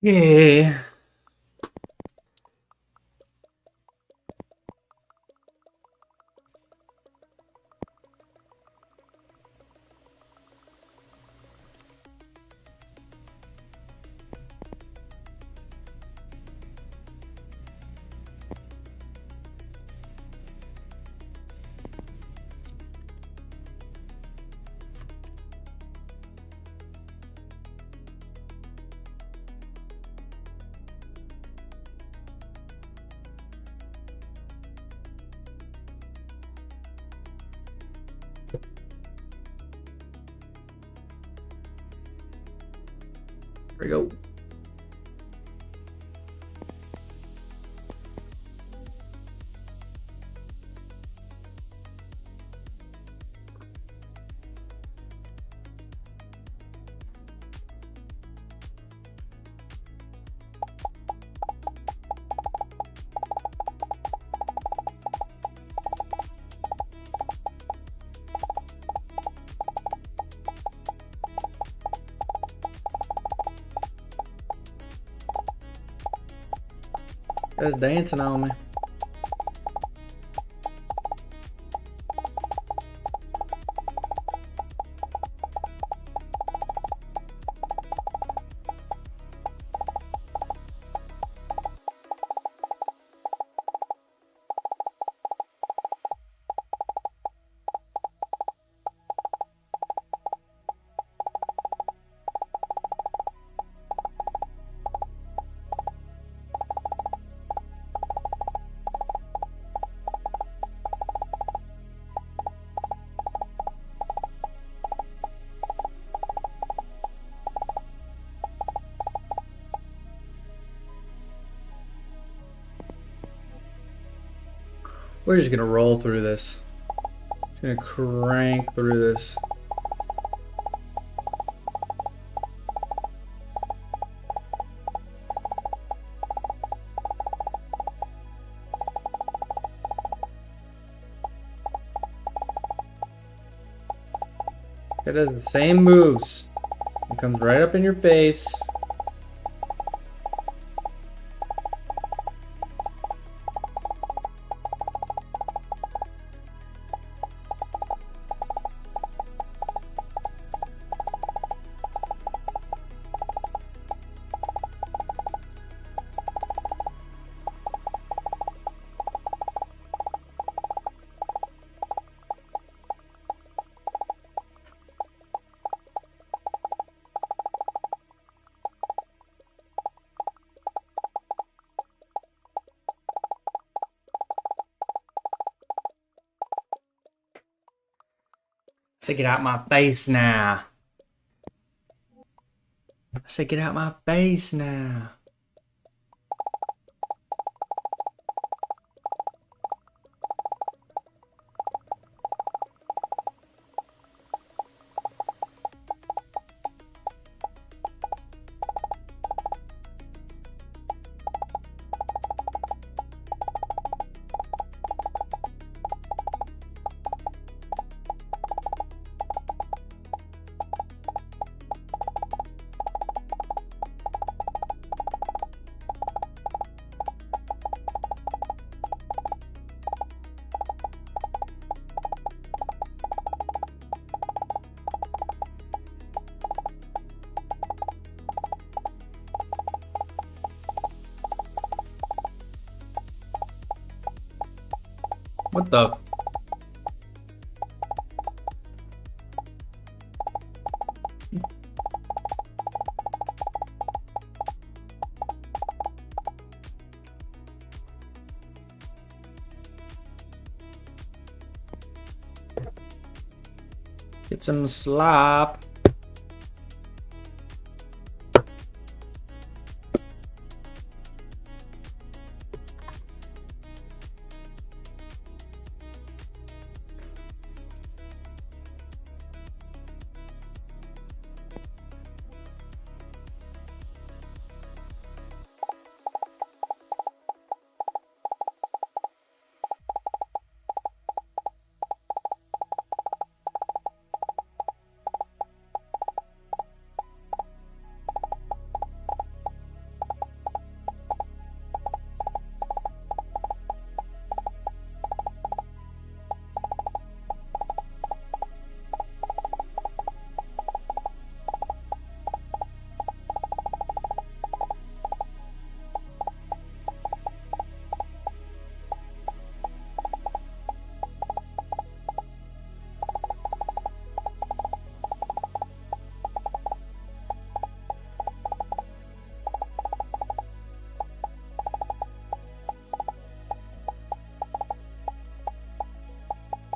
Yeah. Here we go. Guys dancing on me. We're just gonna roll through this. Just gonna crank through this. It does the same moves. It comes right up in your face. Say get out my face now. Say get out my face now. What the? Get some slop.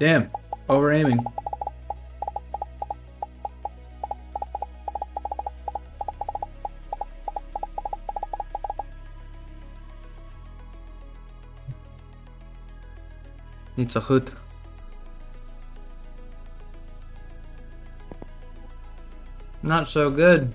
Damn. Over aiming. Niet zo goed. Not so good.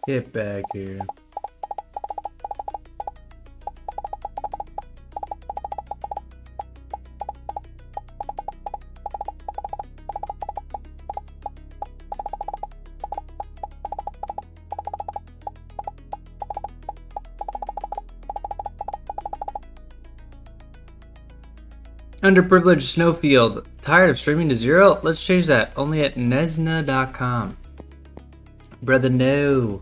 Get back here. Underprivileged Snowfield. Tired of streaming to zero? Let's change that. Only at Nesna.com. Brother, no.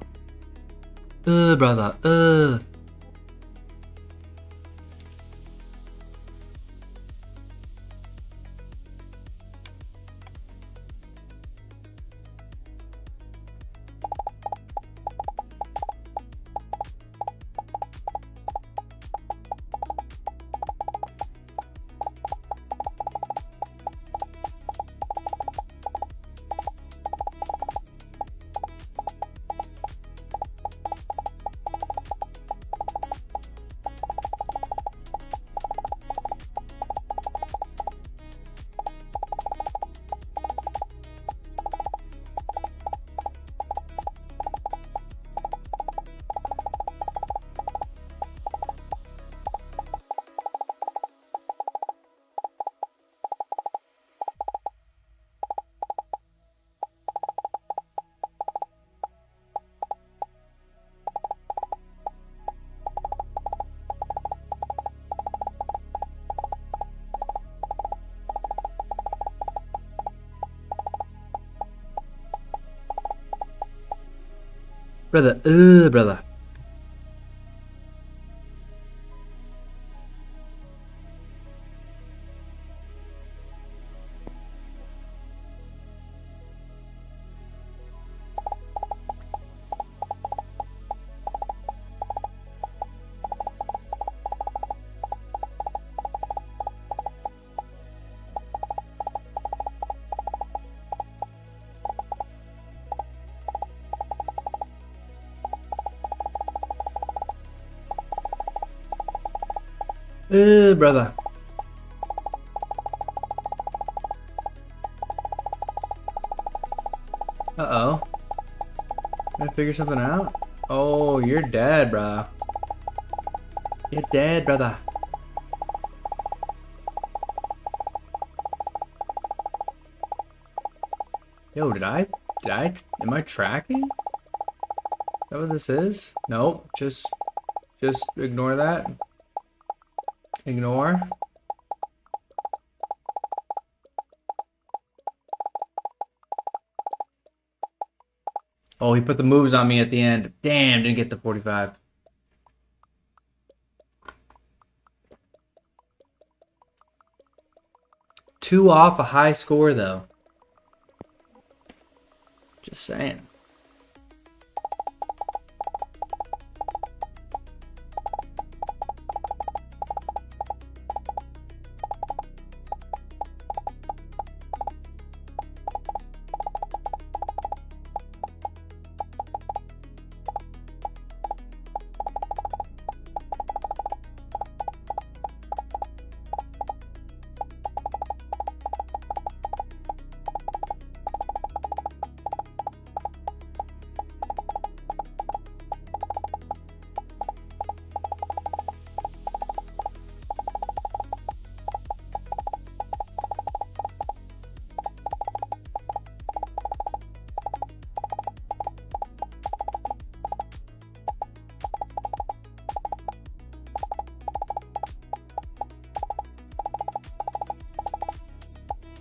Brother, brother. Brother. Uh-oh. Gotta figure something out? Oh, you're dead, bro. You're dead, brother. Yo, am I tracking? Is that what this is? Nope, just ignore that. Ignore. Oh, he put the moves on me at the end. Damn, didn't get the 45. Two off a high score, though. Just saying.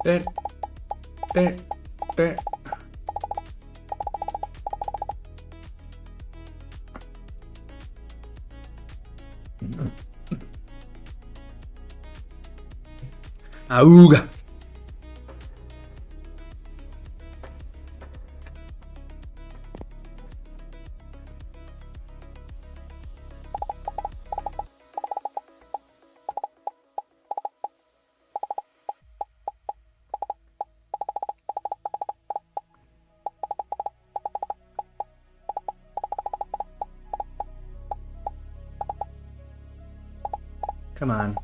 Bit, bit, bit. Auga. Come on.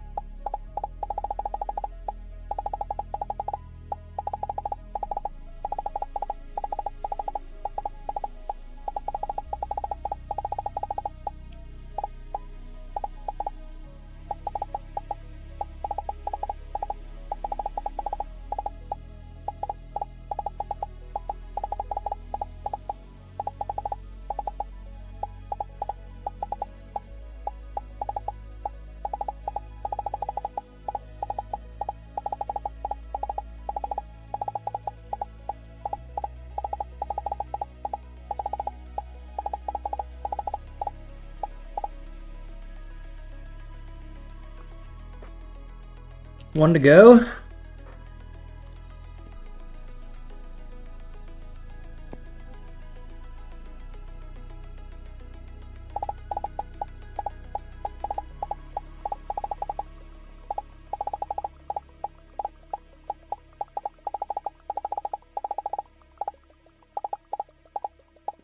One to go.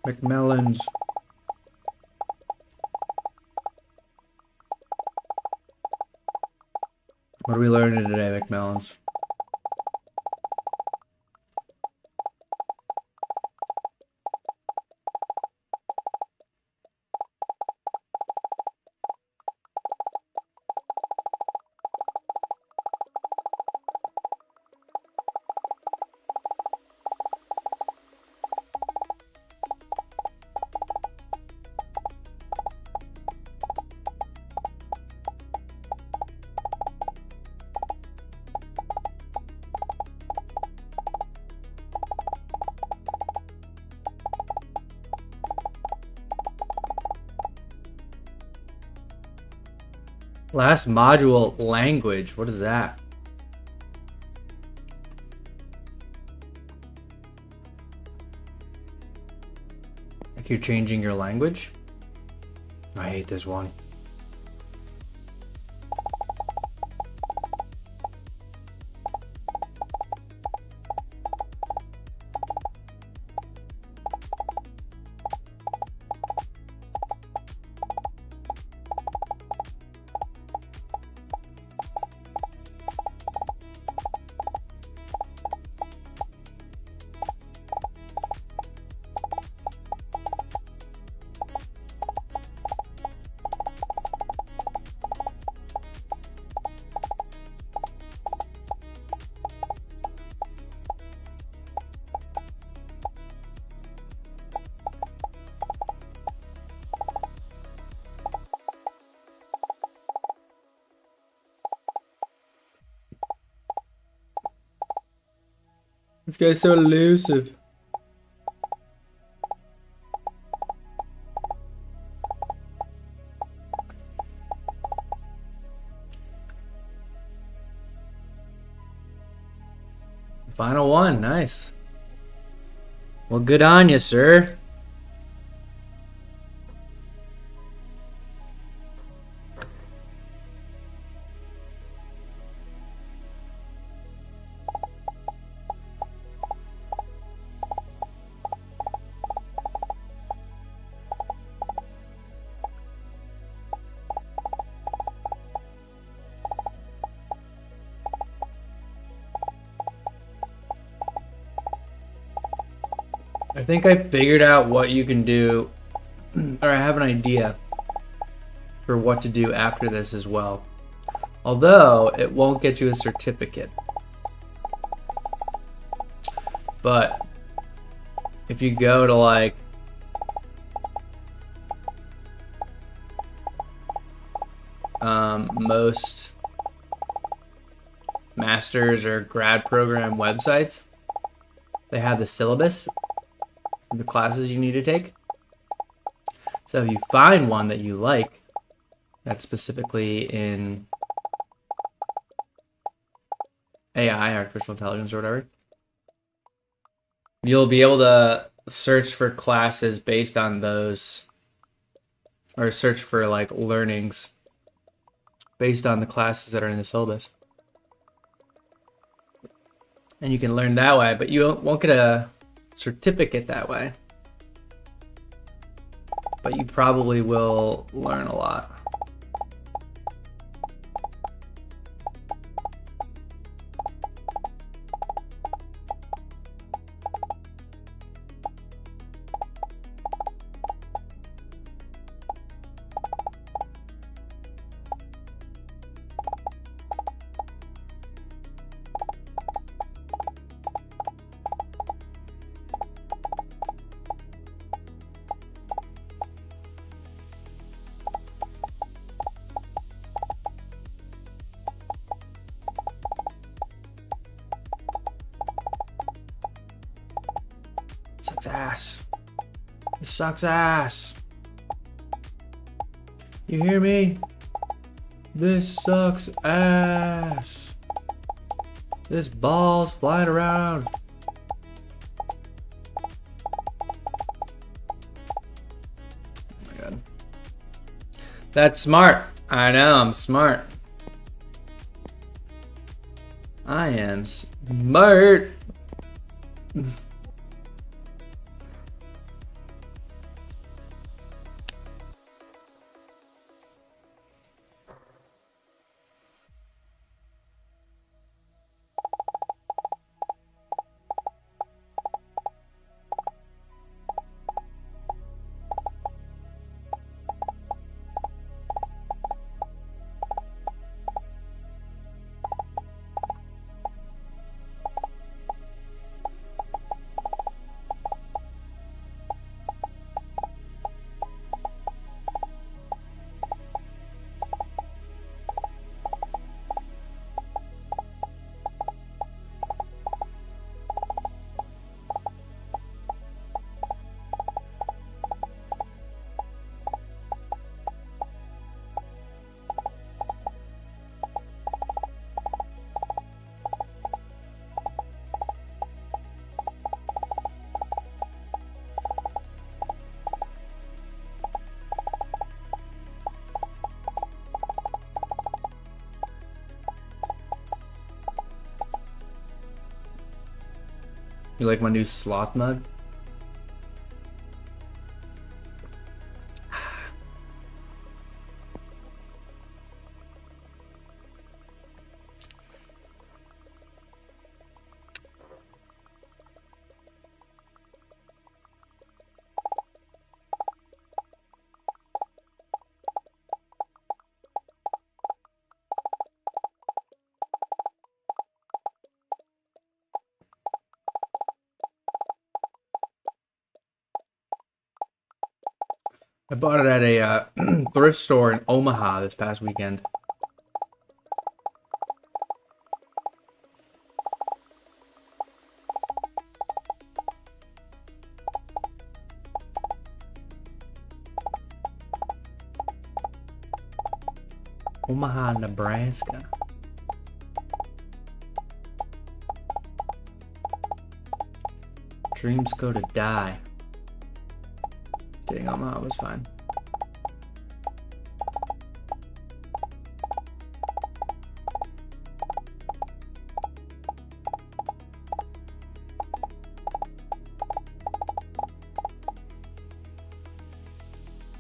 McMellons. What are we learning today, McMellons? Last module, language. What is that? Like you're changing your language? I hate this one. This guy's so elusive. Final one, nice. Well, good on you, sir. I think I figured out what you can do, or I have an idea for what to do after this as well. Although, it won't get you a certificate. But, if you go to like, most master's or grad program websites, they have the syllabus of the classes you need to take. So if you find one that you like, that's specifically in AI, artificial intelligence or whatever, you'll be able to search for classes based on those, or search for like learnings based on the classes that are in the syllabus. And you can learn that way, but you won't get a certificate that way. But you probably will learn a lot. Sucks ass. This sucks ass. You hear me? This sucks ass. This ball's flying around. Oh my god. That's smart. I know, I'm smart. I am smart. You like my new sloth mug? I bought it at a thrift store in Omaha this past weekend. Omaha, Nebraska. Dreams go to die. Getting Omaha was fine.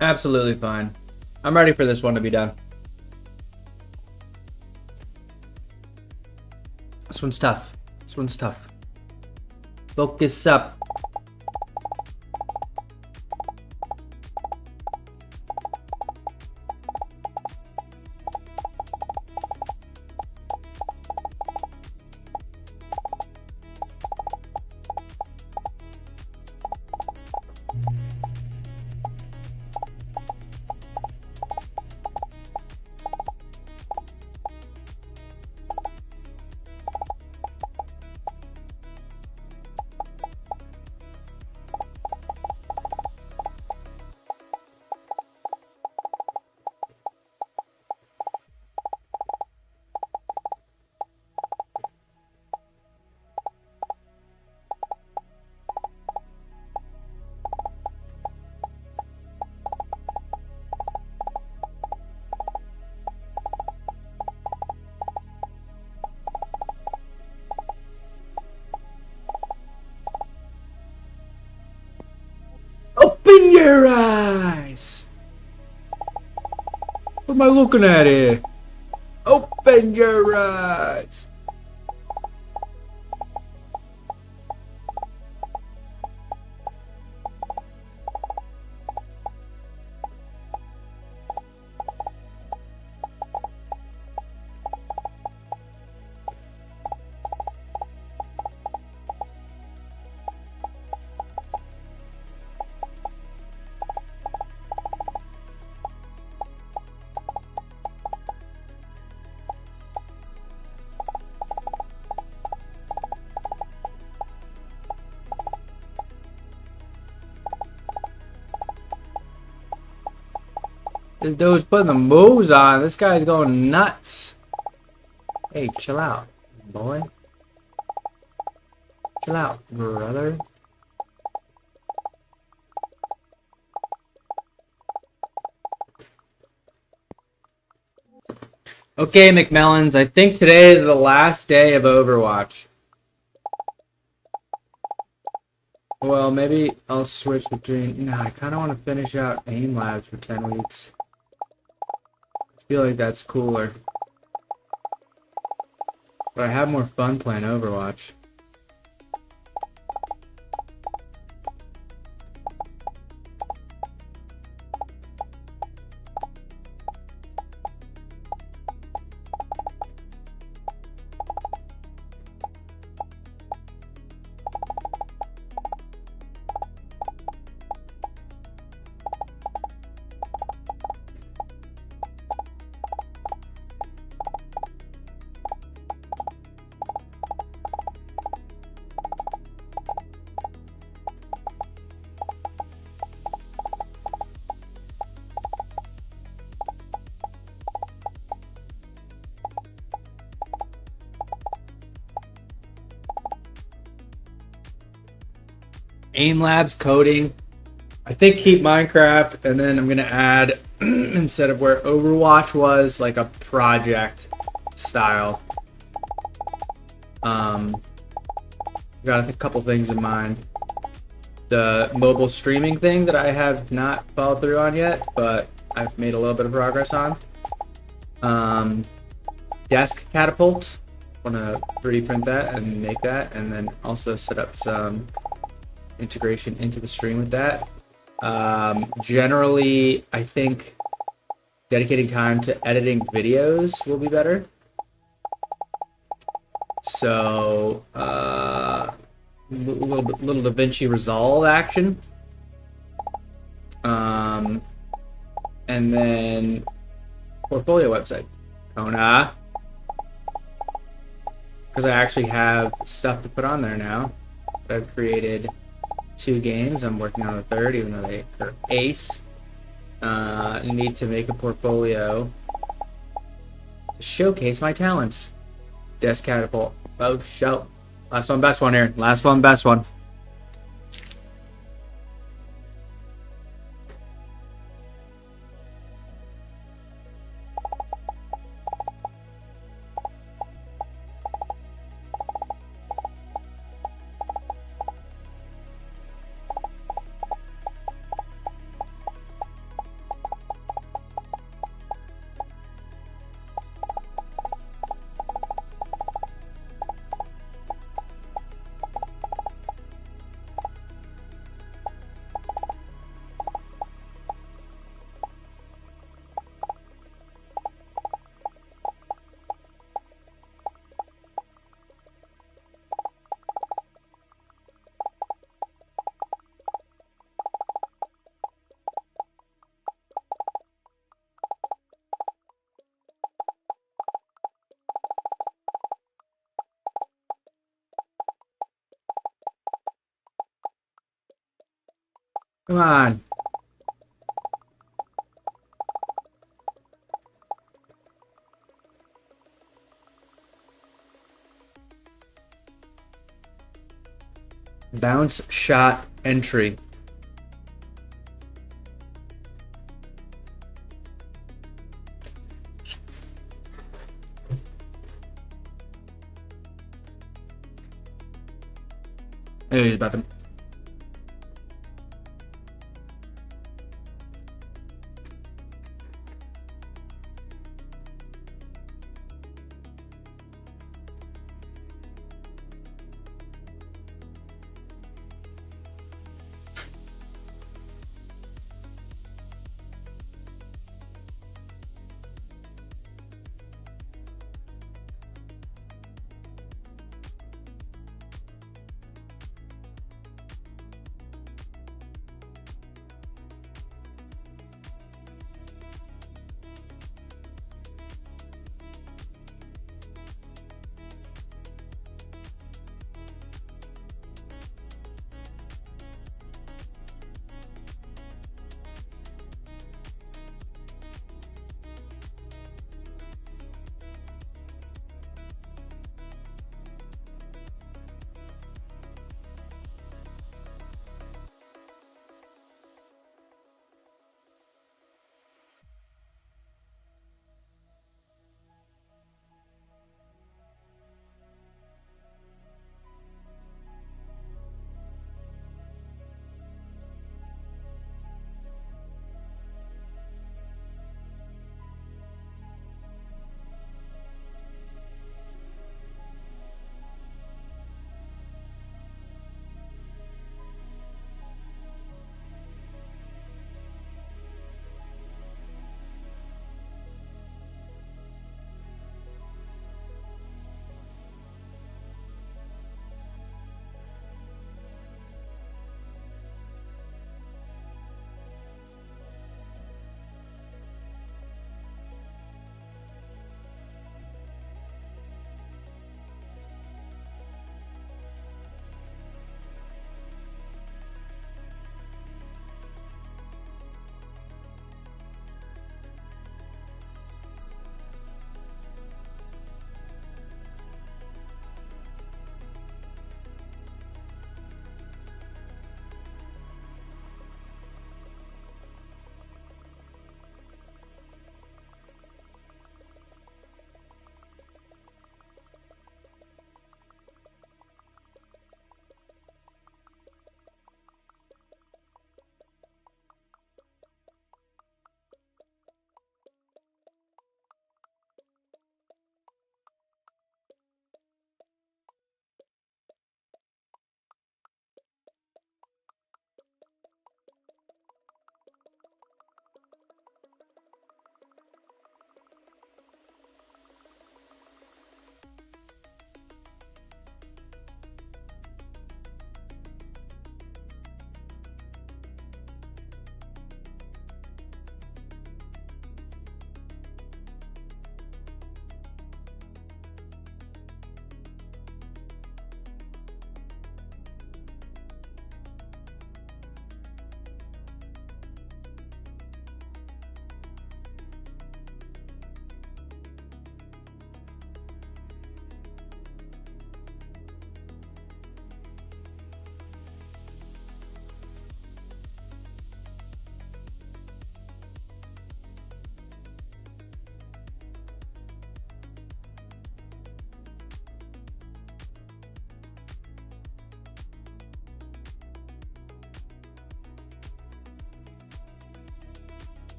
Absolutely fine. I'm ready for this one to be done. This one's tough. This one's tough. Focus up. your eyes! What am I looking at here? Open your eyes! This dude's putting the moves on. This guy's going nuts. Hey, chill out, boy. Chill out, brother. Okay, McMellans, I think today is the last day of Overwatch. Well, maybe I'll switch between... Nah, I kind of want to finish out AIM Labs for 10 weeks. I feel like that's cooler. But I have more fun playing Overwatch. AIM Labs coding. I think keep Minecraft, and then I'm gonna add instead of where Overwatch was, like a project style. Got a couple things in mind. The mobile streaming thing that I have not followed through on yet, but I've made a little bit of progress on. Desk catapult. Want to 3D print that and make that, and then also set up some integration into the stream with that. Generally, I think dedicating time to editing videos will be better. So, little DaVinci Resolve action. And then portfolio website. Kona. Because I actually have stuff to put on there now. I've created 2 games. I'm working on a 3rd, even though they are ace. I need to make a portfolio to showcase my talents. Desk catapult. Oh, show. Last one, best one here. Last one, best one. Come on. Bounce shot entry. Hey, he's about to.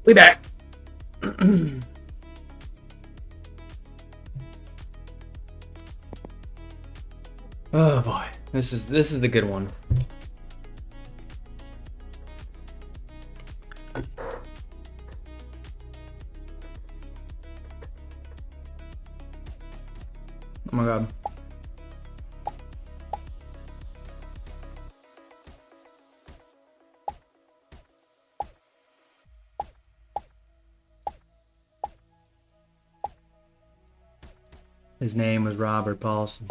We back. Oh boy, this is the good one. Oh my god. His name was Robert Paulson.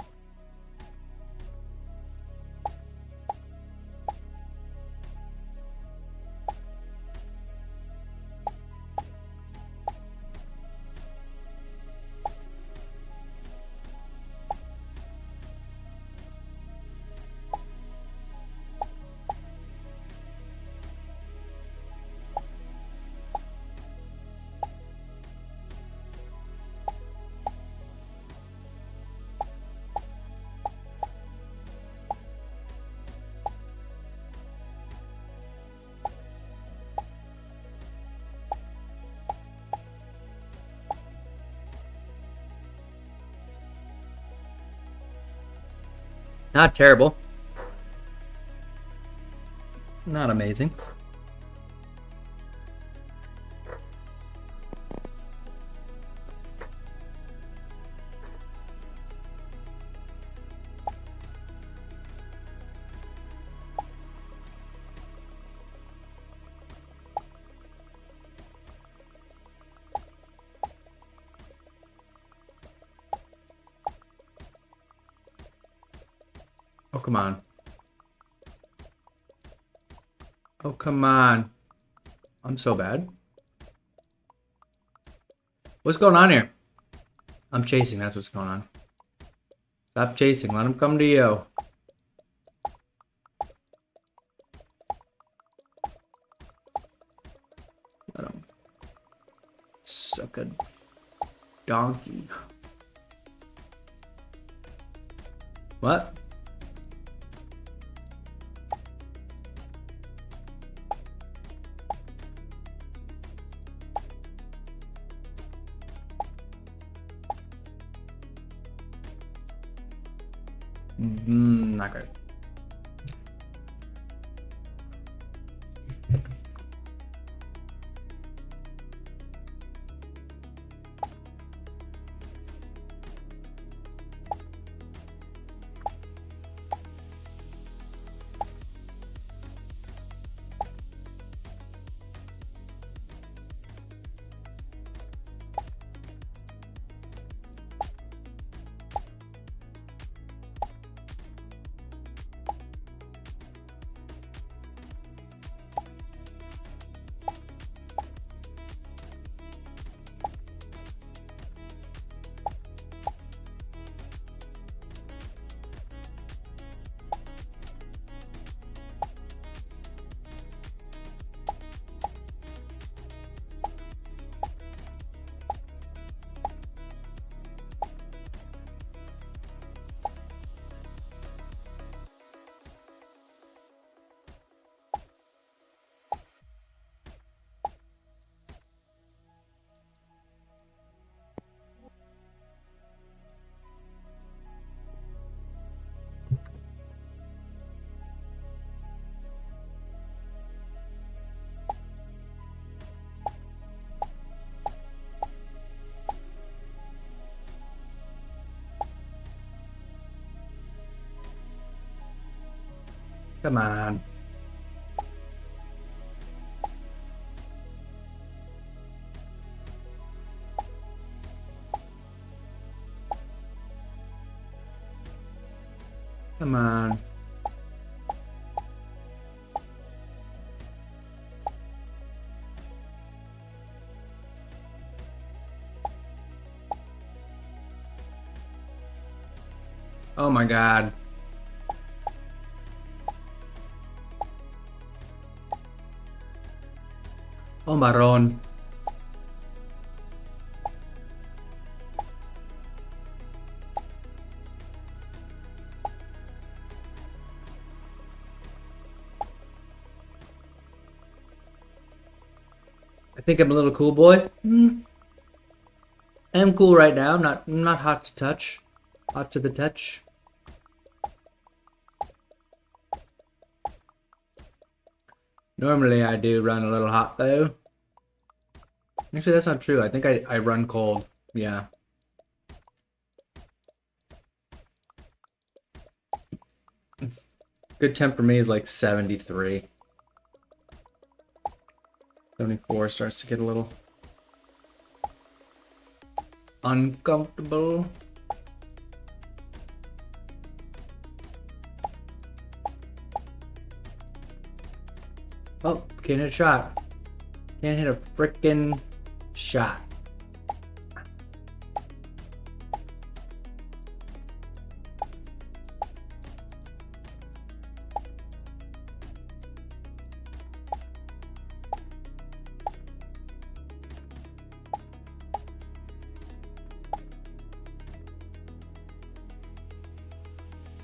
Not terrible. Not amazing. Oh, come on. Oh, come on. I'm so bad. What's going on here? I'm chasing. That's what's going on. Stop chasing. Let him come to you. Let him suck a donkey. What? Not great. Come on. Come on. Oh my god. Oh, marron. I think I'm a little cool boy. I'm cool right now. I'm not hot to touch. Hot to the touch. Normally I do run a little hot though. Actually, that's not true. I think I run cold. Yeah. Good temp for me is like 73. 74 starts to get a little uncomfortable. Oh, can't hit a shot. Can't hit a frickin' shot.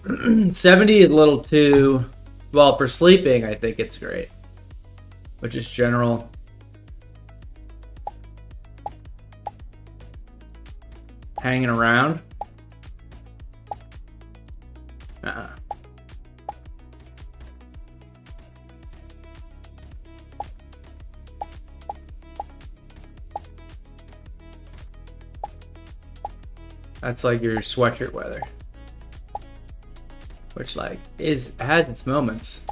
$70 is a little too, well, for sleeping, I think it's great. Which is general. Hanging around. That's like your sweatshirt weather. Which like has its moments.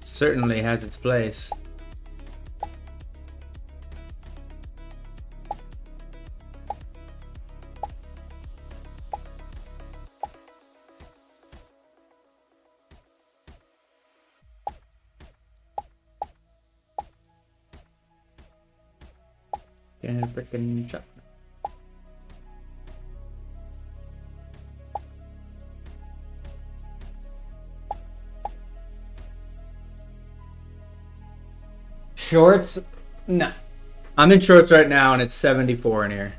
Certainly has its place. Can't hit a frickin' shot. Shorts? No. I'm in shorts right now and it's 74 in here.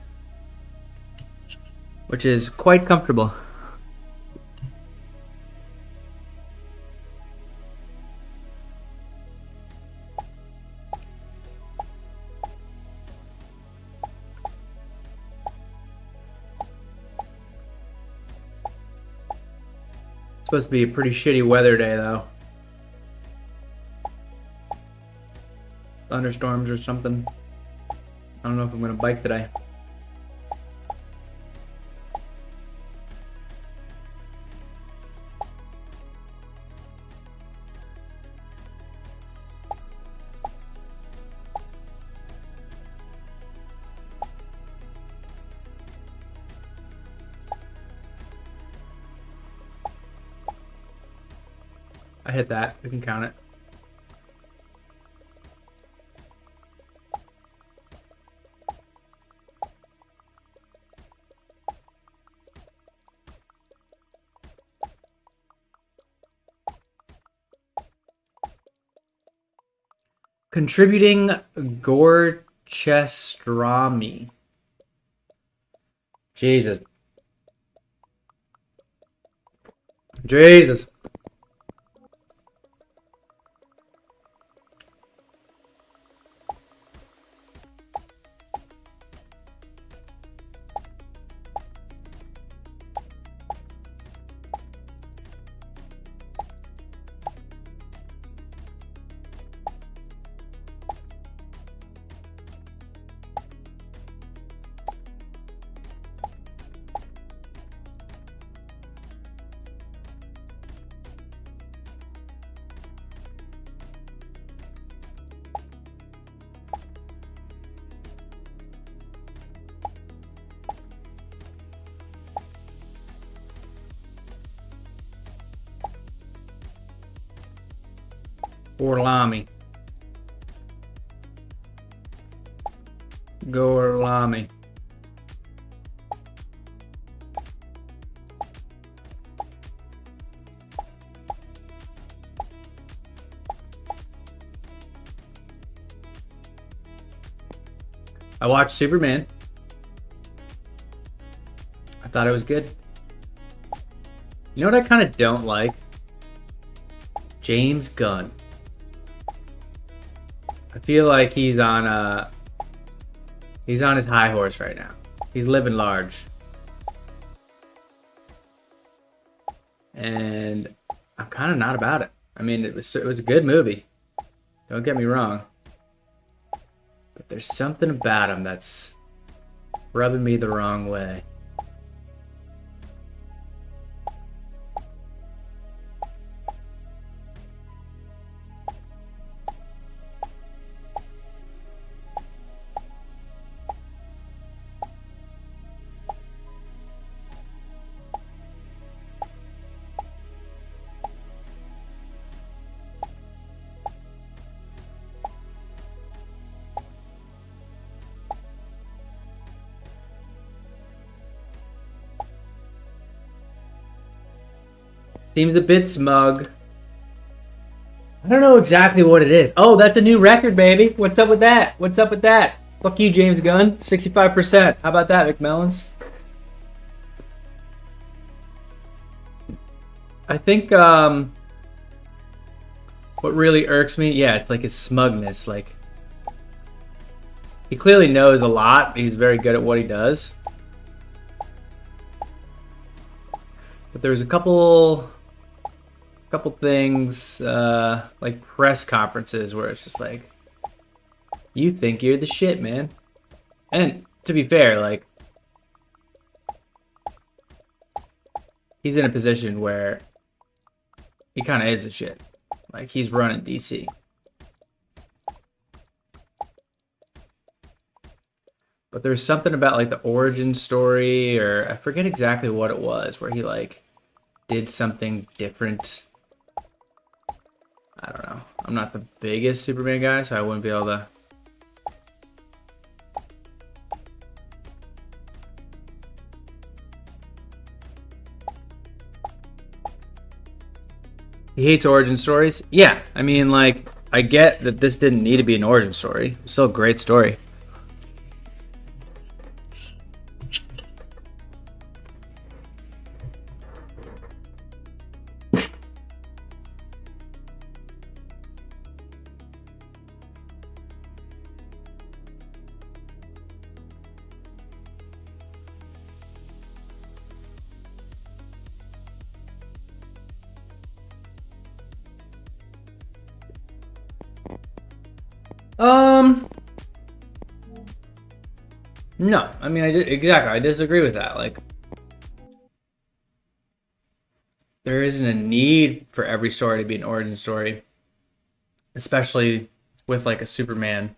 Which is quite comfortable. It's supposed to be a pretty shitty weather day though. Thunderstorms or something. I don't know if I'm gonna bike today. I hit that. We can count it. Contributing Gorchestrami. Jesus. Jesus. Gorlami. Gorlami. I watched Superman. I thought it was good. You know what I kind of don't like? James Gunn. I feel like he's on his high horse right now. He's living large. And I'm kind of not about it. I mean, it was a good movie. Don't get me wrong. But there's something about him that's rubbing me the wrong way. Seems a bit smug. I don't know exactly what it is. Oh, that's a new record, baby. What's up with that? What's up with that? Fuck you, James Gunn. 65%. How about that, McMellans? I think what really irks me, yeah, it's like his smugness. Like, he clearly knows a lot. He's very good at what he does. But there's a couple things like press conferences where it's just like, you think you're the shit, man. And to be fair, like, he's in a position where he kind of is the shit. Like, he's running DC. But there's something about like the origin story, or I forget exactly what it was, where he like did something different. I don't know. I'm not the biggest Superman guy, so I wouldn't be able to. He hates origin stories. Yeah, I mean, like, I get that this didn't need to be an origin story. It's still a great story. No, I mean, exactly. I disagree with that. Like, there isn't a need for every story to be an origin story, especially with like a Superman.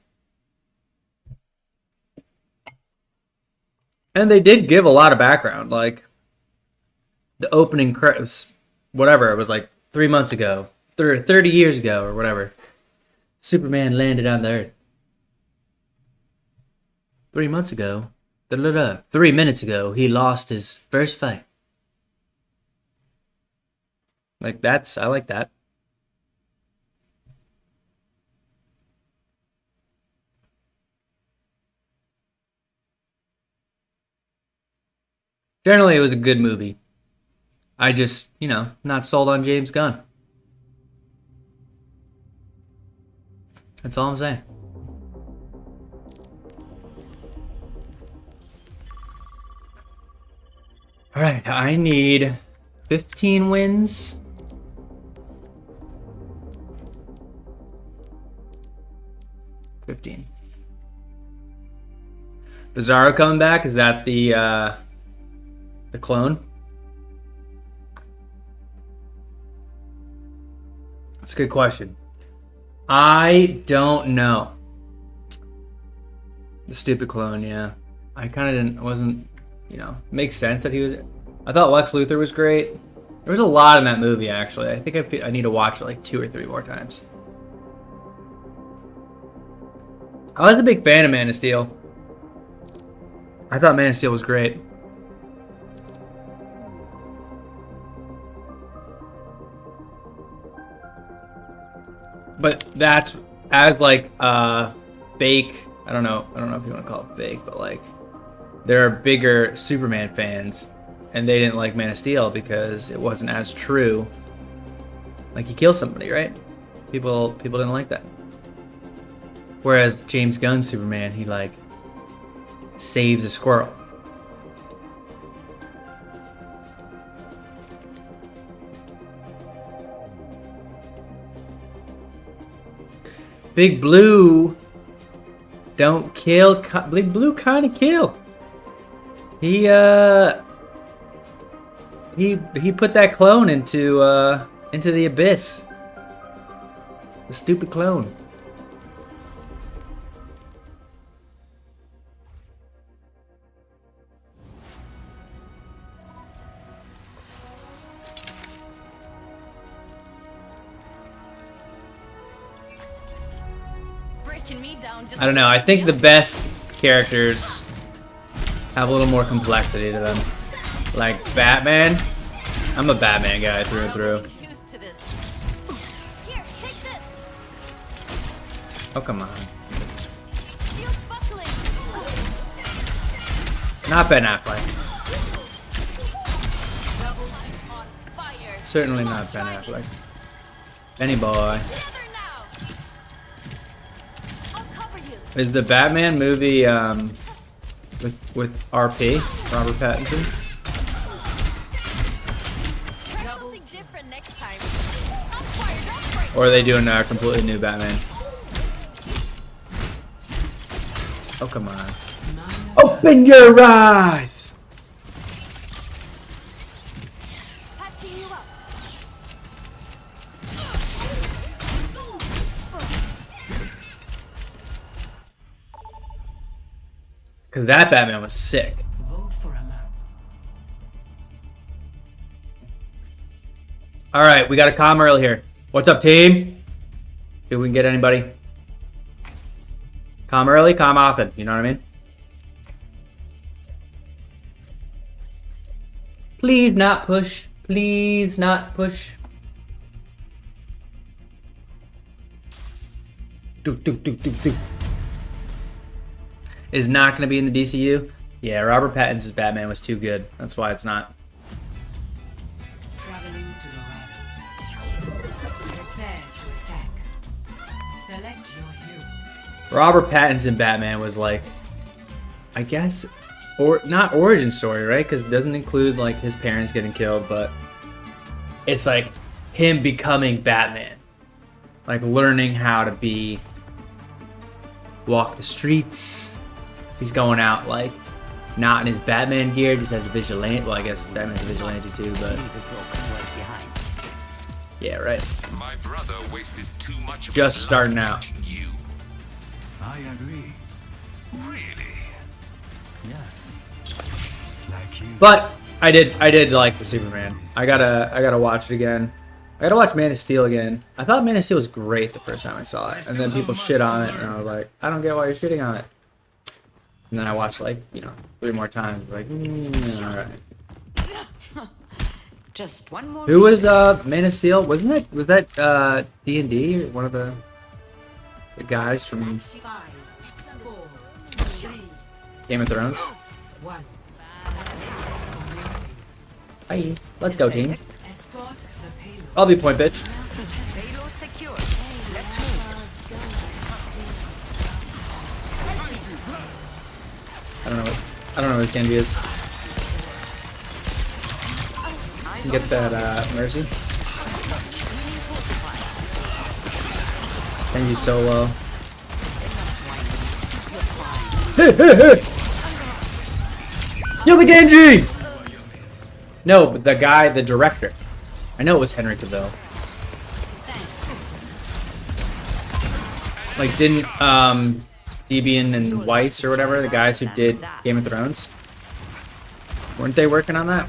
And they did give a lot of background, like the opening credits, whatever, it was like 3 months ago, 30 years ago, or whatever. Superman landed on the Earth. 3 months ago, 3 minutes ago, he lost his first fight. Like, I like that. Generally, it was a good movie. I just, not sold on James Gunn. That's all I'm saying. All right, I need 15 wins. Bizarro coming back? Is that the clone? That's a good question. I don't know. The stupid clone, yeah. I kind of wasn't, makes sense that he was. I thought Lex Luthor was great. There was a lot in that movie, actually. I think I need to watch it like 2 or 3 more times. I was a big fan of Man of Steel. I thought Man of Steel was great. But that's as like fake. I don't know if you want to call it fake, but like there are bigger Superman fans, and they didn't like Man of Steel because it wasn't as true. Like, he kills somebody, right? People didn't like that. Whereas James Gunn's Superman, he like saves a squirrel. Big Blue don't kill. Big Blue kind of kill. He put that clone into the abyss. The stupid clone. I don't know. I think the best characters have a little more complexity to them. Like Batman. I'm a Batman guy through and through. Oh, come on. Not Ben Affleck. Certainly not Ben Affleck. Benny boy. Is the Batman movie with RP, Robert Pattinson? Or are they doing a completely new Batman? Oh, come on. Open your eyes! Because that Batman was sick. Alright, we got a comm early here. What's up, team? See if we can get anybody. Comm early, comm often. You know what I mean? Please not push. Please not push. Is not going to be in the DCU? Yeah, Robert Pattinson's Batman was too good. That's why it's not. Traveling to Laredo. Prepare to attack. Select your hero. Robert Pattinson Batman was like, I guess, or not origin story, right? Because it doesn't include like his parents getting killed, but it's like him becoming Batman, like learning how to walk the streets. He's going out like not in his Batman gear, just as a vigilante. Well, I guess Batman's a vigilante too, but yeah, right. My brother wasted too much of Just his starting life out. teaching you. I agree. Really? Yes. Like you. But I did like the Superman. I gotta watch it again. I gotta watch Man of Steel again. I thought Man of Steel was great the first time I saw it, and then people shit on it, and I was like, I don't get why you're shitting on it. And then I watched like 3 more times, like, all right. Just one more. Who was Man of Steel? Was that D&D, one of the guys from 5, 4, 3, Game of Thrones? 1. Bye. Let's go, team. Escort the payload. I'll be point bitch. Payload secure. Let's move. I don't know where Genji is. Can get that Mercy. Genji solo. Kill the Genji! No, but the guy, the director. I know it was Henry Cavill. Like, didn't Debian and Weiss or whatever, the guys who did Game of Thrones, weren't they working on that?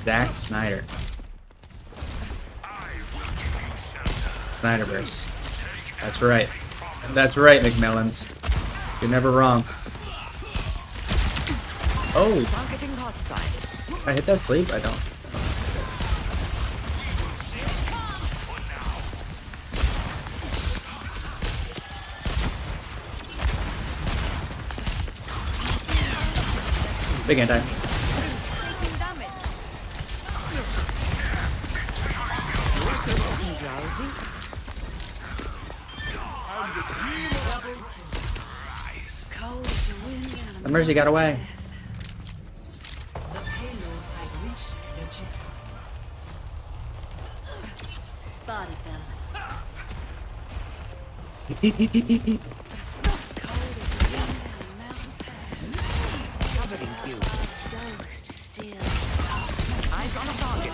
Zack Snyder. Snyderverse. That's right. That's right, McMillans. You're never wrong. Oh! I hit that sleep? I don't. Big anti. Drowsy? Cold as the wind and The Mercy got away. the payload has reached the checkpoint. Spotted them. Covered in fuel. Ghost still. Eyes on a target.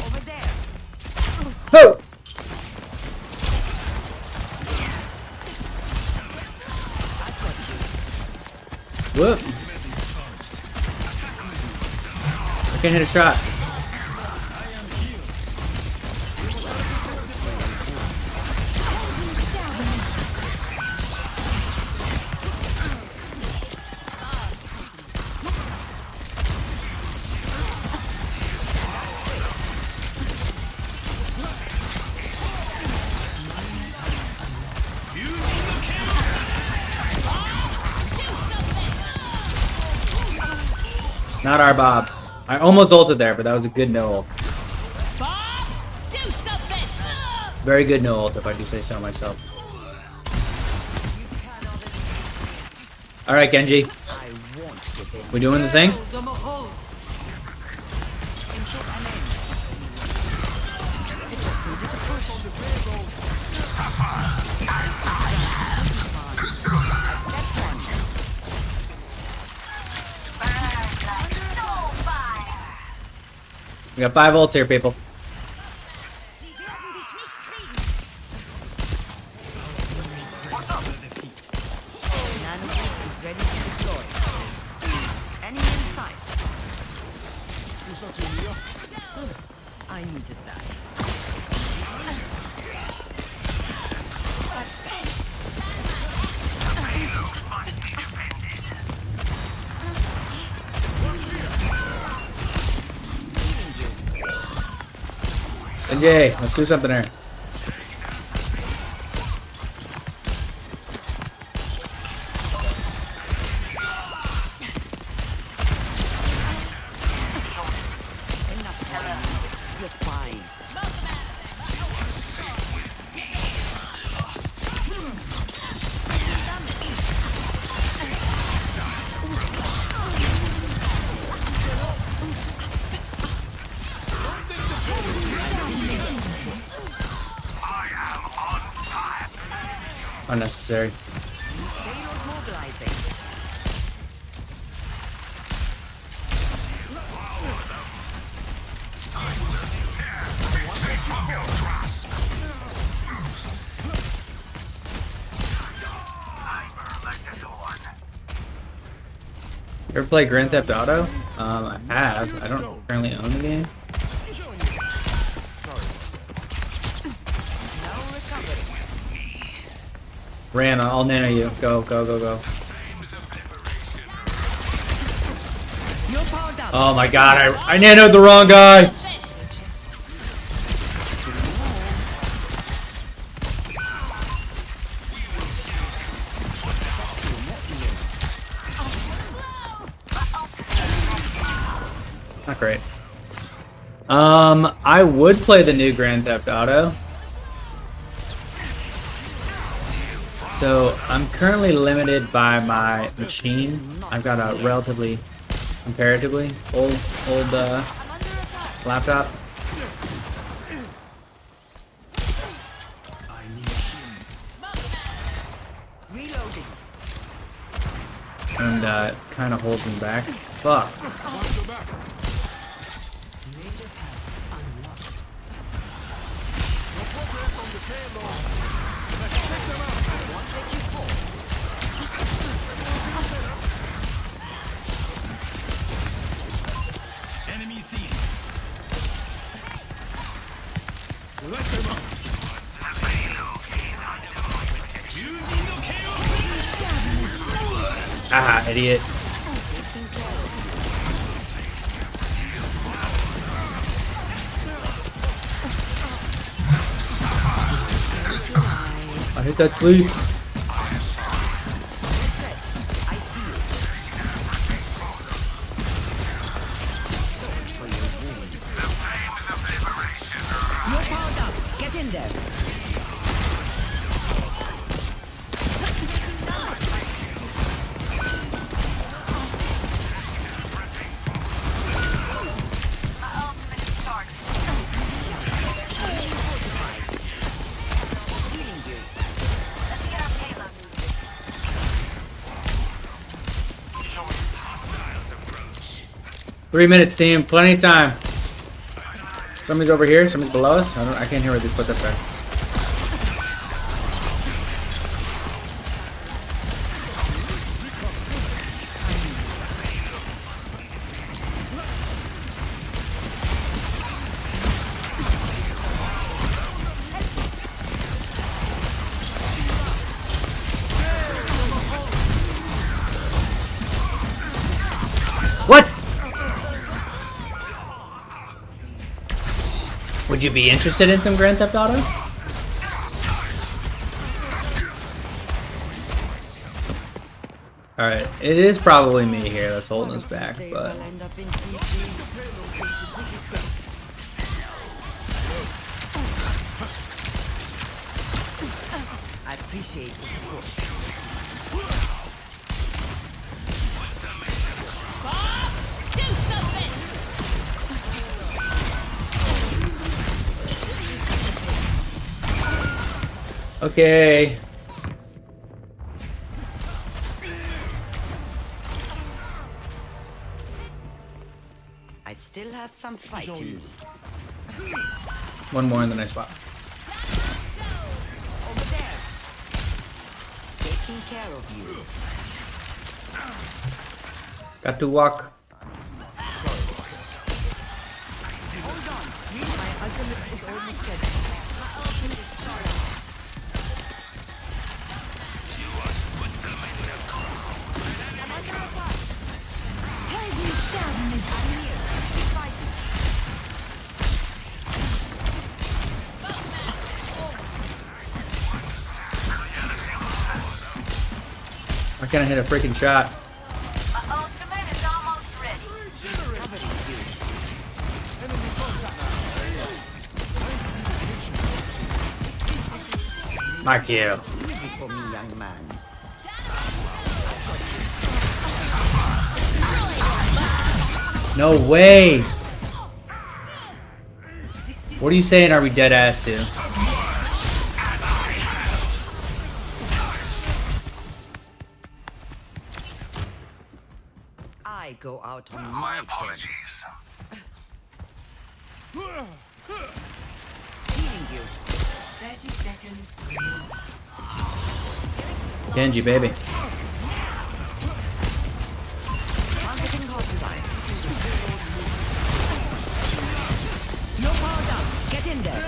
Over there. Oh! Whoop! I can't hit a shot. Not our Bob. I almost ulted there, but that was a good no ult. Bob, do something. Very good no ult, if I do say so myself. Alright, Genji. We doing the thing? We got 5 ults here, people. Nanogate is ready to deploy. Enemy in sight. I needed that. Genji, let's do something here. You're fine. Unnecessary. Payload mobilizing. You ever play Grand Theft Auto? I have. I don't currently own the game. No recovery. Ran, I'll nano you. Go, go, go, go. You're powered up. Oh my god, I nanoed the wrong guy! Not great. I would play the new Grand Theft Auto. So I'm currently limited by my machine. I've got a relatively, comparatively old laptop. Reloading. And it kind of holds me back. Fuck. Major path unlocked. Enemy seen. Ah, idiot. I hit that sleep. 3 minutes, team. Plenty of time. Somebody's over here. Somebody's below us. I can't hear where these footsteps are. What? Would you be interested in some Grand Theft Auto? Alright, it is probably me here that's holding us back, but... I appreciate the support. Bob, do something. Okay. I still have some fight in me. One more in the nice spot. Over there. Taking care of you. Got to walk. Hold on. My ultimate is almost ready. Why can't I hit a freaking shot? Ultimate is almost ready. Mark you. Easy for me, young man. No way. What are you saying? Are we dead ass to? I go out on my terms. Healing you. 30 seconds. Genji, baby. Targeting hostile. No power down. Get in there.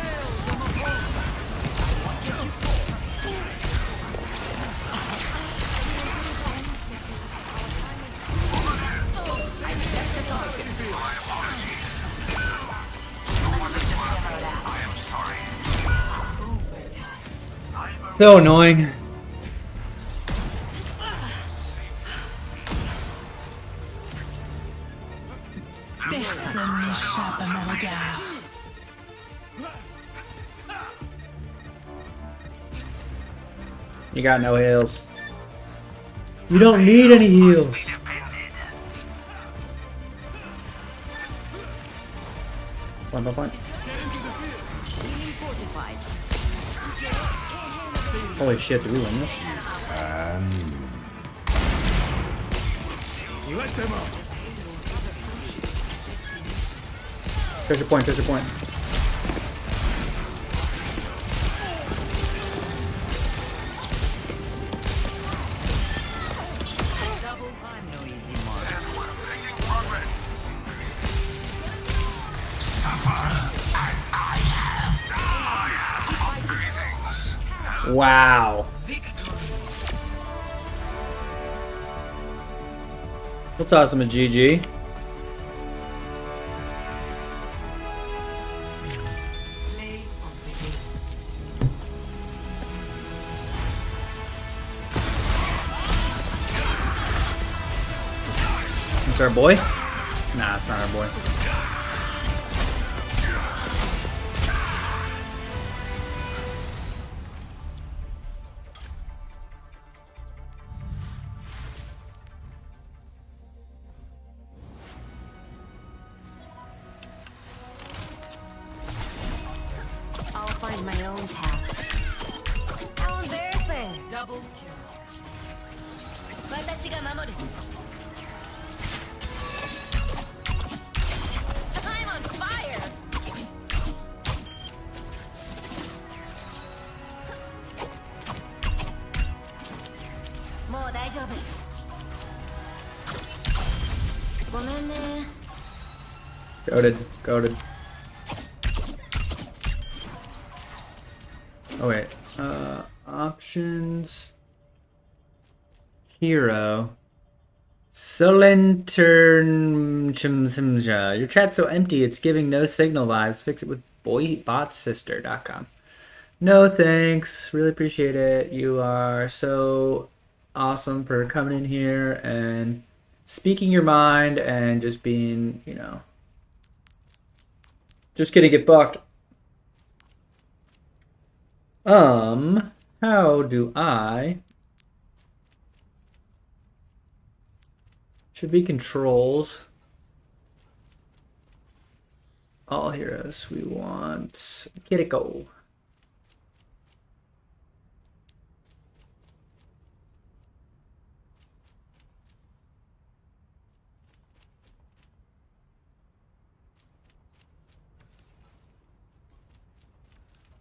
I set the target. So annoying. Personne n'échappe à ma regarde. You got no heals. You don't need any heals. Point. Healing fortified. Holy shit, did we win this? Treasure point. I'm no easy mark. Wow. We'll toss him a GG. Play of the game. It's our boy? Nah, it's not our boy. I'll find my own path. How embarrassing. Double kill. 私が守る。もう大丈夫。ごめんね。 Goated. Goated. Oh wait. Options. Hero. Solenternchimsimja. Your chat's so empty, it's giving no signal vibes. Fix it with botssister.com. No thanks. Really appreciate it. You are so awesome for coming in here and speaking your mind and just being, you know, just gonna get fucked. How do I? Should be controls. All heroes. We want Kiriko.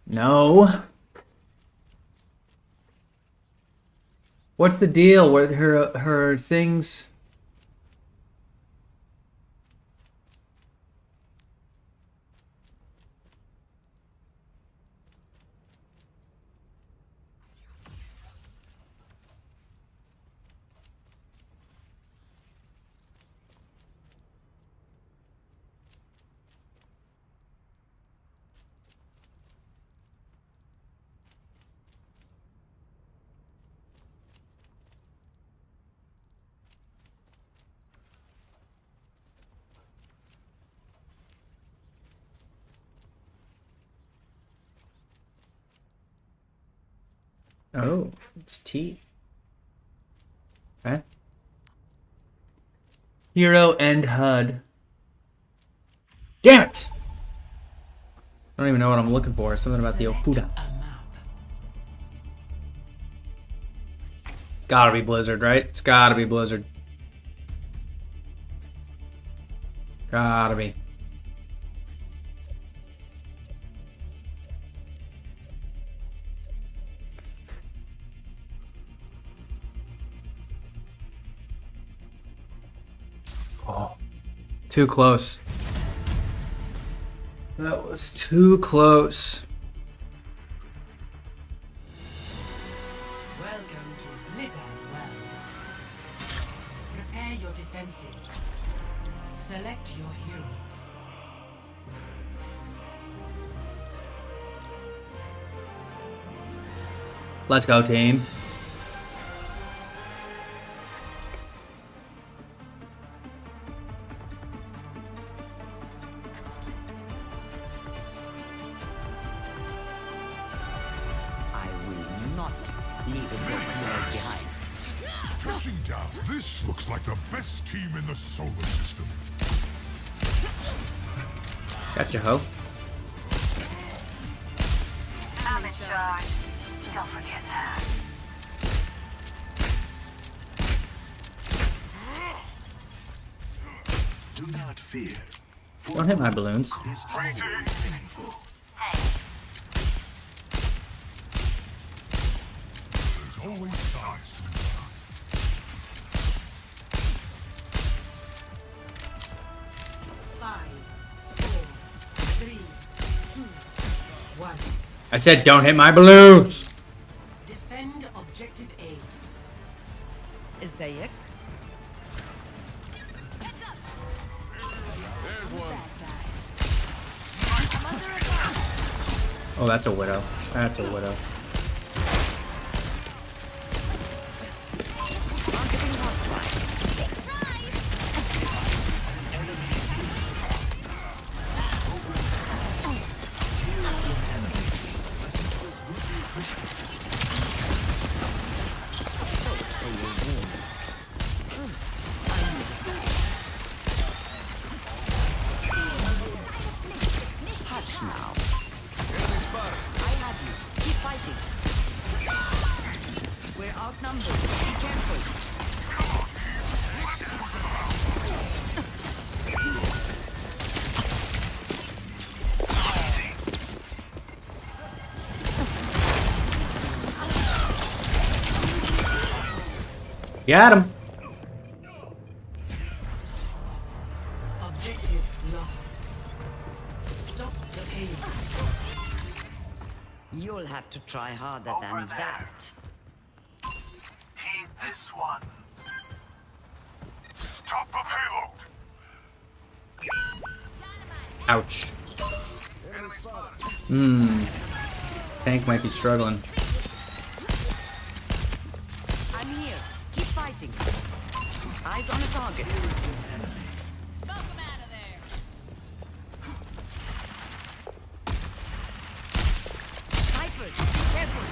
No. What's the deal with her things? Oh, it's T. Okay. Hero and HUD. Damn it! I don't even know what I'm looking for. Something about the Select Okuda. a map. Gotta be Blizzard, right? It's gotta be Blizzard. Gotta be. Oh, too close. That was too close. Welcome to Blizzard World. Prepare your defenses. Select your hero. Let's go, team. I will not leave a broken leg behind. Touching down. This looks like the best team in the solar system. Gotcha, ho. I'm in charge. Don't forget that. Do not fear. Don't hit my balloons. Is always painful. There's always sides to it. 5, 4, 3, 2, 1. I said don't hit my balloons! Defend objective A. ازيك؟ Oh, that's a widow. That's a widow. Hush now. I have you. Keep fighting. Got him. Objective lost. Stop the pain. You'll have to try harder Over than there. that. Heed this one. Stop the payload! Ouch. Enemy spotted. Tank might be struggling. I'm here. Keep fighting. Eyes on the target. Snipers, be careful.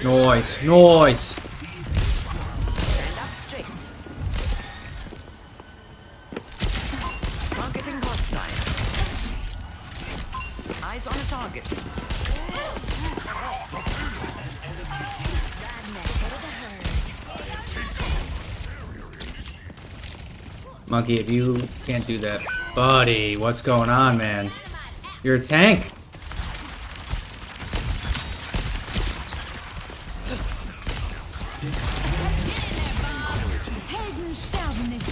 Noise, noise. Stand up straight. Targeting hostile. Eyes on the target. Monkey, if you can't do that. Buddy, what's going on, man? You're a tank. Helden sterben nicht.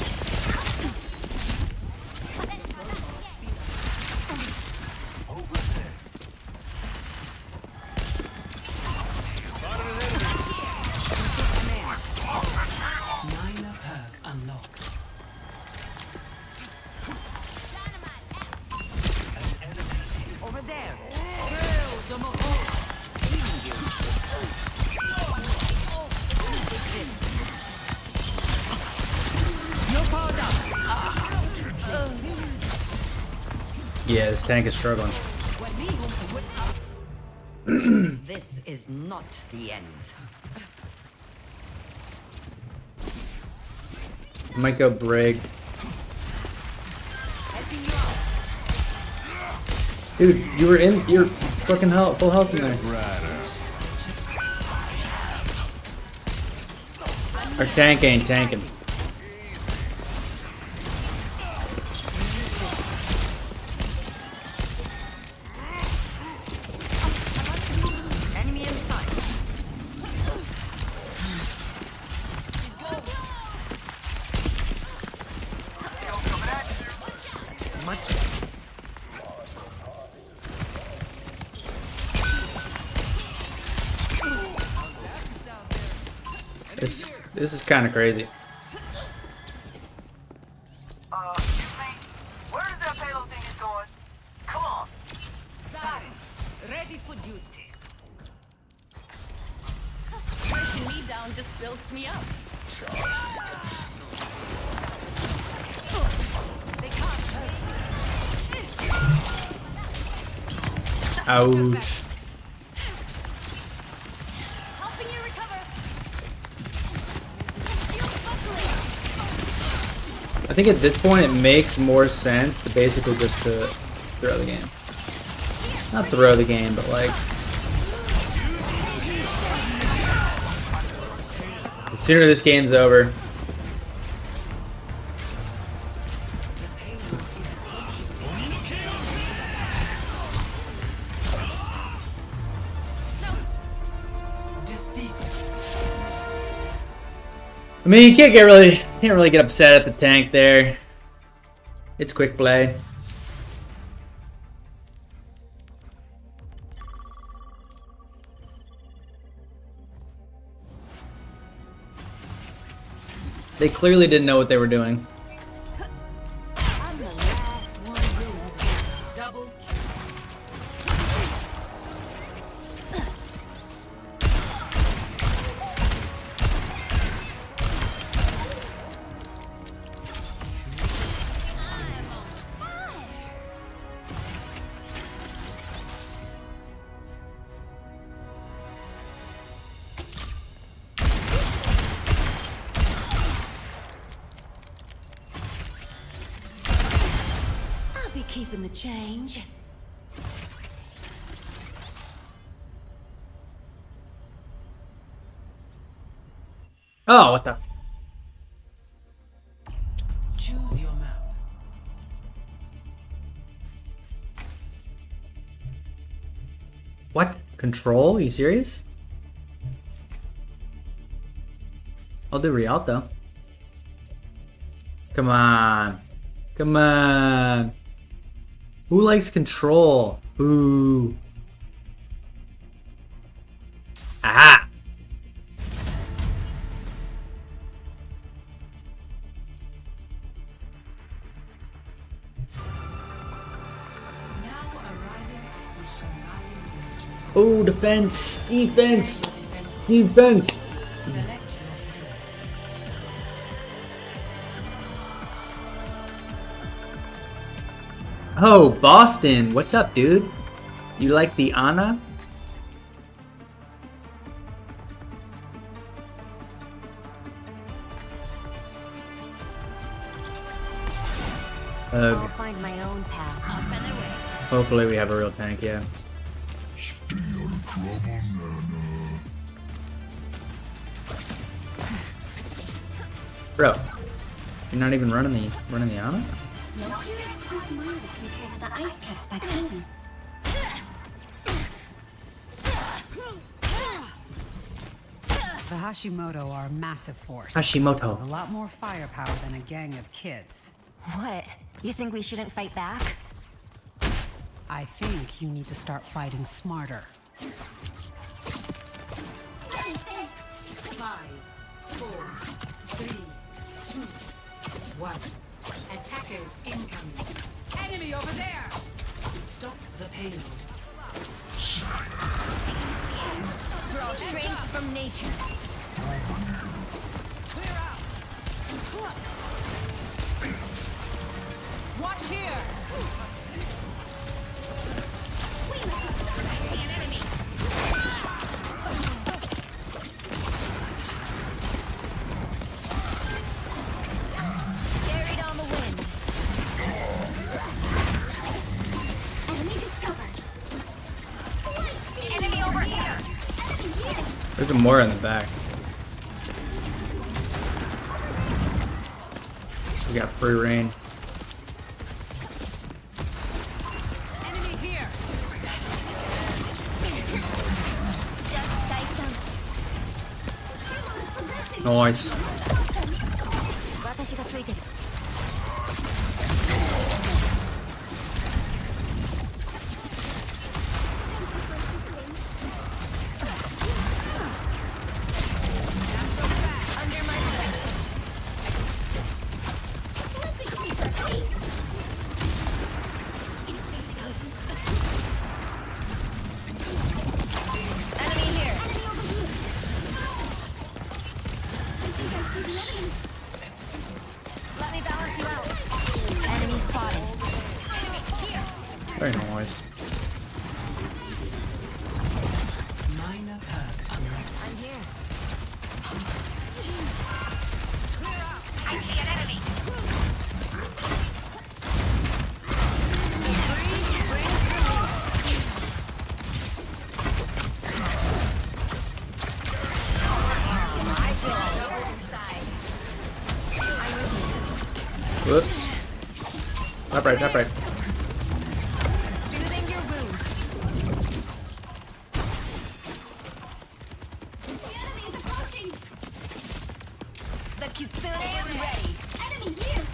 Minor perk unlocked. Over there. Kill the Mohawk. Healing you. No power down. Yeah, this tank is struggling. This is not the end. Might go Brig. Helping you out. Dude, you were in your fucking health, full health in there. Our tank ain't tanking. Enemy in sight. Much. This is kind of crazy. Excuse me? Where is that payload thing is going? Come on. Ready for duty. Pushing me down just builds me up. They can't hurt. Ouch. Helping you recover. Shield buckling. I think at this point it makes more sense to basically just to throw the game. Not throw the game, but like... the sooner this game's over. I mean, you can't really get upset at the tank there. It's quick play. They clearly didn't know what they were doing. I'm the last one who Double I'll be keeping the change. Oh, what the? choose your map. What? Control? Are you serious? I'll do Rialto. Come on. Come on. Who likes control? Ooh. Aha! Now arriving at the Shamayan District. Oh, defense! Defense! Defense. Defense! Select your Oh, Boston! What's up, dude? You like the Ana? I'll find my own path. Hopefully we have a real tank, yeah. Stay out of trouble, Nana. Bro, you're not even running the Ana? Snow here is quite mild compared to the ice caps back home. The Hashimoto are a massive force. Hashimoto. A lot more firepower than a gang of kids. What? You think we shouldn't fight back? I think you need to start fighting smarter. 5, 4, 3, 2, 1. Attackers incoming. Enemy over there! Stop the payload. Draw strength from nature. Watch here! Carried on the wind. Enemy discovered. Enemy over here. There's more in the back. We got free reign. Enemy here! Nice. 私がついてる。Under my protection. Enemy here. Let me balance you out. Enemy spotted. Very nice. Minor perk unlocked. I'm here. Whoops. Top right, top right. Soothing your wounds. The enemy is approaching. The Kitsune is ready. Enemy here.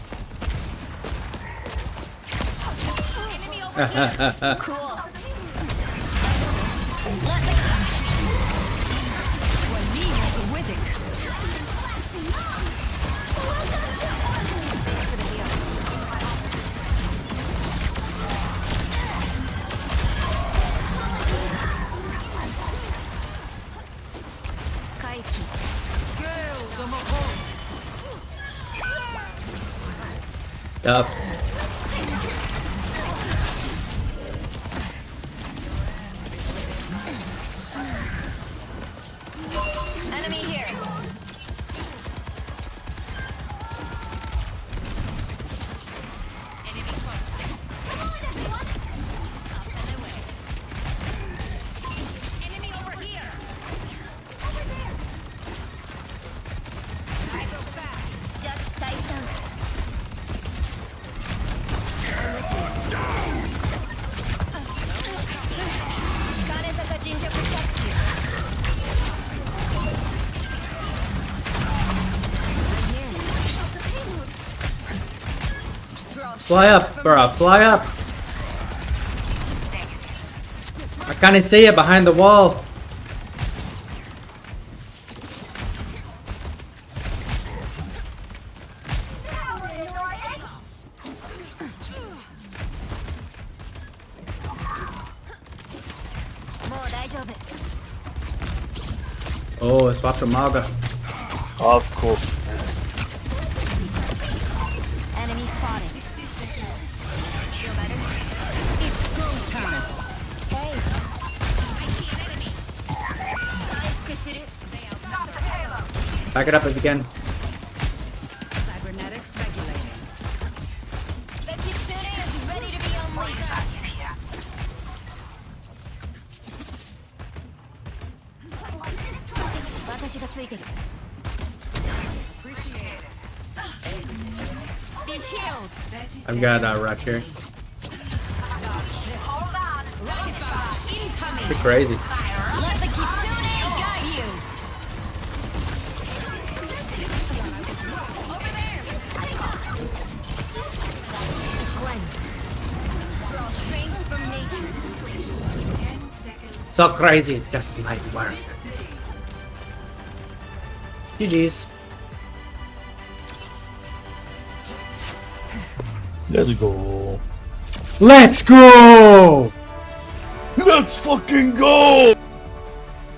Enemy over here. Cool. Let me Thanks for the heal. Kaiki. Up. Enemy here. Enemy close. Come on, everyone. Up and away. Enemy over here. Over there. I go fast. Judge Tyson. Fly up, bro. Fly up. I can't see it behind the wall. Oh, it's Dr. Maga. Of course. Enemy spotted. It's go time. Hey. Back it up if you can. Cybernetics regulating. The Kitsune is ready to be unleashed. 私がついてる。 Be healed. I've got Rush here. Rocket barrage incoming. You're crazy. Let the Kitsune guide you. Over there. Cleanse. Draw strength from nature. 10 seconds. So crazy. Just might work. GG's. Let's go. Let's go! Let's fucking go!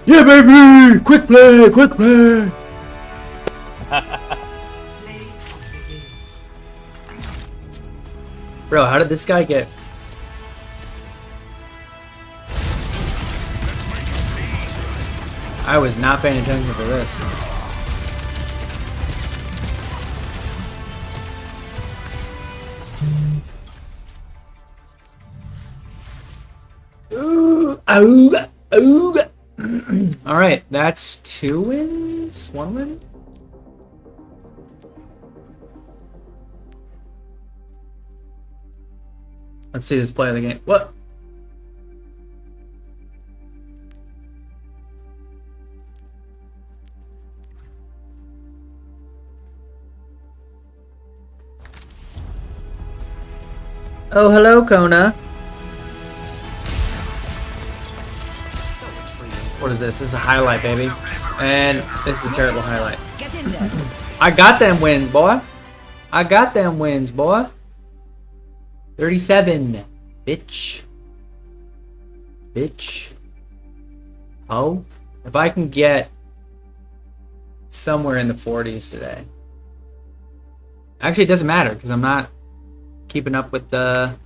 Yeah, baby! Quick play! Quick play! Play of the game. Bro, how did this guy get... I was not paying attention for this. All right, that's 2 wins, 1 win. Let's see this play of the game. What? Oh, hello, Kona. What is this? This is a highlight, baby. And this is a terrible highlight. Get in there. I got them wins, boy. I got them wins, boy. 37. Bitch. Bitch. Oh. If I can get somewhere in the 40s today. Actually, it doesn't matter because I'm not keeping up with the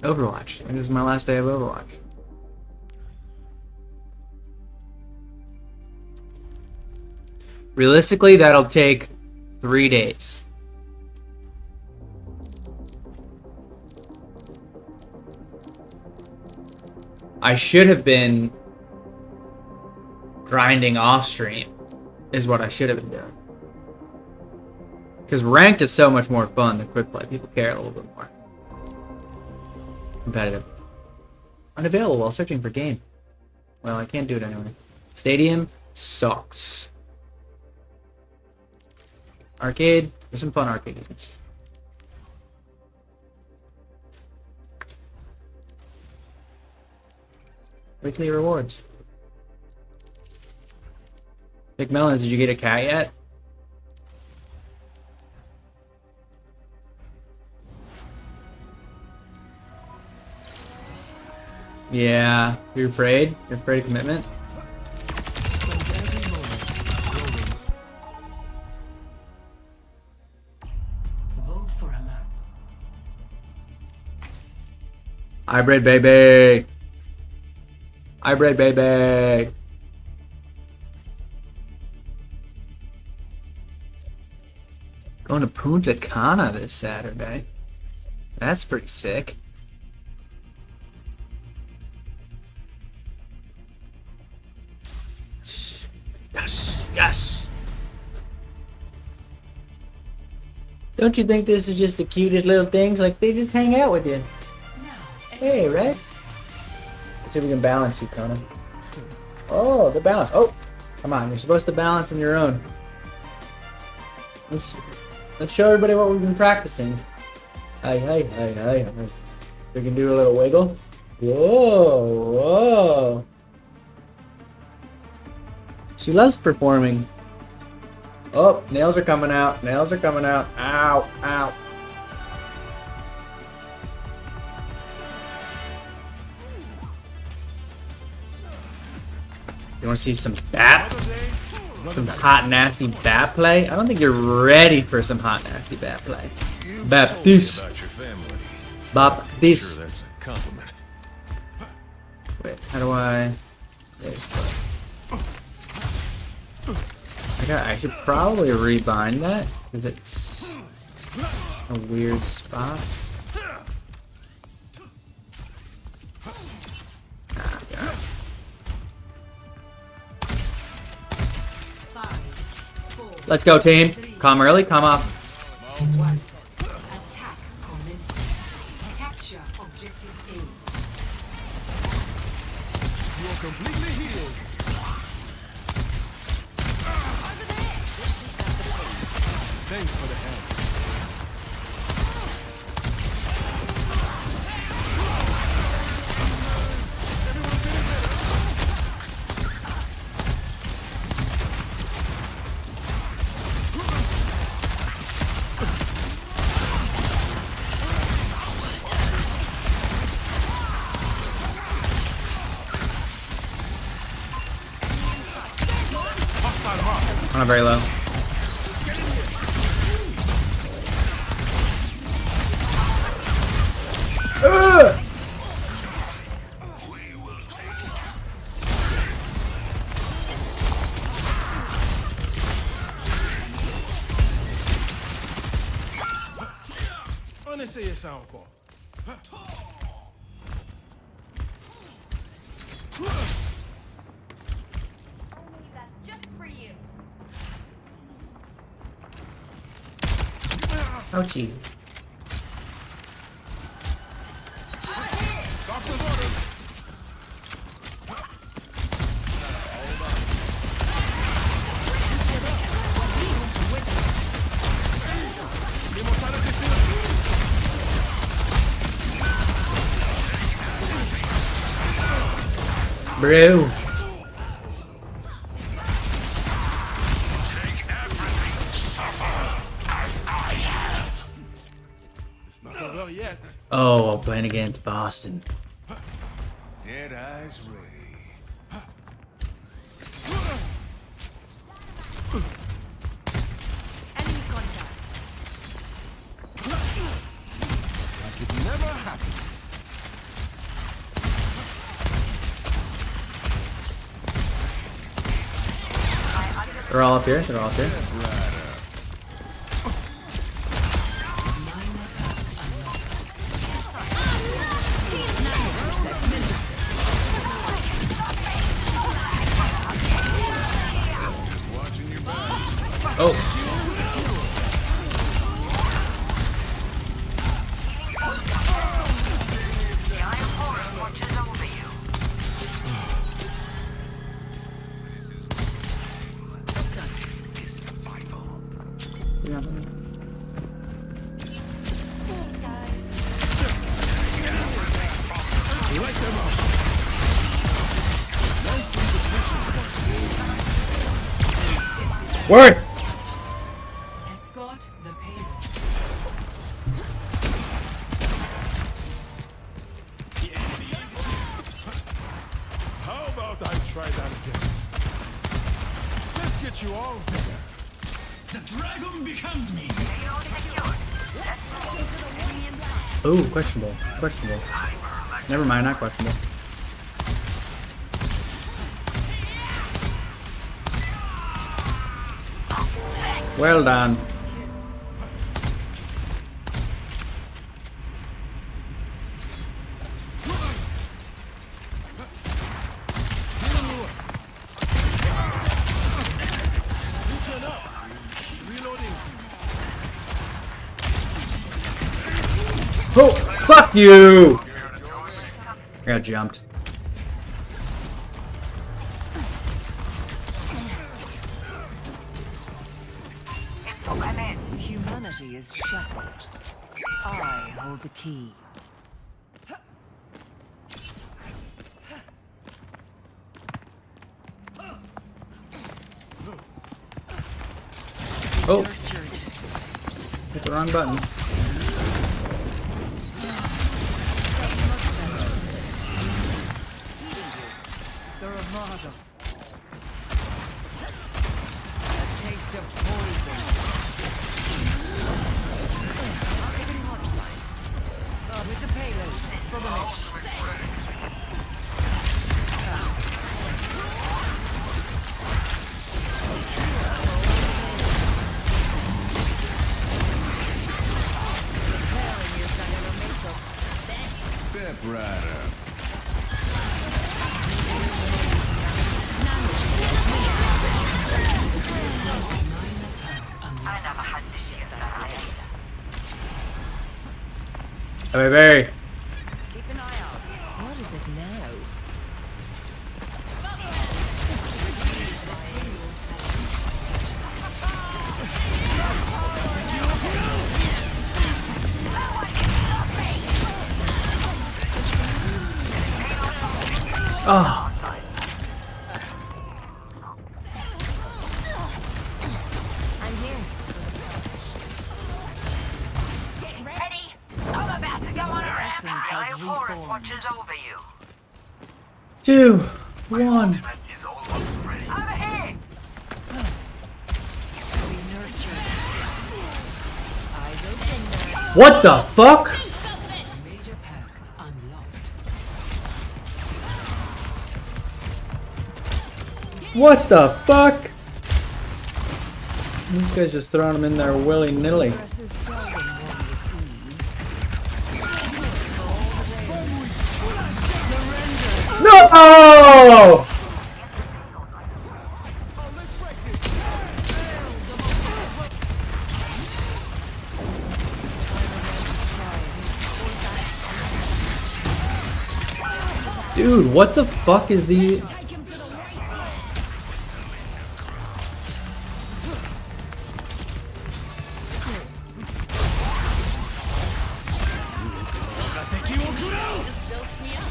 Overwatch. And this is my last day of Overwatch. Realistically, that'll take 3 days. I should have been grinding off stream, is what I should have been doing. Because ranked is so much more fun than quick play. People care a little bit more. Competitive. Unavailable while searching for game. Well, I can't do it anyway. Stadium sucks. Arcade. There's some fun arcade games. Weekly rewards. Big Melons, did you get a cat yet? Yeah. You're afraid? You're afraid of commitment? Vote for a map. Hybrid baby! Hybrid baby! Going to Punta Cana this Saturday. That's pretty sick. Yes, yes. Don't you think this is just the cutest little things? Like, they just hang out with you. Hey, right? Let's see if we can balance you, Conan. Oh, the balance. Oh, come on. You're supposed to balance on your own. Let's show everybody what we've been practicing. Hey. We can do a little wiggle. Whoa. She loves performing. Oh, nails are coming out. Ow. You want to see some bat? Some hot, nasty bat play? I don't think you're ready for some hot, nasty bat play. Baptiste. About your family. Baptiste. Sure, that's a compliment. Wait, how do I... I should probably rebind that, because it's a weird spot. Ah, God. 5, 4, Let's go, team. Come early, come off. 1. Attack commences. Capture objective A. You are completely healed. Thanks for the help. I'm not very low. Honestly, esse encore. Just for you. Ouchie. Doctor's orders. Bro. It's not over yet. Oh, playing against Boston. Dead eyes ready. Enemy contact. Like it never happened. They're all up here. Watching your back. Oh. The Iron Horus watches over you. Word! Escort the payload. How about I try that again? Let's get you all better. The dragon becomes me. Oh, questionable. Never mind, not questionable. Well done. Reloading. Oh, fuck you! I got jumped. Humanity is shackled. I hold the key. Oh, hit the wrong button. Bravado. A taste of poison. Marketing modified. With the payload for the mesh. Preparing your cellular makeup. Step right up. I never had this shit that I ate. Hey, baby. Keep an eye out. What is it now? Oh, I'm here. Get ready. I'm about to go on a Essence rampage. has My forest reformed. watches over you. 2, 1. Is almost ready. Over here. Be nurtured. Eyes open now. What the fuck? Major pack unlocked. What the fuck? This guy's just throwing them in there willy-nilly. Dresses seldom worn with ease. No! Dude, what the fuck is the... Take him to the right. This builds me up.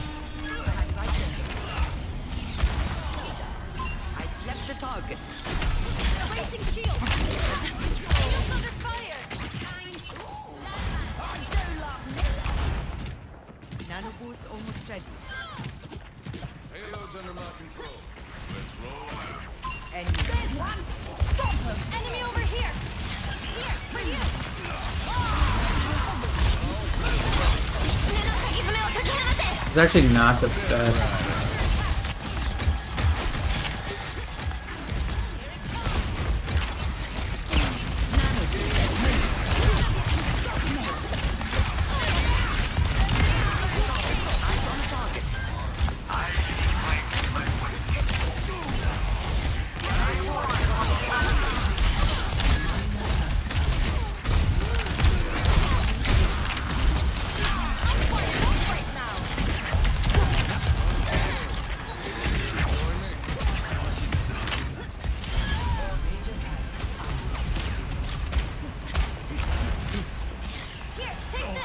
I left the target. Placing shield. Shields under fire. Nano boost almost ready. Payload's under my control. Let's roll out. Enemy. There's one. Stop him. Enemy over here. Here, for you. It's actually not the best. Here, take this.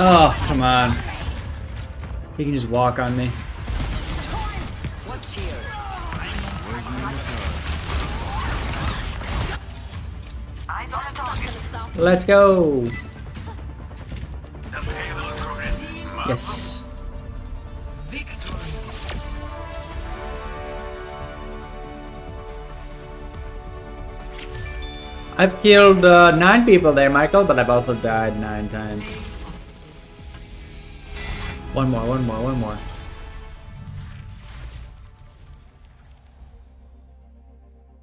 Oh, come on. He can just walk on me. What's here? Eyes on a target. Let's go. Yes. I've killed 9 people there, Michael, but I've also died 9 times. One more.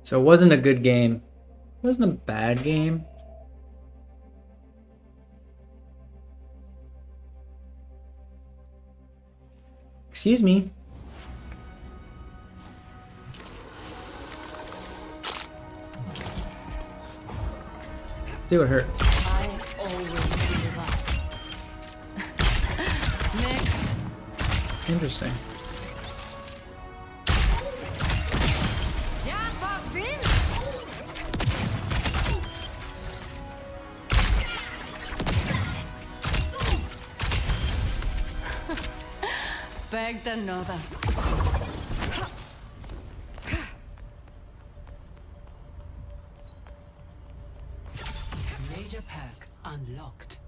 So it wasn't a good game. It wasn't a bad game. Excuse me. See what hurt. I always give up. Next. Interesting. Yeah, for real. Begged another. Major perk unlocked.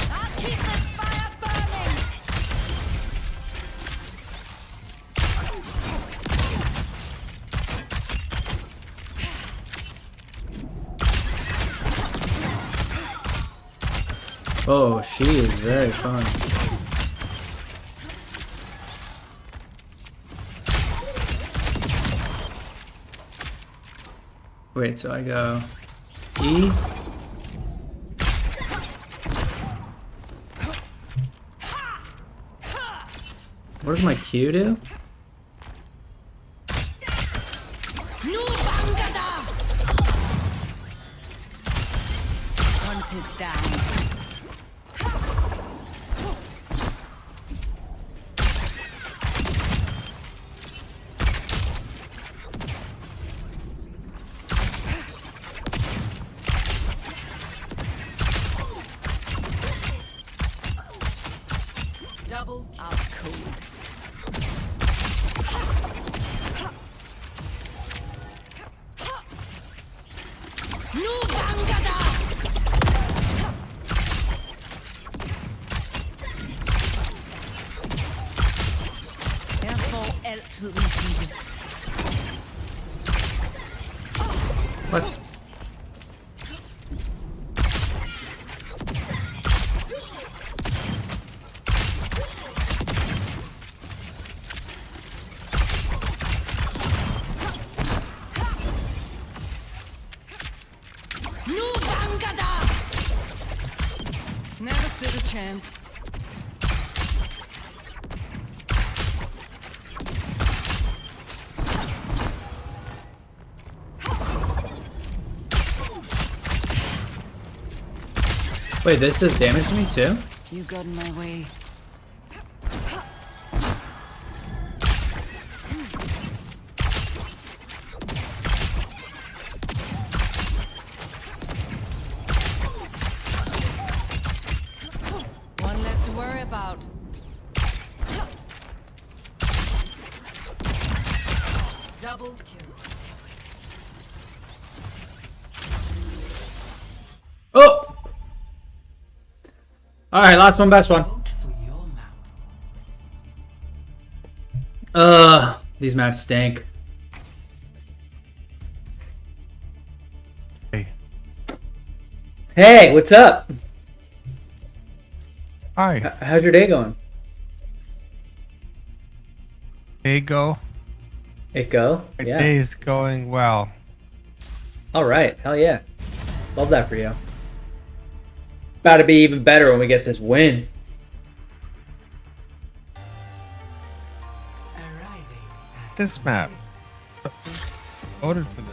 I'll keep this fire burning. Oh, she is very fun. Wait, so I go E. What does my Q do? Nu Bangada! Hunted down. Double Out cold. Nu Bangada! Jeg får altid en pige. What? Nu Bangada! Never stood a chance. Wait, this does damage to me too? You got in my way. One less to worry about. double kill. Oh! Alright, last one, best one. Vote for your mouth. These maps stink. Hey. Hey, what's up? Hi. How's your day going? Day go. It go? My Yeah. day is going well. Alright, hell yeah. Love that for you. About to be even better when we get this win. Arriving at This map. Voted for this.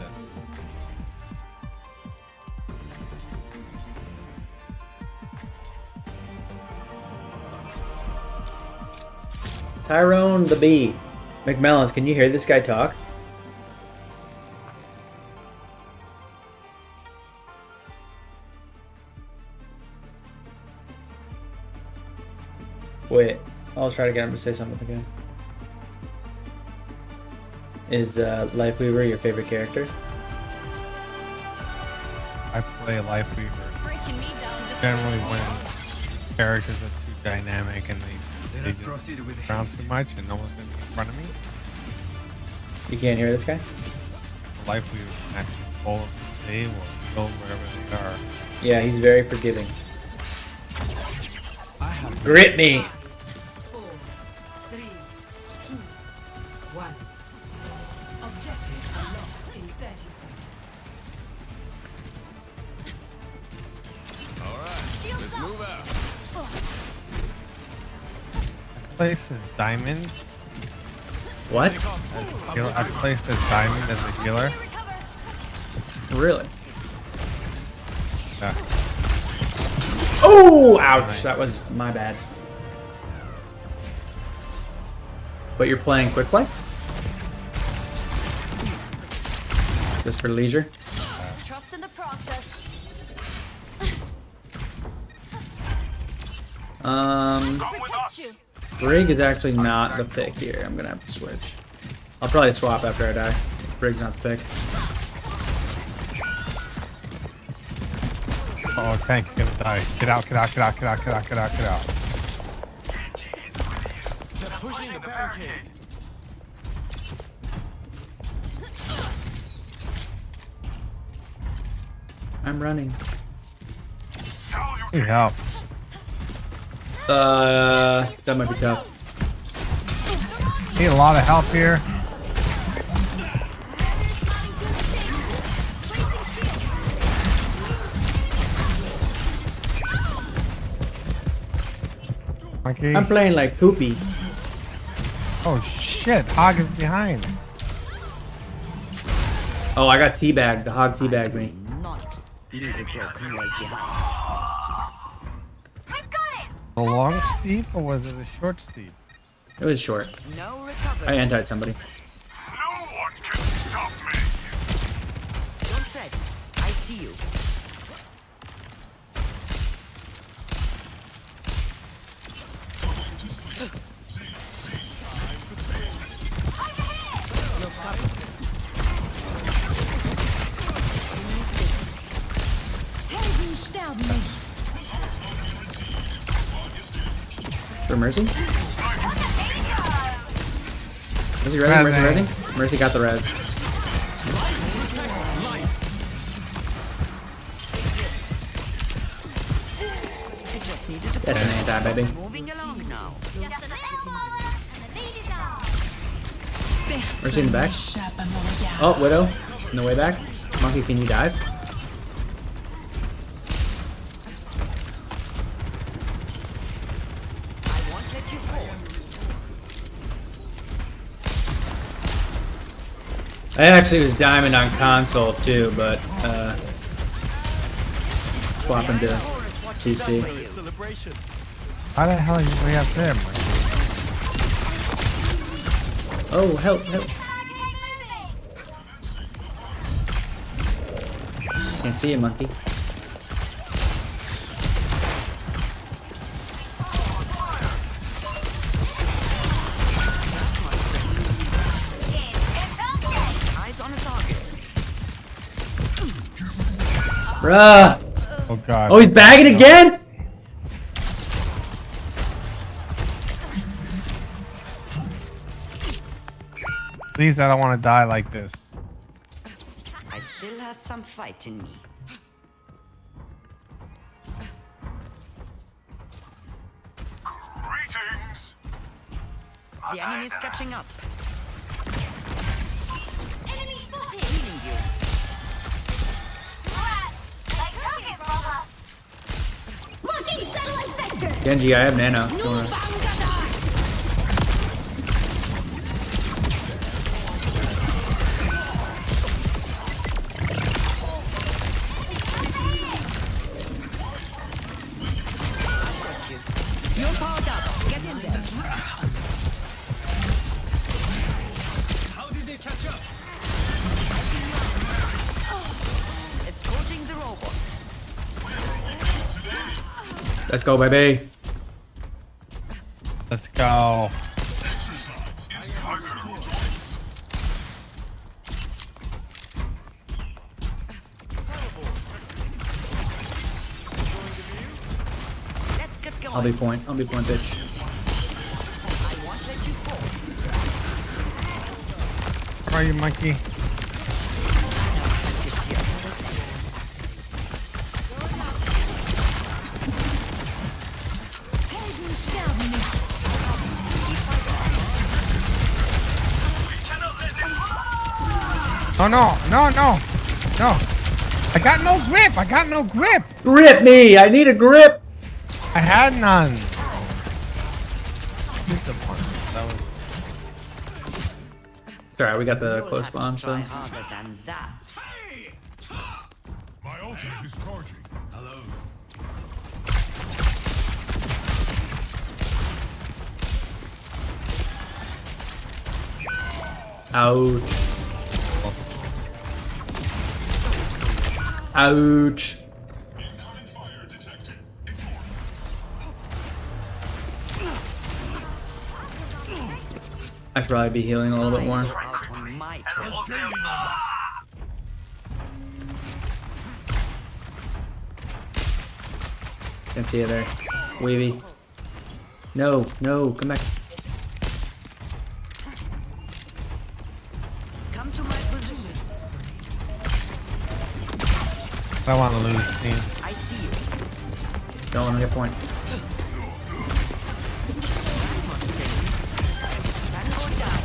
Tyrone the Bee. McMellons, can you hear this guy talk? Wait, I'll try to get him to say something again. Is Lifeweaver your favorite character? I play Lifeweaver. Breaking me down just Generally makes me win. characters are too dynamic and they just bounce too much and no one's gonna be in front of me. You can't hear this guy? Likely to actually pull them to save or kill wherever they are. Yeah, he's very forgiving. Grit me! 4, 3, 2, 1. Objective unlocks in 30 seconds. Let's move out. Place is Diamond. What? I placed as Diamond as a healer. Really? Yeah. Oh! Ouch! That was my bad. But you're playing quick play? Just for leisure? Trust in the process. Protect you. Brig is actually not the pick here. I'm gonna have to switch. I'll probably swap after I die. Brig's not the pick. Oh, tank, you're gonna die. Get out, get out, get out, get out, get out, get out, get out. They're pushing the barricade. I'm running. Need help. That might be tough. Need a lot of help here. Monkey. I'm playing like Poopy. Oh shit, Hog is behind. Oh, I got teabagged. The hog teabagged me. Not leave a broken right behind. I've got it. A long steep or was it a short steep? It was short. No recovery. I antied somebody. No one can stop me. Don't fret. I see you. For Mercy? Mercy ready? Mercy ready? Mercy got the res. That's an anti, baby. Moving along now. Just a little more, and the lead is ours. Mercy in the back. Oh, Widow. In the way back. Monkey, can you dive? I won't let you fall. I actually was diamond on console too, but swapping to PC. Celebration. How the hell are you way up there, Monkey? Oh, help, help. Can't see you, monkey. Eyes on a target. Bruh! Oh god. Oh, he's bagging again? Please, I don't want to die like this. I still have some fight in me. Greetings. The enemy's catching up. Enemy spotted. Healing you. Like rocket, brother. Locking satellite vector. Genji, I have nano. If you wanna- You're powered up. Get in there. How did they catch up? Escorting the robot. Let's go, baby. Let's go. Exercise is cargo. Let's get I'll be point, bitch. I won't let you fall. Where are you, monkey? Oh no, no, no, no. I got no grip, I got no grip. Grip me! I need a grip! I had none. That was... Alright, we got the You'll close have to bomb, try so. harder than that. My ultimate is charging. Ouch. Ouch. Incoming fire detected. I should probably be healing a little bit more. Out on my turn. Can't see it there. Wavy. No, no, come back. Come to my positions. I don't want to lose, team. I see you. Don't want to get point. Tango down.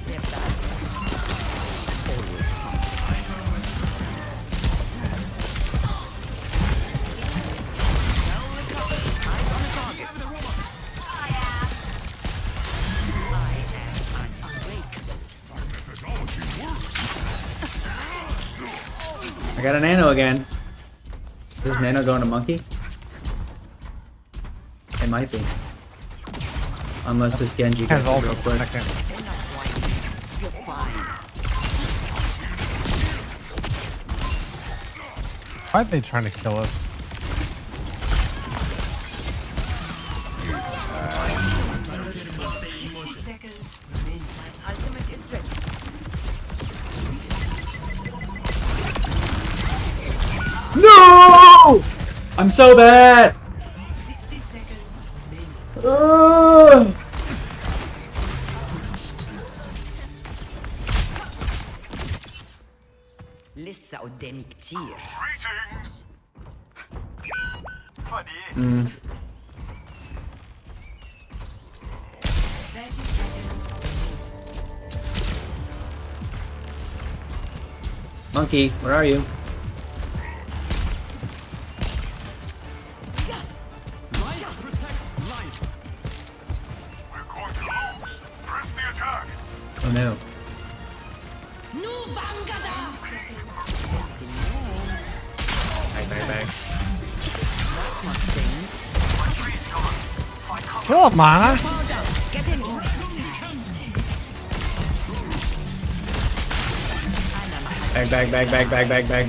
They're bad. Eyes on the target. I am unawakened. Methodology works. I got a nano again. Is nano going to monkey? It might be. Unless this Genji Has gets all it real the quick. second. Enough whining. You're fine. Why are they trying to kill us? 60 seconds remaining. Ultimate is ready. No! I'm so bad! 60 seconds remaining. Ugh. لسه قدامي كتير. Greetings. Funny. 30 seconds. Monkey, where are you? We're going to lose. Press the attack. Oh no. Bang. Kill him, Mana. Get in.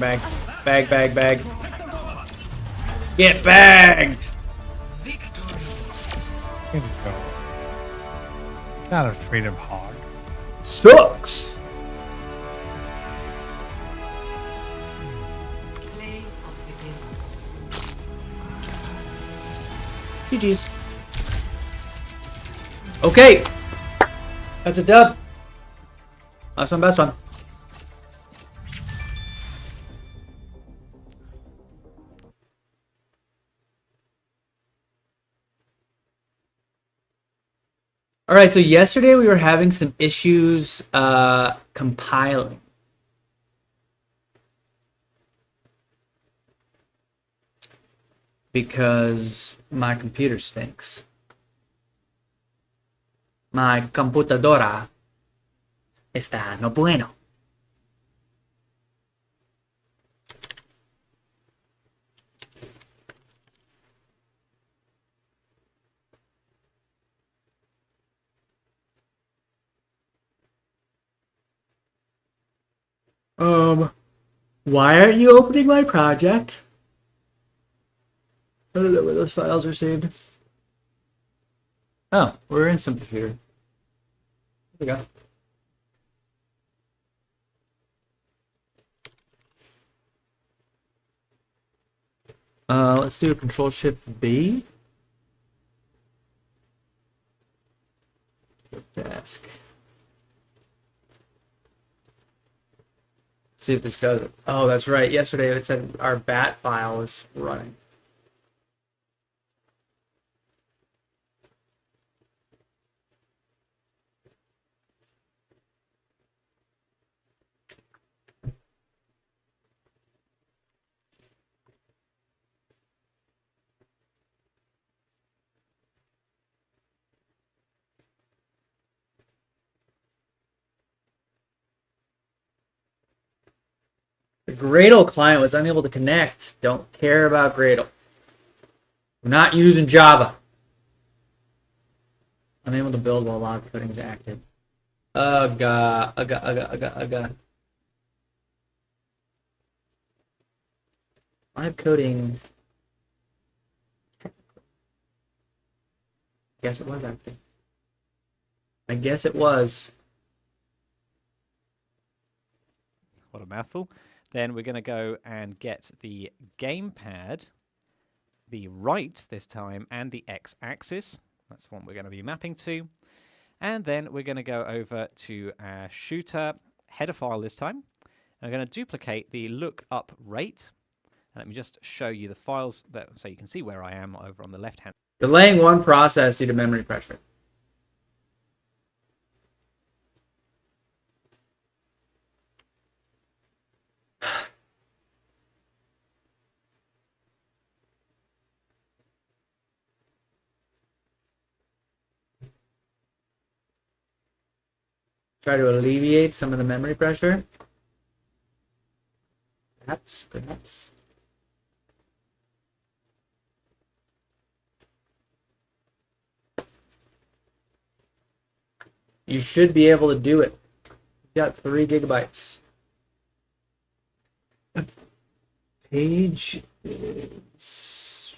Bag. Get bagged! Here we go. Not afraid of hog. Sucks! Play of the game. GG's. Okay! That's a dub. Last one, best one. All right, so yesterday we were having some issues compiling. Because my computer stinks. My computadora está no bueno. Why aren't you opening my project? I don't know where those files are saved. Oh, we're in some computer. There we go. Let's do a Control Shift B. Desk. See if this does it. Oh, that's right. Yesterday it said our bat file was running. The Gradle client was unable to connect. Don't care about Gradle. We're not using Java. Unable to build while log coding is active. Ugh. Live coding. Guess it was active. I guess it was. What a mouthful. Then we're going to go and get the gamepad, the right this time, and the x-axis. That's what we're going to be mapping to. And then we're going to go over to our shooter header file this time. I'm going to duplicate the lookup rate. And let me just show you the files so you can see where I am over on the left hand. Delaying one process due to memory pressure. Try to alleviate some of the memory pressure. Perhaps. You should be able to do it. You got 3 gigabytes. Page is...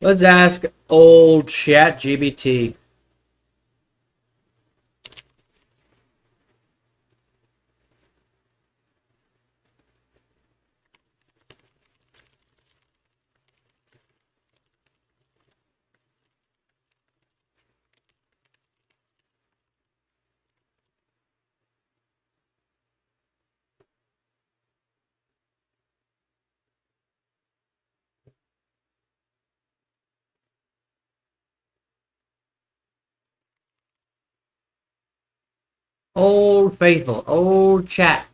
Let's ask old ChatGPT. Old faithful, old chat.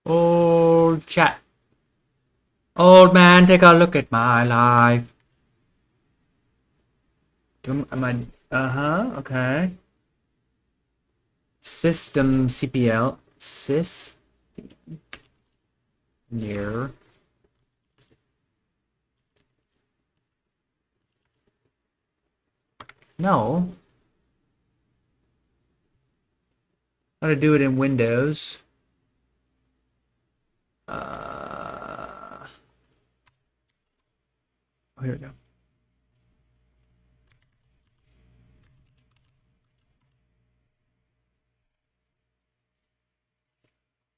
Old chat. Old man, take a look at my life. Am I... okay. System CPL. Sys. Near. No. How to do it in Windows. Oh, here we go.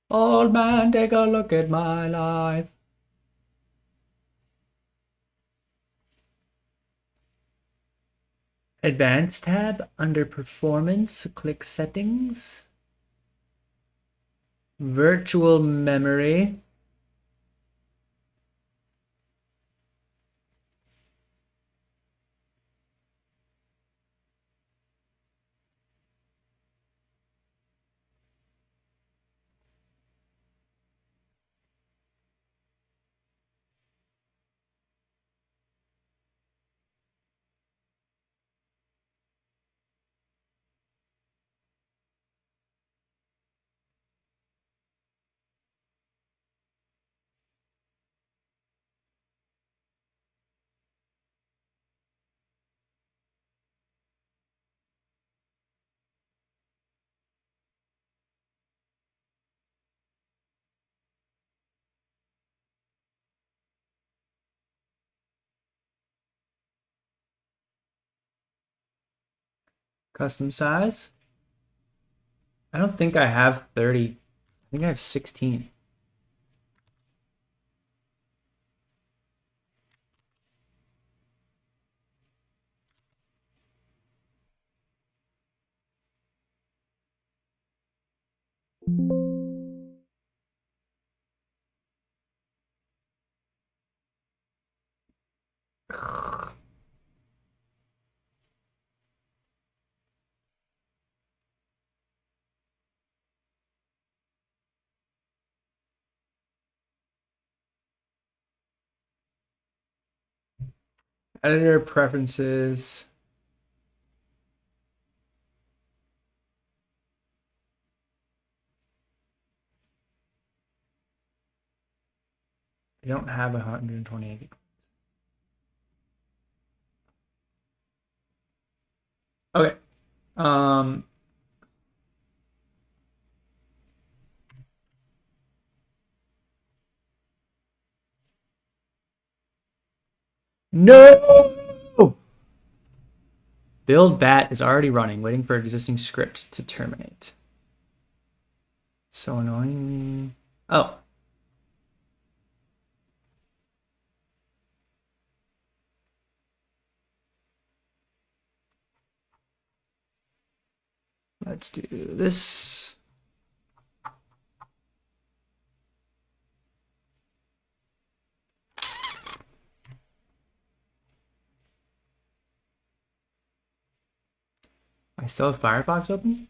Old man, take a look at my life. Advanced tab, under Performance, click Settings. Virtual memory. Custom size. I don't think I have 30. I think I have 16. Editor preferences. I don't have 128. Okay. No! Build bat is already running, waiting for existing script to terminate. So annoying. Oh. Let's do this. I still have Firefox open?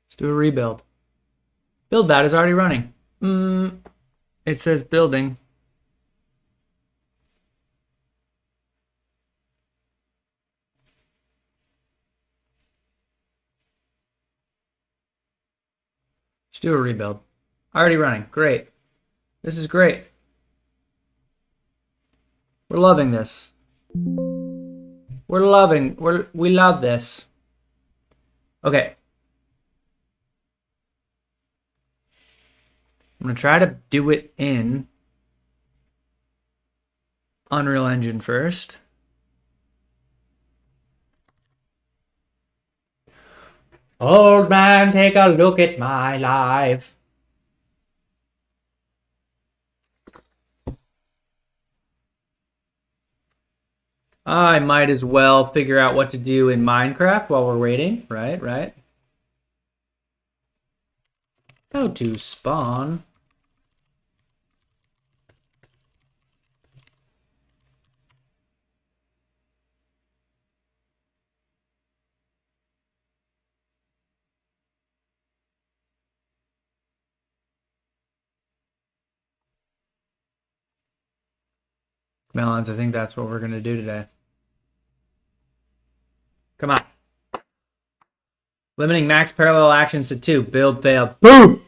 Let's do a rebuild. Build bat is already running. It says building. Let's do a rebuild. Already running. Great. This is great. We're loving this. We love this. Okay. I'm going to try to do it in Unreal Engine first. Old man, take a look at my life. I might as well figure out what to do in Minecraft while we're waiting. Right. How to spawn. Melons, I think that's what we're going to do today. Come on. Limiting max parallel actions to 2. Build failed. Boom!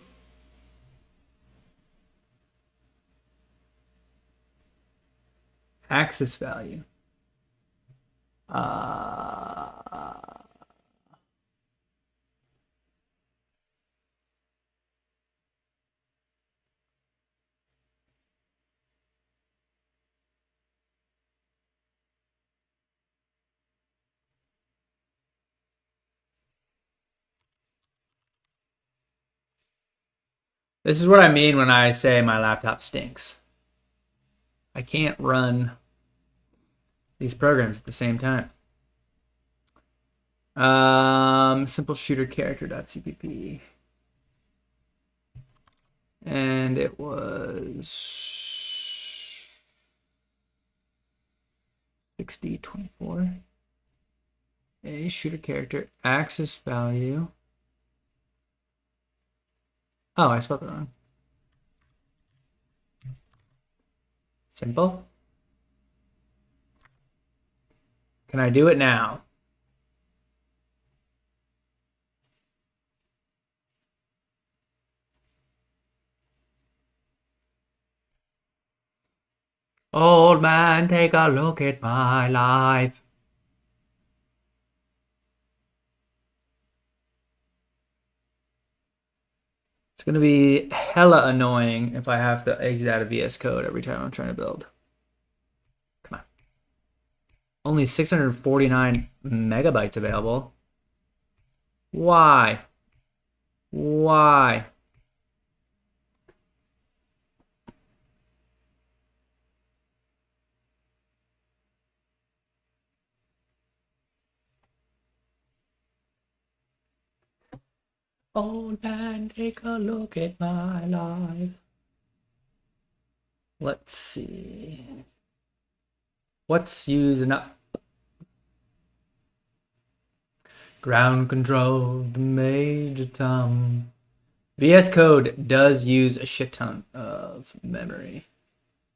Axis value. This is what I mean when I say my laptop stinks. I can't run these programs at the same time. Simple shooter character.cpp. And it was 6024. A shooter character axis value. Oh, I spelled it wrong. Simple. Can I do it now? Old man, take a look at my life. It's going to be hella annoying if I have to exit out of VS Code every time I'm trying to build. Only 649 megabytes available. Why? Why? Old man, take a look at my life. Let's see. What's using up? Ground control to Major Tom. VS Code does use a shit ton of memory.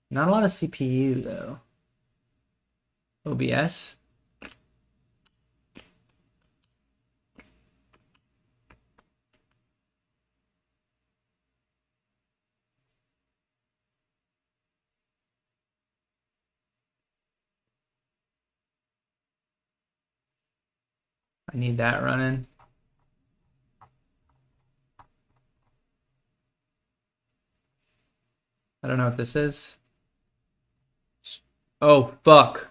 Not a lot of CPU though. OBS. I need that running. I don't know what this is. Oh, fuck.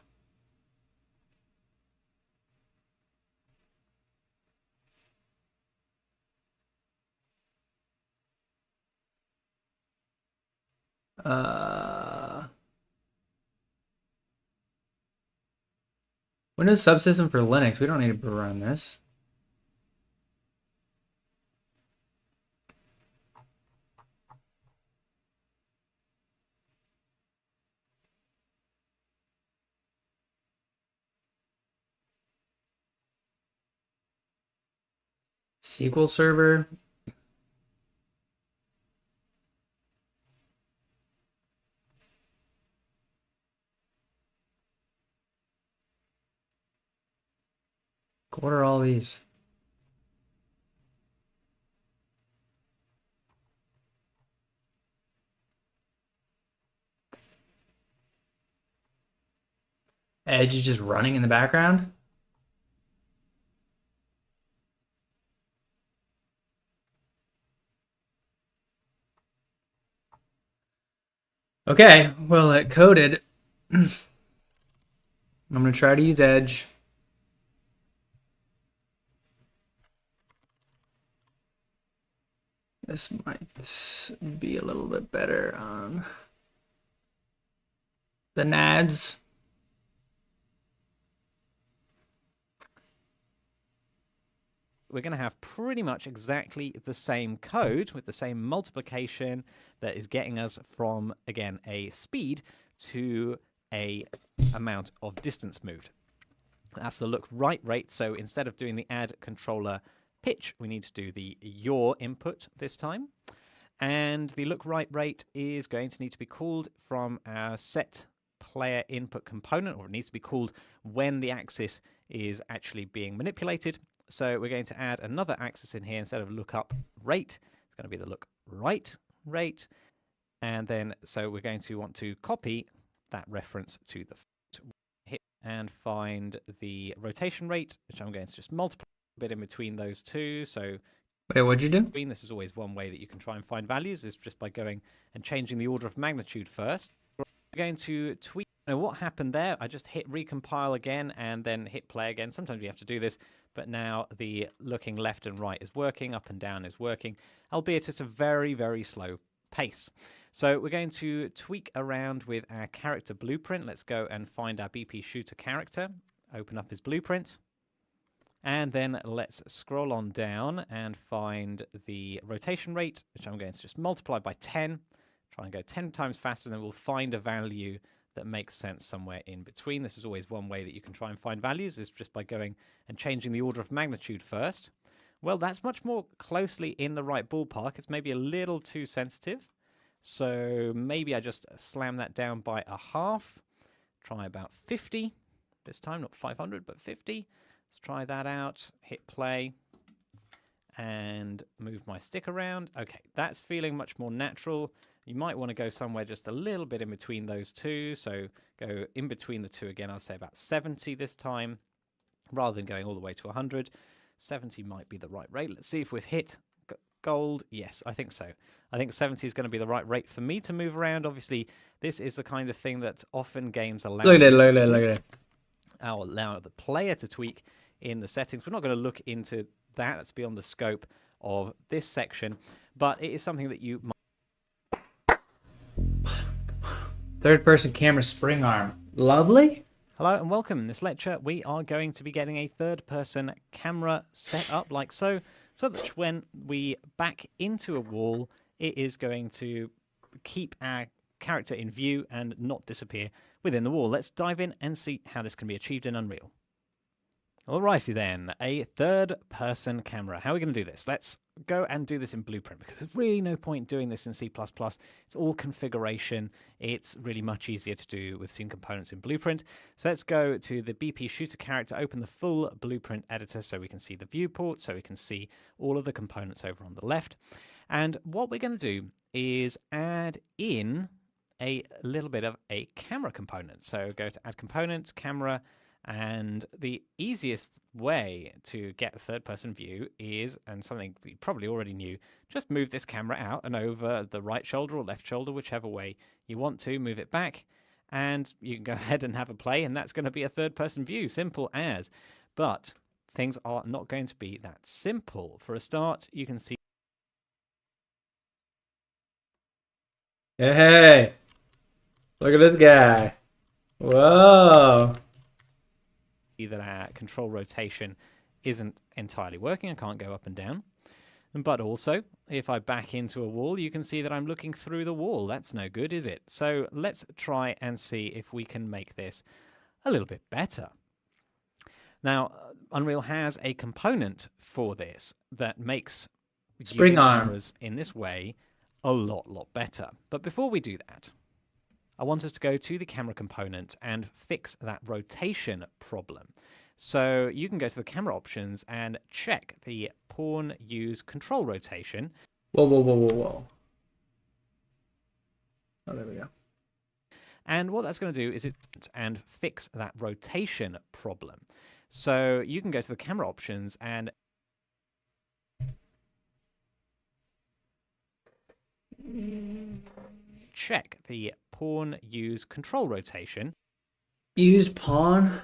Windows subsystem for Linux. We don't need to run this. SQL Server. What are all these? Edge is just running in the background? Okay, well, it coded. I'm going to try to use Edge. This might be a little bit better on the NADs. We're going to have pretty much exactly the same code with the same multiplication that is getting us from, again, a speed to a amount of distance moved. That's the look write rate. So instead of doing the add controller pitch, we need to do the yaw input this time. And the look write rate is going to need to be called from our set player input component, or it needs to be called when the axis is actually being manipulated. So we're going to add another axis in here. Instead of lookup rate, it's going to be the look write rate. And then, so we're going to want to copy that reference to the hit and find the rotation rate, which I'm going to just multiply a bit in between those two. So wait, what'd you do? This is always one way that you can try and find values, is just by going and changing the order of magnitude first. We're going to tweak. Now, what happened there? I just hit recompile again and then hit play again. Sometimes you have to do this, but now the looking left and right is working, up and down is working, albeit at a very, very slow pace. So we're going to tweak around with our character blueprint. Let's go and find our BP shooter character, open up his blueprint, and then let's scroll on down and find the rotation rate, which I'm going to just multiply by 10, try and go 10 times faster, and then we'll find a value that makes sense somewhere in between. This is always one way that you can try and find values, is just by going and changing the order of magnitude first. Well, that's much more closely in the right ballpark. It's maybe a little too sensitive. So maybe I just slam that down by a half. Try about 50 this time, not 500, but 50. Let's try that out, hit play, and move my stick around. Okay, that's feeling much more natural. You might want to go somewhere just a little bit in between those two. So go in between the two again. I'll say about 70 this time, rather than going all the way to 100. 70 might be the right rate. Let's see if we've hit gold. Yes, I think so. I think 70 is going to be the right rate for me to move around. Obviously, this is the kind of thing that often games allow. Look at it, look at it, look at it. I'll allow the player to tweak in the settings. We're not going to look into that. That's beyond the scope of this section, but it is something that you might... Third-person camera spring arm. Lovely. Hello and welcome. In this lecture, we are going to be getting a third-person camera set up like so that when we back into a wall, it is going to keep our character in view and not disappear within the wall. Let's dive in and see how this can be achieved in Unreal. Alrighty then, a third-person camera. How are we going to do this? Let's go and do this in Blueprint, because there's really no point doing this in C++. It's all configuration. It's really much easier to do with scene components in Blueprint. So let's go to the BP shooter character, open the full Blueprint editor so we can see the viewport, so we can see all of the components over on the left. And what we're going to do is add in a little bit of a camera component. So go to Add Component, Camera, and the easiest way to get a third-person view is, and something that you probably already knew, just move this camera out and over the right shoulder or left shoulder, whichever way you want to, move it back, and you can go ahead and have a play, and that's going to be a third-person view, simple as. But things are not going to be that simple. For a start, you can see... Hey! Look at this guy. Whoa! that our control rotation isn't entirely working. I can't go up and down. But also, if I back into a wall, you can see that I'm looking through the wall. That's no good, is it? So let's try and see if we can make this a little bit better. Now, Unreal has a component for this that makes spring arm cameras in this way a lot better. But before we do that, I want us to go to the camera component and fix that rotation problem. So you can go to the camera options and check the pawn use control rotation. Whoa. Oh, there we go. And what that's going to do is and fix that rotation problem. So you can go to the camera options and check the pawn use control rotation. Use pawn?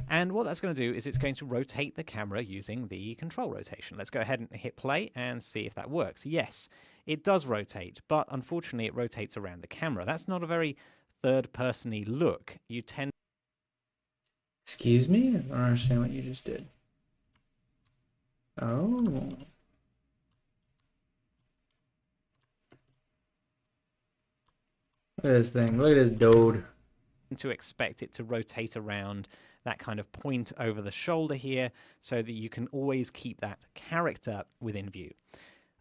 And what that's going to do is it's going to rotate the camera using the control rotation. Let's go ahead and hit play and see if that works. Yes, it does rotate, but unfortunately it rotates around the camera. That's not a very third-person-y look. You tend... Excuse me? I don't understand what you just did. Oh. Look at this thing. Look at this dode. To expect it to rotate around that kind of point over the shoulder here so that you can always keep that character within view.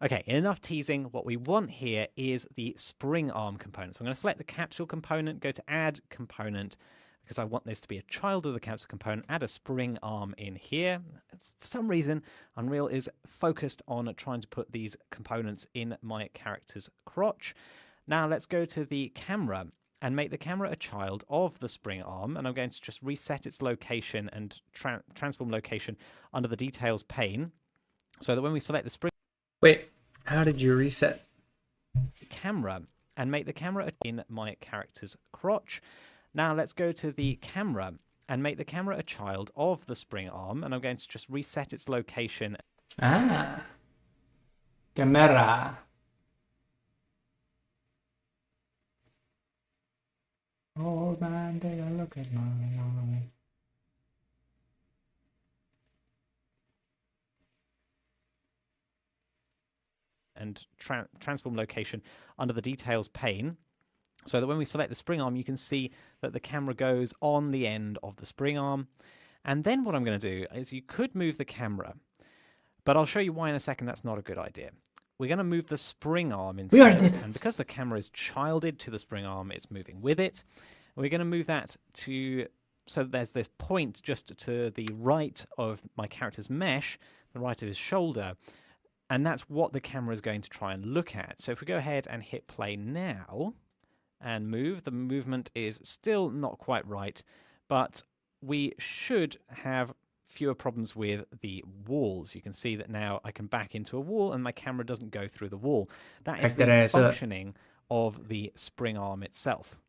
Okay, enough teasing. What we want here is the spring arm component. So I'm going to select the capsule component, go to Add Component, because I want this to be a child of the capsule component, add a spring arm in here. For some reason, Unreal is focused on trying to put these components in my character's crotch. Now let's go to the camera and make the camera a child of the spring arm, and I'm going to just reset its location and transform location under the details pane, so that when we select the spring... Wait, how did you reset? Camera, and make the camera in my character's crotch. Now let's go to the camera and make the camera a child of the spring arm, and I'm going to just reset its location. Ah. Camera. Oh man, take a look at my... And transform location under the details pane, so that when we select the spring arm, you can see that the camera goes on the end of the spring arm. And then what I'm going to do is you could move the camera, but I'll show you why in a second that's not a good idea. We're going to move the spring arm instead, and because the camera is childed to the spring arm, it's moving with it. We're going to move that to, so there's this point just to the right of my character's mesh, the right of his shoulder, and that's what the camera is going to try and look at. So if we go ahead and hit play now and move, the movement is still not quite right, but we should have fewer problems with the walls. You can see that now I can back into a wall and my camera doesn't go through the wall. That is Back that the ass up. functioning of the spring arm itself.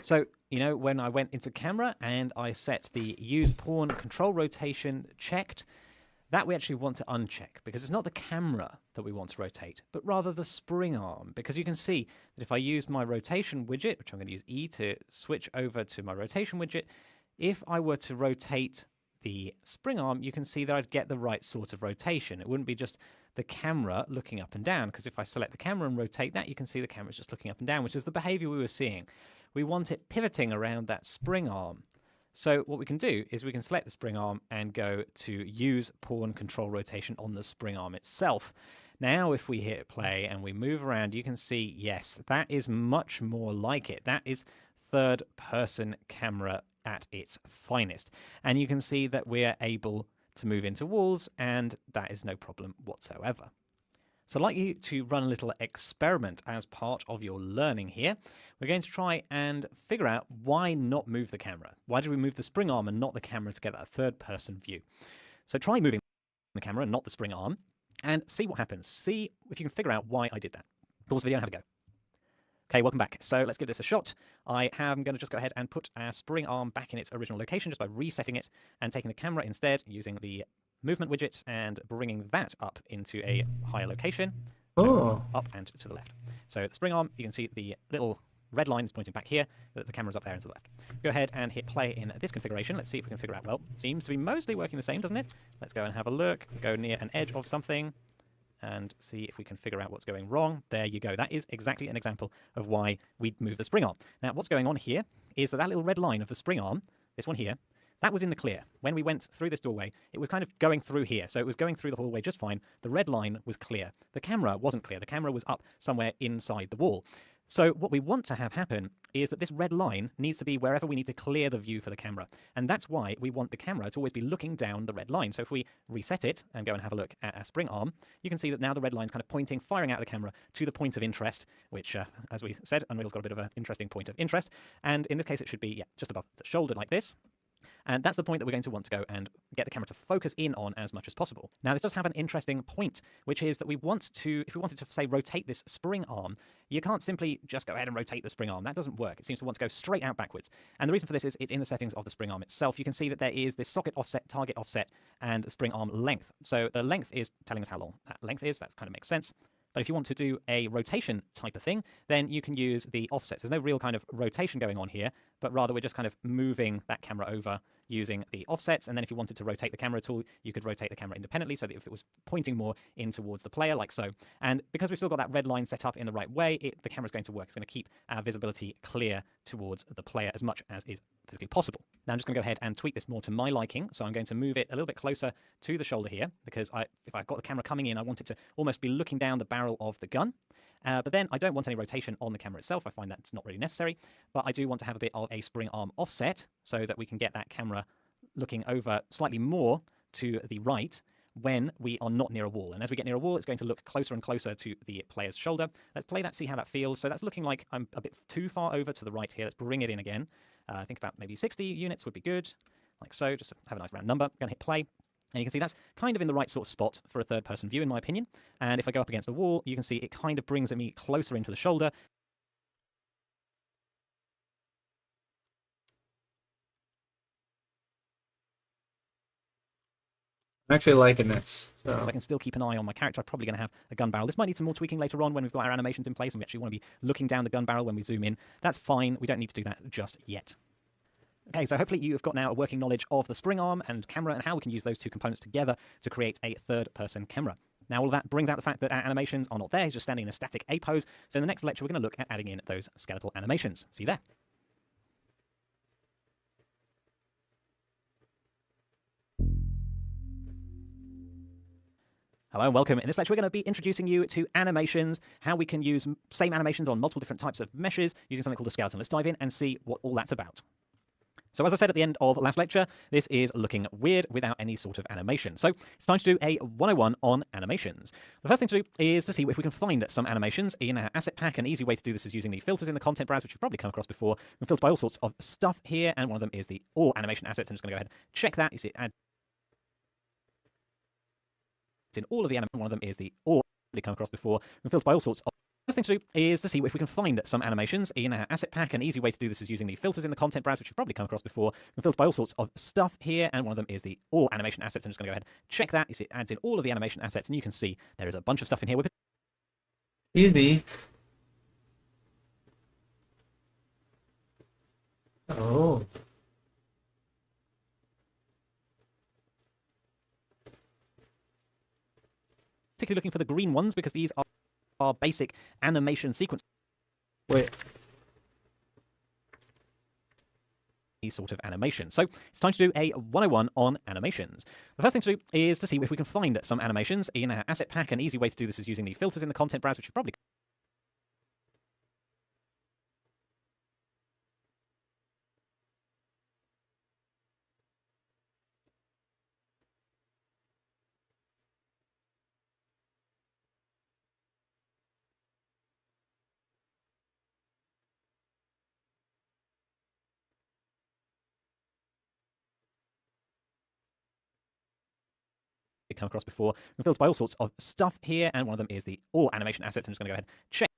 So, you know, when I went into camera and I set the use pawn control rotation checked, that we actually want to uncheck, because it's not the camera that we want to rotate, but rather the spring arm. Because you can see that if I use my rotation widget, which I'm going to use E to switch over to my rotation widget, if I were to rotate the spring arm, you can see that I'd get the right sort of rotation. It wouldn't be just the camera looking up and down, because if I select the camera and rotate that, you can see the camera's just looking up and down, which is the behavior we were seeing. We want it pivoting around that spring arm. So what we can do is we can select the spring arm and go to use pawn control rotation on the spring arm itself. Now if we hit play and we move around, you can see, yes, that is much more like it. That is third person camera at its finest. And you can see that we're able to move into walls, and that is no problem whatsoever. So I'd like you to run a little experiment as part of your learning here. We're going to try and figure out why not move the camera. Why did we move the spring arm and not the camera to get that third-person view? So try moving the camera and not the spring arm, and see what happens. See if you can figure out why I did that. Pause the video and have a go. Okay, welcome back. So let's give this a shot. I am going to just go ahead and put our spring arm back in its original location just by resetting it and taking the camera instead, using the movement widget and bringing that up into a higher location. Oh. Up and to the left. So the spring arm, you can see the little red line is pointing back here, that the camera's up there and to the left. Go ahead and hit play in this configuration. Let's see if we can figure out, well, seems to be mostly working the same, doesn't it? Let's go and have a look, go near an edge of something, and see if we can figure out what's going wrong. There you go. That is exactly an example of why we'd move the spring arm. Now, what's going on here is that that little red line of the spring arm, this one here, that was in the clear. When we went through this doorway, it was kind of going through here. So it was going through the hallway just fine. The red line was clear. The camera wasn't clear. The camera was up somewhere inside the wall. So what we want to have happen is that this red line needs to be wherever we need to clear the view for the camera. And that's why we want the camera to always be looking down the red line. So if we reset it and go and have a look at our spring arm, you can see that now the red line's kind of pointing, firing out the camera to the point of interest, which, as we said, Unreal's got a bit of an interesting point of interest. And in this case, it should be, yeah, just above the shoulder like this. And that's the point that we're going to want to go and get the camera to focus in on as much as possible. Now, this does have an interesting point, which is that we want to, if we wanted to, say, rotate this spring arm, you can't simply just go ahead and rotate the spring arm. That doesn't work. It seems to want to go straight out backwards. And the reason for this is it's in the settings of the spring arm itself. You can see that there is this socket offset, target offset, and spring arm length. So the length is telling us how long that length is. That kind of makes sense. But if you want to do a rotation type of thing, then you can use the offsets. There's no real kind of rotation going on here, but rather we're just kind of moving that camera over using the offsets. And then if you wanted to rotate the camera at all, you could rotate the camera independently so that if it was pointing more in towards the player, like so. And because we've still got that red line set up in the right way, the camera's going to work. It's going to keep our visibility clear towards the player as much as is physically possible. Now I'm just going to go ahead and tweak this more to my liking. So I'm going to move it a little bit closer to the shoulder here, because if I've got the camera coming in, I want it to almost be looking down the barrel of the gun. But then I don't want any rotation on the camera itself. I find that's not really necessary. But I do want to have a bit of a spring arm offset so that we can get that camera looking over slightly more to the right when we are not near a wall. And as we get near a wall, it's going to look closer and closer to the player's shoulder. Let's play that, see how that feels. So that's looking like I'm a bit too far over to the right here. Let's bring it in again. I think about maybe 60 units would be good, like so. Just have a nice round number. I'm going to hit play. And you can see that's kind of in the right sort of spot for a third-person view, in my opinion. And if I go up against the wall, you can see it kind of brings me closer into the shoulder. I'm actually liking this. So I can still keep an eye on my character. I'm probably going to have a gun barrel. This might need some more tweaking later on when we've got our animations in place and we actually want to be looking down the gun barrel when we zoom in. That's fine. We don't need to do that just yet. Okay, so hopefully you have got now a working knowledge of the spring arm and camera and how we can use those two components together to create a third-person camera. Now all of that brings out the fact that our animations are not there. He's just standing in a static A pose. So in the next lecture, we're going to look at adding in those skeletal animations. See you there. Hello and welcome. In this lecture, we're going to be introducing you to animations, how we can use same animations on multiple different types of meshes using something called a skeleton. Let's dive in and see what all that's about. So as I said at the end of last lecture, this is looking weird without any sort of animation. So it's time to do a 101 on animations. The first thing to do is to see if we can find some animations in our asset pack. An easy way to do this is using the filters in the content browser, which you've probably come across before. We can filter by all sorts of stuff here, and one of them is the all animation assets. I'm just going to go ahead and check that. You see, add in all of the animations. One of them is the all we come across before, and filtered by all sorts of. First thing to do is to see if we can find some animations in our asset pack. An easy way to do this is using the filters in the content browser, which you've probably come across before. And filtered by all sorts of stuff here, and one of them is the all animation assets. I'm just going to go ahead and check that. You see, it adds in all of the animation assets, and you can see there is a bunch of stuff in here. Excuse me. Oh. Particularly looking for the green ones because these are basic animation sequence. Wait. These sort of animations. So it's time to do a 101 on animations. The first thing to do is to see if we can find some animations in our asset pack. An easy way to do this is using the filters in the content browser, which you've probably come across before. We're filtered by all sorts of stuff here, and one of them is the all animation assets. I'm just going to go ahead and check.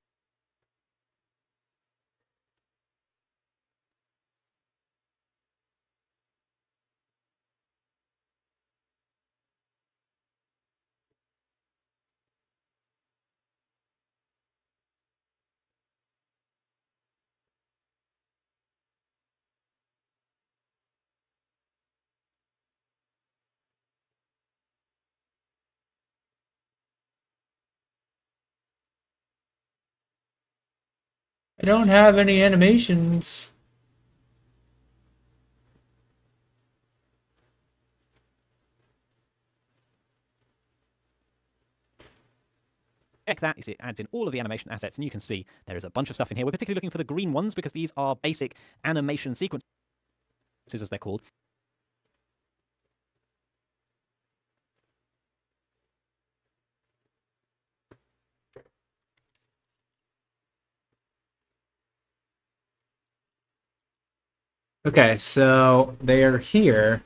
I don't have any animations. Check that. You see, it adds in all of the animation assets, and you can see there is a bunch of stuff in here. We're particularly looking for the green ones because these are basic animation sequences, as they're called. Okay, so they are here.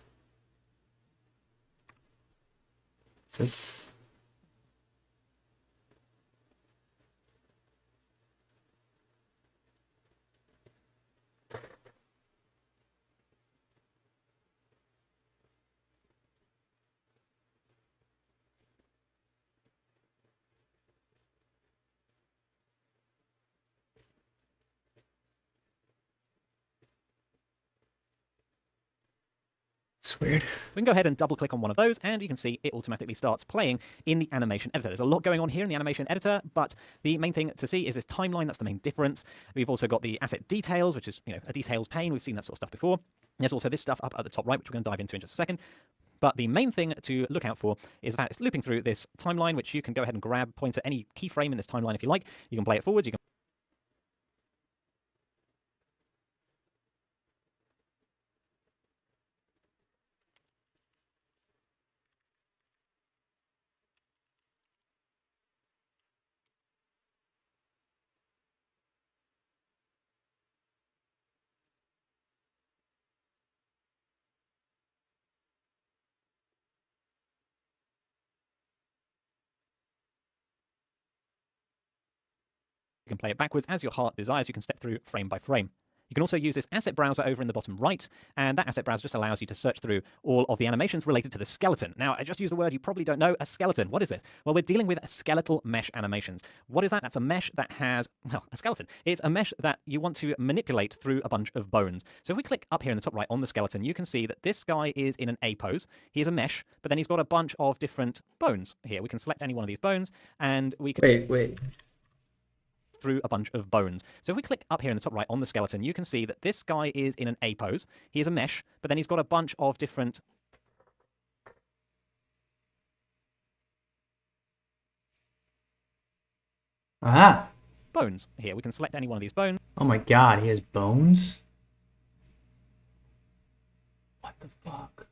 Is this... It's weird. We can go ahead and double click on one of those, and you can see it automatically starts playing in the animation editor. There's a lot going on here in the animation editor, but the main thing to see is this timeline. That's the main difference. We've also got the asset details, which is, a details pane. We've seen that sort of stuff before. There's also this stuff up at the top right, which we're going to dive into in just a second. But the main thing to look out for is that it's looping through this timeline, which you can go ahead and grab, point at any keyframe in this timeline if you like. You can play it forwards. You can play it backwards as your heart desires. You can step through frame by frame. You can also use this asset browser over in the bottom right, and that asset browser just allows you to search through all of the animations related to the skeleton. Now, I just used a word you probably don't know, a skeleton. What is this? Well, we're dealing with skeletal mesh animations. What is that? That's a mesh that has, well, a skeleton. It's a mesh that you want to manipulate through a bunch of bones. So if we click up here in the top right on the skeleton, you can see that this guy is in an A pose. He is a mesh, but then he's got a bunch of different bones here. We can select any one of these bones, and we can... Wait. Through a bunch of bones. So if we click up here in the top right on the skeleton, you can see that this guy is in an A pose. He is a mesh, but then he's got a bunch of different bones here. We can select any one of these bones. Oh my god, he has bones? What the fuck?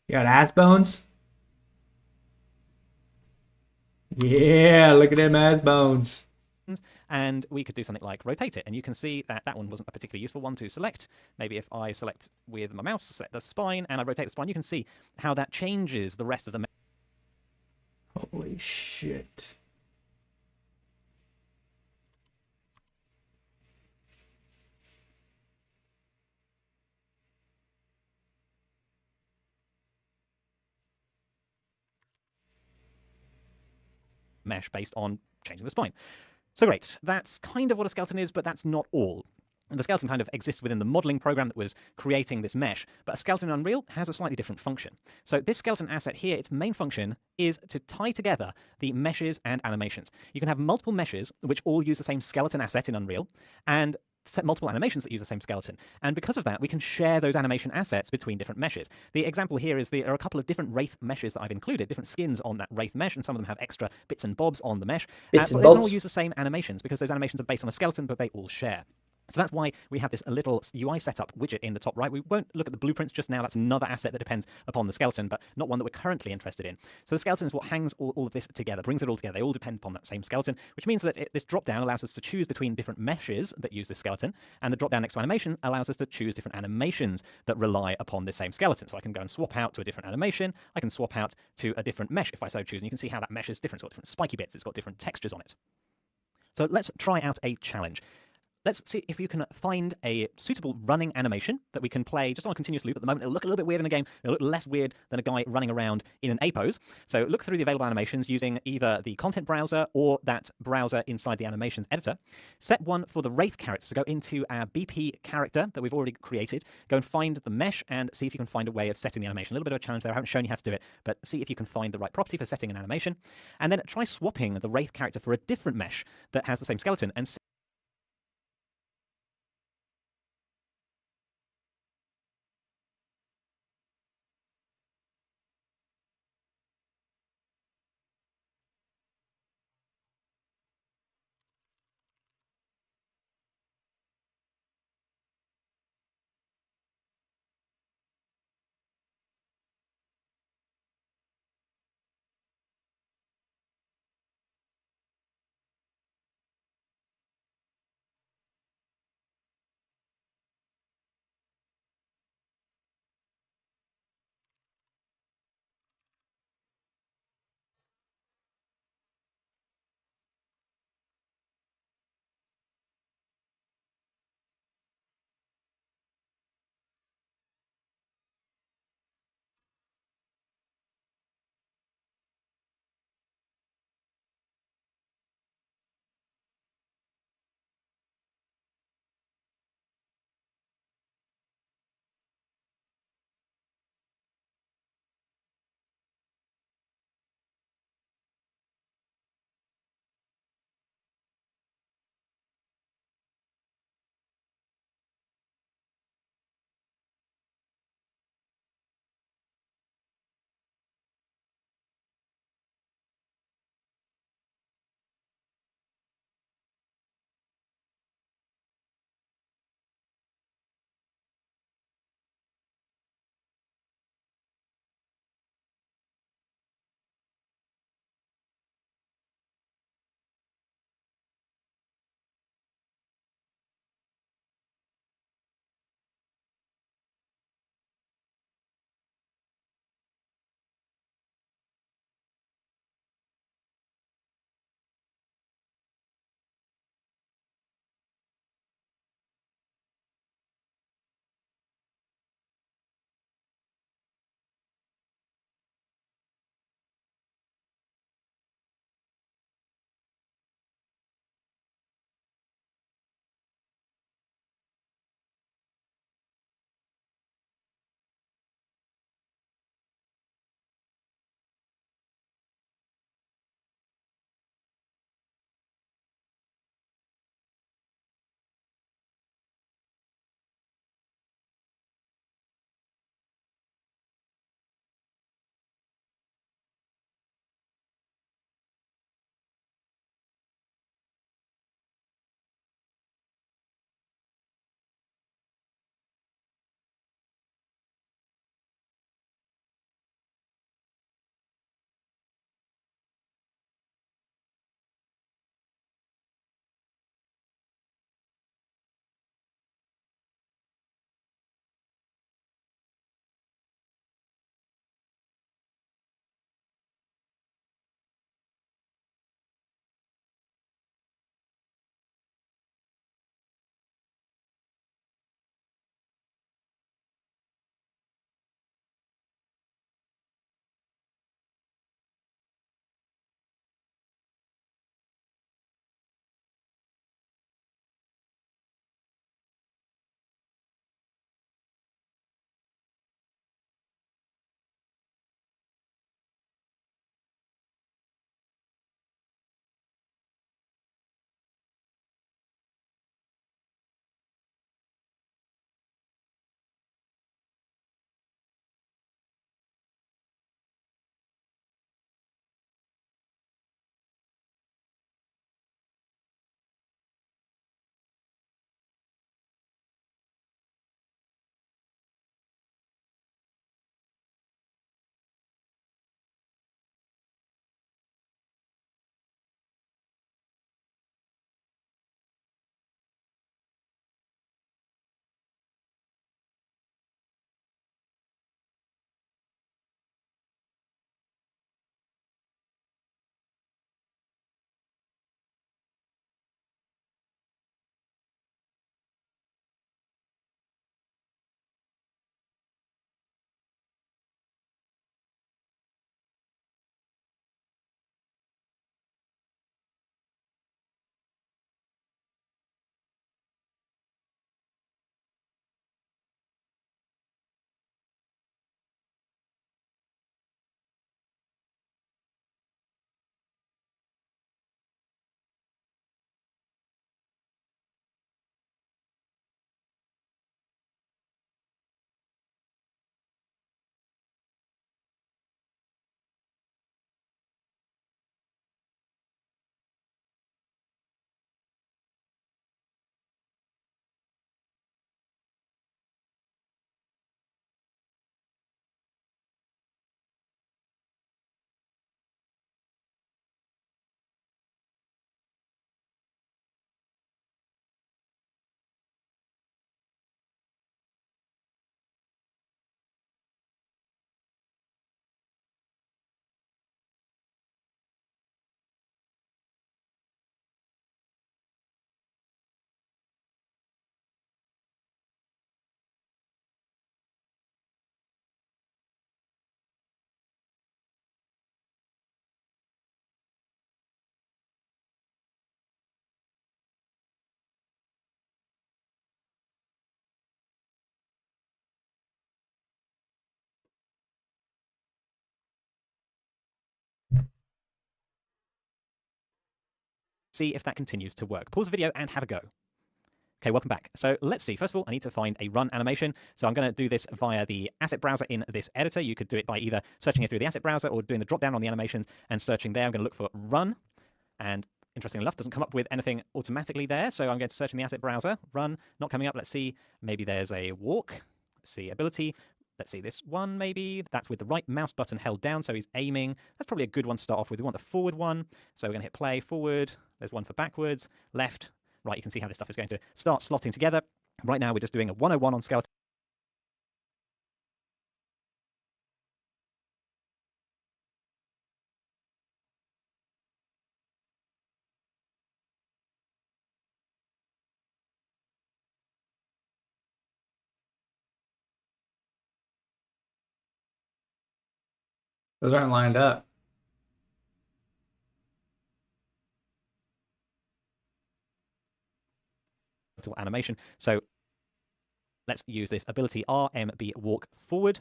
You got ass bones? Yeah, look at them ass bones. and we could do something like rotate it. And you can see that that one wasn't a particularly useful one to select. Maybe if I select with my mouse, select the spine, and I rotate the spine, you can see how that changes the rest of the Holy shit. mesh based on changing the spine. So great, that's kind of what a skeleton is, but that's not all. And the skeleton kind of exists within the modeling program that was creating this mesh, but a skeleton in Unreal has a slightly different function. So this skeleton asset here, its main function is to tie together the meshes and animations. You can have multiple meshes which all use the same skeleton asset in Unreal, and set multiple animations that use the same skeleton. And because of that, we can share those animation assets between different meshes. The example here is there are a couple of different Wraith meshes that I've included, different skins on that Wraith mesh, and some of them have extra bits and bobs on the mesh. But they don't all use the same animations because those animations are based on a skeleton, but they all share. So that's why we have this little UI setup widget in the top right. We won't look at the blueprints just now. That's another asset that depends upon the skeleton, but not one that we're currently interested in. So the skeleton is what hangs all of this together, brings it all together. They all depend upon that same skeleton, which means that this drop-down allows us to choose between different meshes that use this skeleton, and the drop-down next to animation allows us to choose different animations that rely upon this same skeleton. So I can go and swap out to a different animation. I can swap out to a different mesh if I so choose, and you can see how that mesh is different. It's got different spiky bits. It's got different textures on it. So let's try out a challenge. Let's see if you can find a suitable running animation that we can play just on a continuous loop. At the moment, it'll look a little bit weird in the game. It'll look less weird than a guy running around in an A pose. So look through the available animations using either the content browser or that browser inside the animations editor. Set one for the Wraith character. So go into our BP character that we've already created. Go and find the mesh and see if you can find a way of setting the animation. A little bit of a challenge there. I haven't shown you how to do it, but see if you can find the right property for setting an animation. And then try swapping the Wraith character for a different mesh that has the same skeleton and see see if that continues to work. Pause the video and have a go. Okay, welcome back. So let's see. First of all, I need to find a run animation. So I'm going to do this via the asset browser in this editor. You could do it by either searching it through the asset browser or doing the drop down on the animations and searching there. I'm going to look for run, and interestingly enough, doesn't come up with anything automatically there. So I'm going to search in the asset browser. Run, not coming up. Let's see. Maybe there's a walk. Let's see ability. Let's see this one maybe. That's with the right mouse button held down, so he's aiming. That's probably a good one to start off with. We want the forward one. So we're going to hit play, forward. There's one for backwards, left. Right, you can see how this stuff is going to start slotting together. Right now, we're just doing a 101 on skeleton. Those aren't lined up. Animation. So let's use this ability RMB walk forward,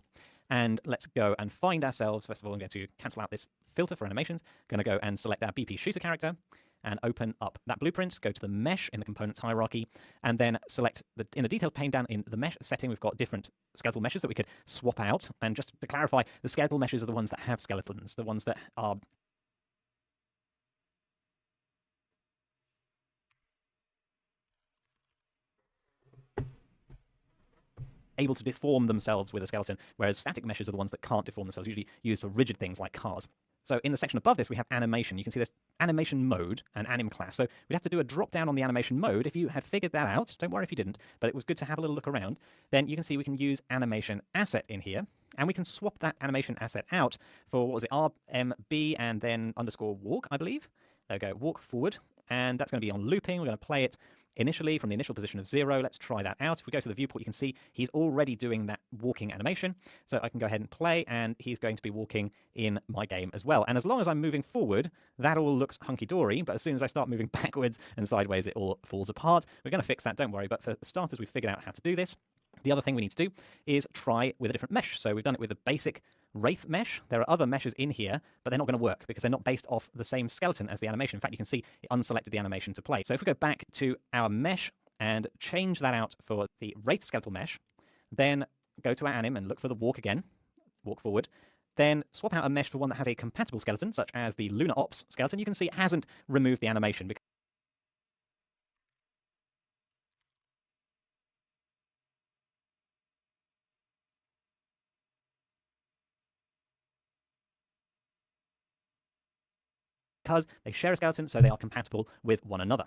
and let's go and find ourselves. First of all, I'm going to cancel out this filter for animations. Going to go and select our BP shooter character and open up that blueprint. Go to the mesh in the components hierarchy, and then select in the details pane down in the mesh setting. We've got different skeletal meshes that we could swap out. And just to clarify, the skeletal meshes are the ones that have skeletons, the ones that are able to deform themselves with a skeleton, whereas static meshes are the ones that can't deform themselves, usually used for rigid things like cars. So in the section above this, we have animation. You can see there's animation mode and anim class. So we'd have to do a drop down on the animation mode. If you had figured that out, don't worry if you didn't, but it was good to have a little look around, then you can see we can use animation asset in here, and we can swap that animation asset out for, what was it, RMB and then underscore walk, I believe. There we go, walk forward. And that's going to be on looping. We're going to play it initially from the initial position of 0. Let's try that out. If we go to the viewport, you can see he's already doing that walking animation. So I can go ahead and play, and he's going to be walking in my game as well. And as long as I'm moving forward, that all looks hunky-dory. But as soon as I start moving backwards and sideways, it all falls apart. We're going to fix that, don't worry. But for starters, we've figured out how to do this. The other thing we need to do is try with a different mesh. So we've done it with a basic Wraith mesh. There are other meshes in here, but they're not going to work because they're not based off the same skeleton as the animation. In fact, you can see it unselected the animation to play. So if we go back to our mesh and change that out for the Wraith skeletal mesh, then go to our anim and look for the walk again, walk forward, then swap out a mesh for one that has a compatible skeleton, such as the Lunar Ops skeleton. You can see it hasn't removed the animation because they share a skeleton, so they are compatible with one another.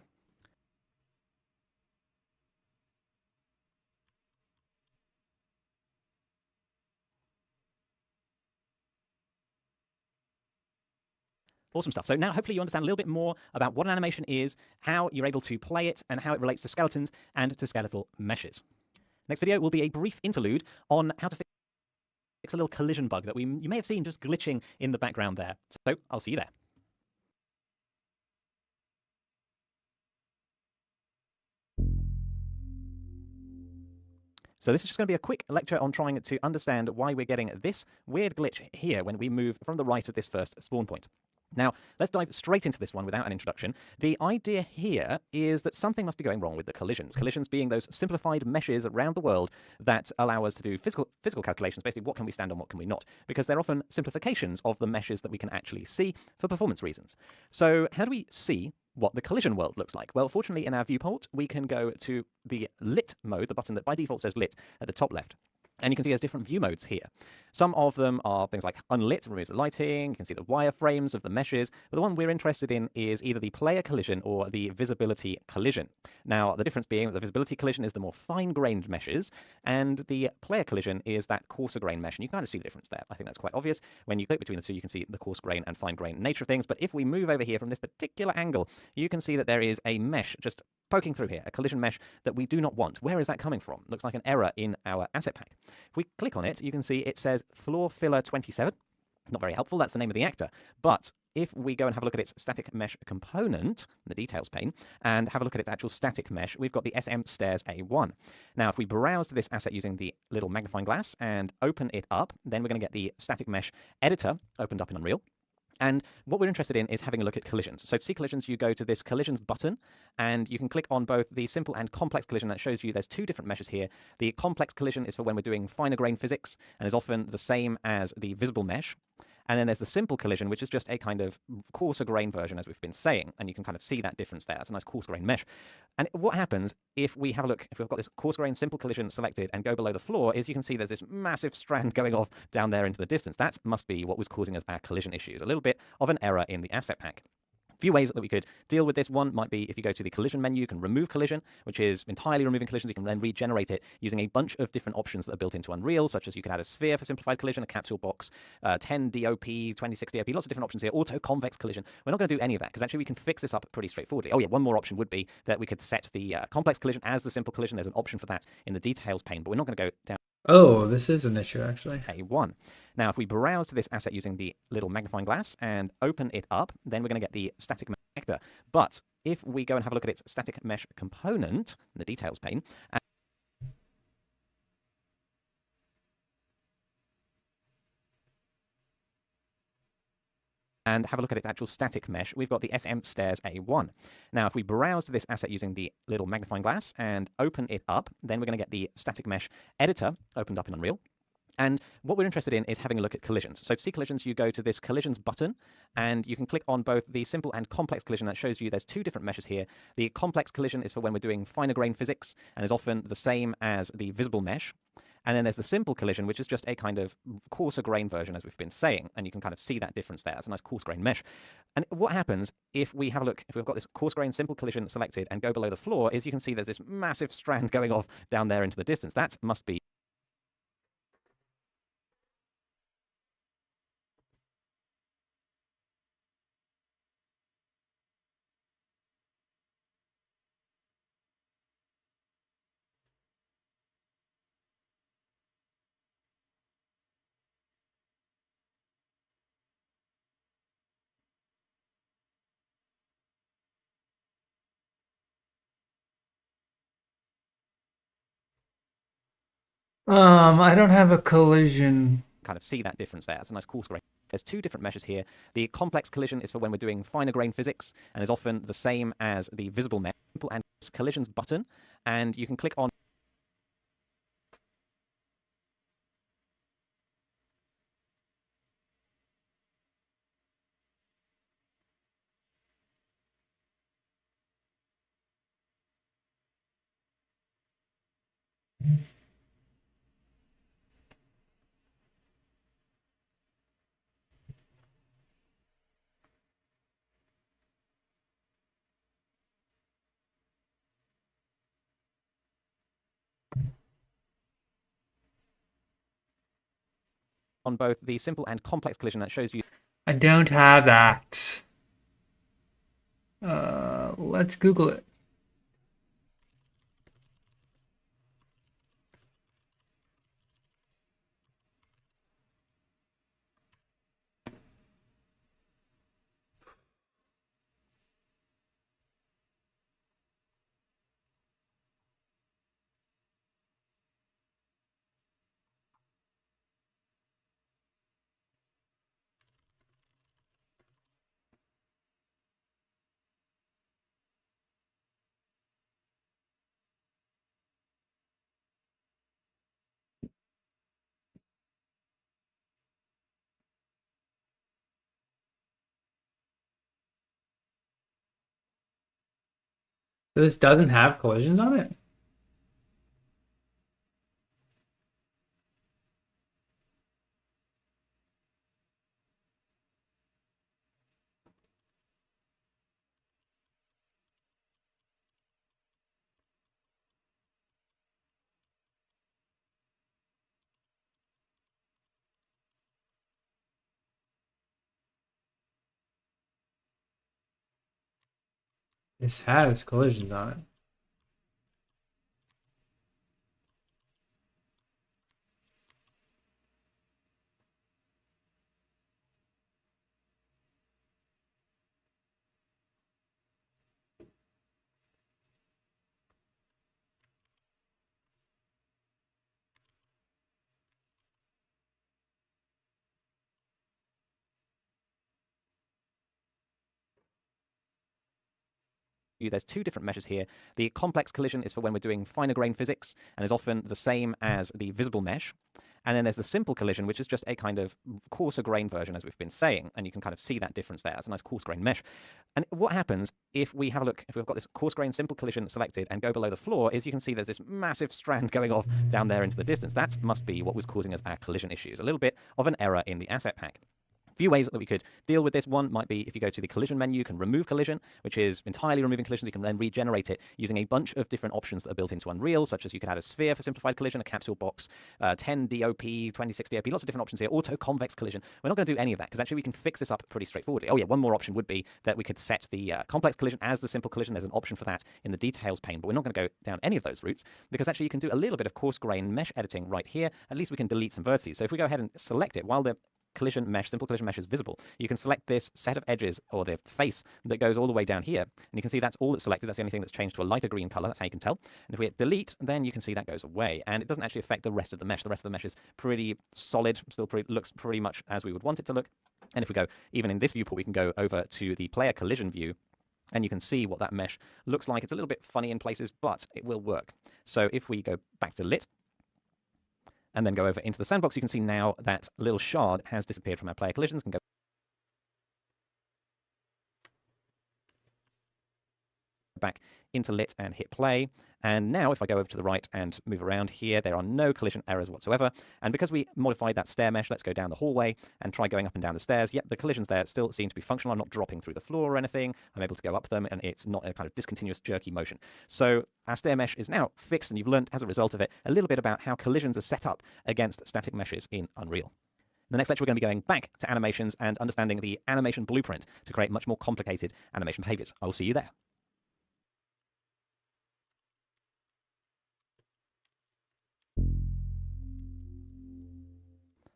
Awesome stuff. So now hopefully you understand a little bit more about what an animation is, how you're able to play it, and how it relates to skeletons and to skeletal meshes. Next video will be a brief interlude on how to fix a little collision bug that you may have seen just glitching in the background there. So I'll see you there. So this is just going to be a quick lecture on trying to understand why we're getting this weird glitch here when we move from the right of this first spawn point. Now, let's dive straight into this one without an introduction. The idea here is that something must be going wrong with the collisions. Collisions being those simplified meshes around the world that allow us to do physical calculations, basically what can we stand on, what can we not, because they're often simplifications of the meshes that we can actually see for performance reasons. So how do we see what the collision world looks like? Well, fortunately, in our viewport, we can go to the lit mode, the button that by default says lit at the top left. And you can see there's different view modes here. Some of them are things like unlit, removes the lighting. You can see the wireframes of the meshes. But the one we're interested in is either the player collision or the visibility collision. Now, the difference being that the visibility collision is the more fine-grained meshes, and the player collision is that coarser-grained mesh. And you can kind of see the difference there. I think that's quite obvious. When you click between the two, you can see the coarse-grain and fine-grained nature of things. But if we move over here from this particular angle, you can see that there is a mesh just poking through here, a collision mesh that we do not want. Where is that coming from? Looks like an error in our asset pack. If we click on it, you can see it says Floor Filler 27. Not very helpful, that's the name of the actor. But if we go and have a look at its static mesh component, the details pane, and have a look at its actual static mesh, we've got the SM Stairs A1. Now, if we browse to this asset using the little magnifying glass and open it up, then we're going to get the static mesh editor opened up in Unreal. And what we're interested in is having a look at collisions. So to see collisions, you go to this collisions button, and you can click on both the simple and complex collision. That shows you there's two different meshes here. The complex collision is for when we're doing finer grain physics and is often the same as the visible mesh. And then there's the simple collision, which is just a kind of coarser grain version, as we've been saying. And you can kind of see that difference there. It's a nice coarse grain mesh. And what happens if we have a look, if we've got this coarse grain simple collision selected and go below the floor, is you can see there's this massive strand going off down there into the distance. That must be what was causing us our collision issues. A little bit of an error in the asset pack. A few ways that we could deal with this. One might be if you go to the collision menu, you can remove collision, which is entirely removing collisions. You can then regenerate it using a bunch of different options that are built into Unreal, such as you could add a sphere for simplified collision, a capsule box, 10 DOP, 26 DOP, lots of different options here, auto convex collision. We're not going to do any of that because actually we can fix this up pretty straightforwardly. Oh yeah, one more option would be that we could set the complex collision as the simple collision. There's an option for that in the details pane, but we're not going to go down. Oh, this is an issue, actually. A1. Now, if we browse to this asset using the little magnifying glass and open it up, then we're going to get the static mesh connector. But if we go and have a look at its static mesh component in the details pane, and have a look at its actual static mesh, we've got the SM Stairs A1. Now, if we browse to this asset using the little magnifying glass and open it up, then we're going to get the static mesh editor opened up in Unreal. And what we're interested in is having a look at collisions. So to see collisions, you go to this collisions button, and you can click on both the simple and complex collision. That shows you there's two different meshes here. The complex collision is for when we're doing finer grain physics and is often the same as the visible mesh. And then there's the simple collision, which is just a kind of coarser grain version, as we've been saying. And you can kind of see that difference there. It's a nice coarse grain mesh. And what happens if we have a look, if we've got this coarse grain simple collision selected and go below the floor, is you can see there's this massive strand going off down there into the distance. That must be I don't have a collision. kind of see that difference there. It's a nice coarse grain. There's two different meshes here. The complex collision is for when we're doing finer grain physics and is often the same as the visible mesh. And collisions button, and you can click on on both the simple and complex collision. That shows you I don't have that. Let's Google it. So this doesn't have collisions on it? This has collisions on it. there's two different meshes here. The complex collision is for when we're doing finer grain physics and is often the same as the visible mesh. And then there's the simple collision, which is just a kind of coarser grain version, as we've been saying. And you can kind of see that difference there. That's a nice coarse grain mesh. And what happens if we have a look, if we've got this coarse grain simple collision selected and go below the floor, is you can see there's this massive strand going off down there into the distance. That must be what was causing us our collision issues. A little bit of an error in the asset pack. Few ways that we could deal with this. One might be if you go to the collision menu, you can remove collision, which is entirely removing collisions. You can then regenerate it using a bunch of different options that are built into Unreal, such as you could add a sphere for simplified collision, a capsule box, 10 DOP, 26 DOP, lots of different options here. Auto convex collision. We're not going to do any of that because actually we can fix this up pretty straightforwardly. Oh yeah, one more option would be that we could set the complex collision as the simple collision. There's an option for that in the details pane, but we're not going to go down any of those routes because actually you can do a little bit of coarse grain mesh editing right here. At least we can delete some vertices. So if we go ahead and select it while the collision mesh, simple collision mesh is visible, you can select this set of edges or the face that goes all the way down here. And you can see that's all that's selected. That's the only thing that's changed to a lighter green color. That's how you can tell. And if we hit delete, then you can see that goes away. And it doesn't actually affect the rest of the mesh. The rest of the mesh is pretty solid, still looks pretty much as we would want it to look. And if we go, even in this viewport, we can go over to the player collision view. And you can see what that mesh looks like. It's a little bit funny in places, but it will work. So if we go back to lit, and then go over into the sandbox, you can see now that little shard has disappeared from our player collisions. Can go back into lit and hit play. And now if I go over to the right and move around here, there are no collision errors whatsoever. And because we modified that stair mesh, let's go down the hallway and try going up and down the stairs. Yep, the collisions there still seem to be functional. I'm not dropping through the floor or anything. I'm able to go up them and it's not a kind of discontinuous jerky motion. So our stair mesh is now fixed and you've learned as a result of it a little bit about how collisions are set up against static meshes in Unreal. In the next lecture, we're going to be going back to animations and understanding the animation blueprint to create much more complicated animation behaviors. I will see you there.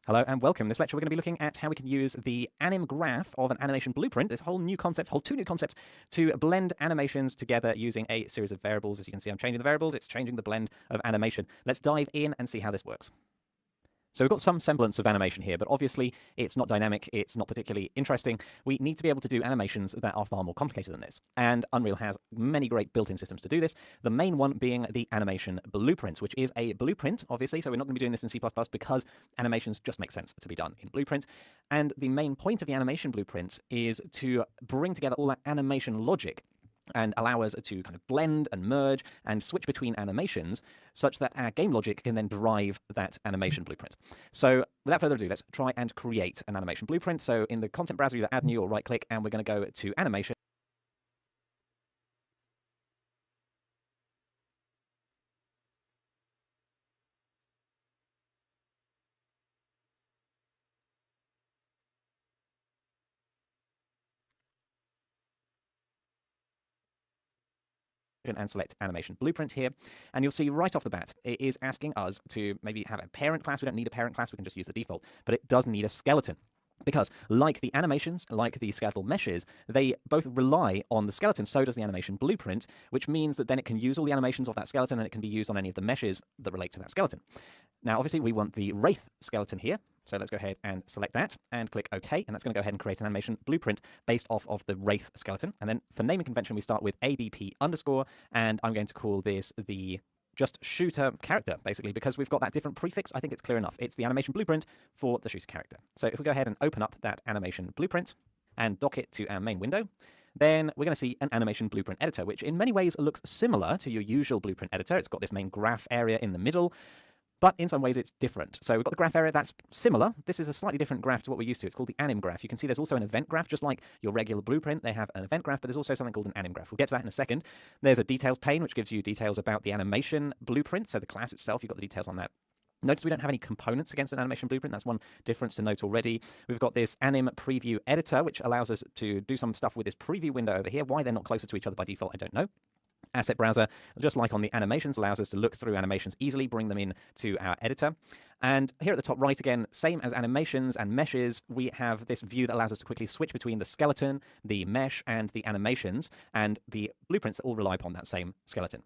Hello and welcome. In this lecture, we're going to be looking at how we can use the anim graph of an animation blueprint, this whole new concept, two new concepts, to blend animations together using a series of variables. As you can see, I'm changing the variables. It's changing the blend of animation. Let's dive in and see how this works. So we've got some semblance of animation here, but obviously it's not dynamic, it's not particularly interesting. We need to be able to do animations that are far more complicated than this. And Unreal has many great built-in systems to do this, the main one being the animation blueprint, which is a blueprint, obviously, so we're not going to be doing this in C++ because animations just make sense to be done in Blueprint. And the main point of the animation blueprint is to bring together all that animation logic and allow us to kind of blend and merge and switch between animations such that our game logic can then drive that animation blueprint. So without further ado, let's try and create an animation blueprint. So in the content browser, either add new or right click, and we're going to go to animation. And select animation blueprint here, and you'll see right off the bat it is asking us to maybe have a parent class. We don't need a parent class, we can just use the default, but it does need a skeleton. Because like the animations, like the skeletal meshes, they both rely on the skeleton, so does the animation blueprint, which means that then it can use all the animations of that skeleton and it can be used on any of the meshes that relate to that skeleton. Now, obviously, we want the Wraith skeleton here, so let's go ahead and select that and click OK, and that's going to go ahead and create an animation blueprint based off of the Wraith skeleton. And then for naming convention, we start with ABP underscore, and I'm going to call this the just shooter character, basically, because we've got that different prefix. I think it's clear enough. It's the animation blueprint for the shooter character. So if we go ahead and open up that animation blueprint and dock it to our main window, then we're going to see an animation blueprint editor, which in many ways looks similar to your usual blueprint editor. It's got this main graph area in the middle, but in some ways it's different. So we've got the graph area that's similar. This is a slightly different graph to what we're used to. It's called the anim graph. You can see there's also an event graph, just like your regular blueprint. They have an event graph, but there's also something called an anim graph. We'll get to that in a second. There's a details pane, which gives you details about the animation blueprint. So the class itself, you've got the details on that. Notice we don't have any components against an animation blueprint. That's one difference to note already. We've got this anim preview editor, which allows us to do some stuff with this preview window over here. Why they're not closer to each other by default, I don't know. Asset browser, just like on the animations, allows us to look through animations easily, bring them in to our editor. And here at the top right, again, same as animations and meshes, we have this view that allows us to quickly switch between the skeleton, the mesh, and the animations, and the blueprints that all rely upon that same skeleton.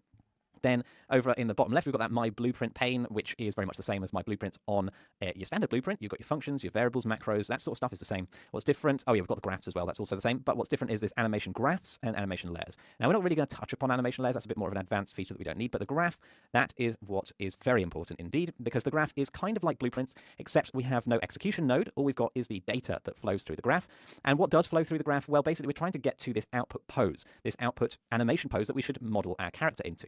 Then over in the bottom left, we've got that My Blueprint pane, which is very much the same as My Blueprint on your standard blueprint. You've got your functions, your variables, macros, that sort of stuff is the same. What's different, oh yeah, we've got the graphs as well, that's also the same, but what's different is this animation graphs and animation layers. Now, we're not really going to touch upon animation layers, that's a bit more of an advanced feature that we don't need, but the graph, that is what is very important indeed, because the graph is kind of like blueprints, except we have no execution node. All we've got is the data that flows through the graph. And what does flow through the graph? Well, basically, we're trying to get to this output pose, this output animation pose that we should model our character into.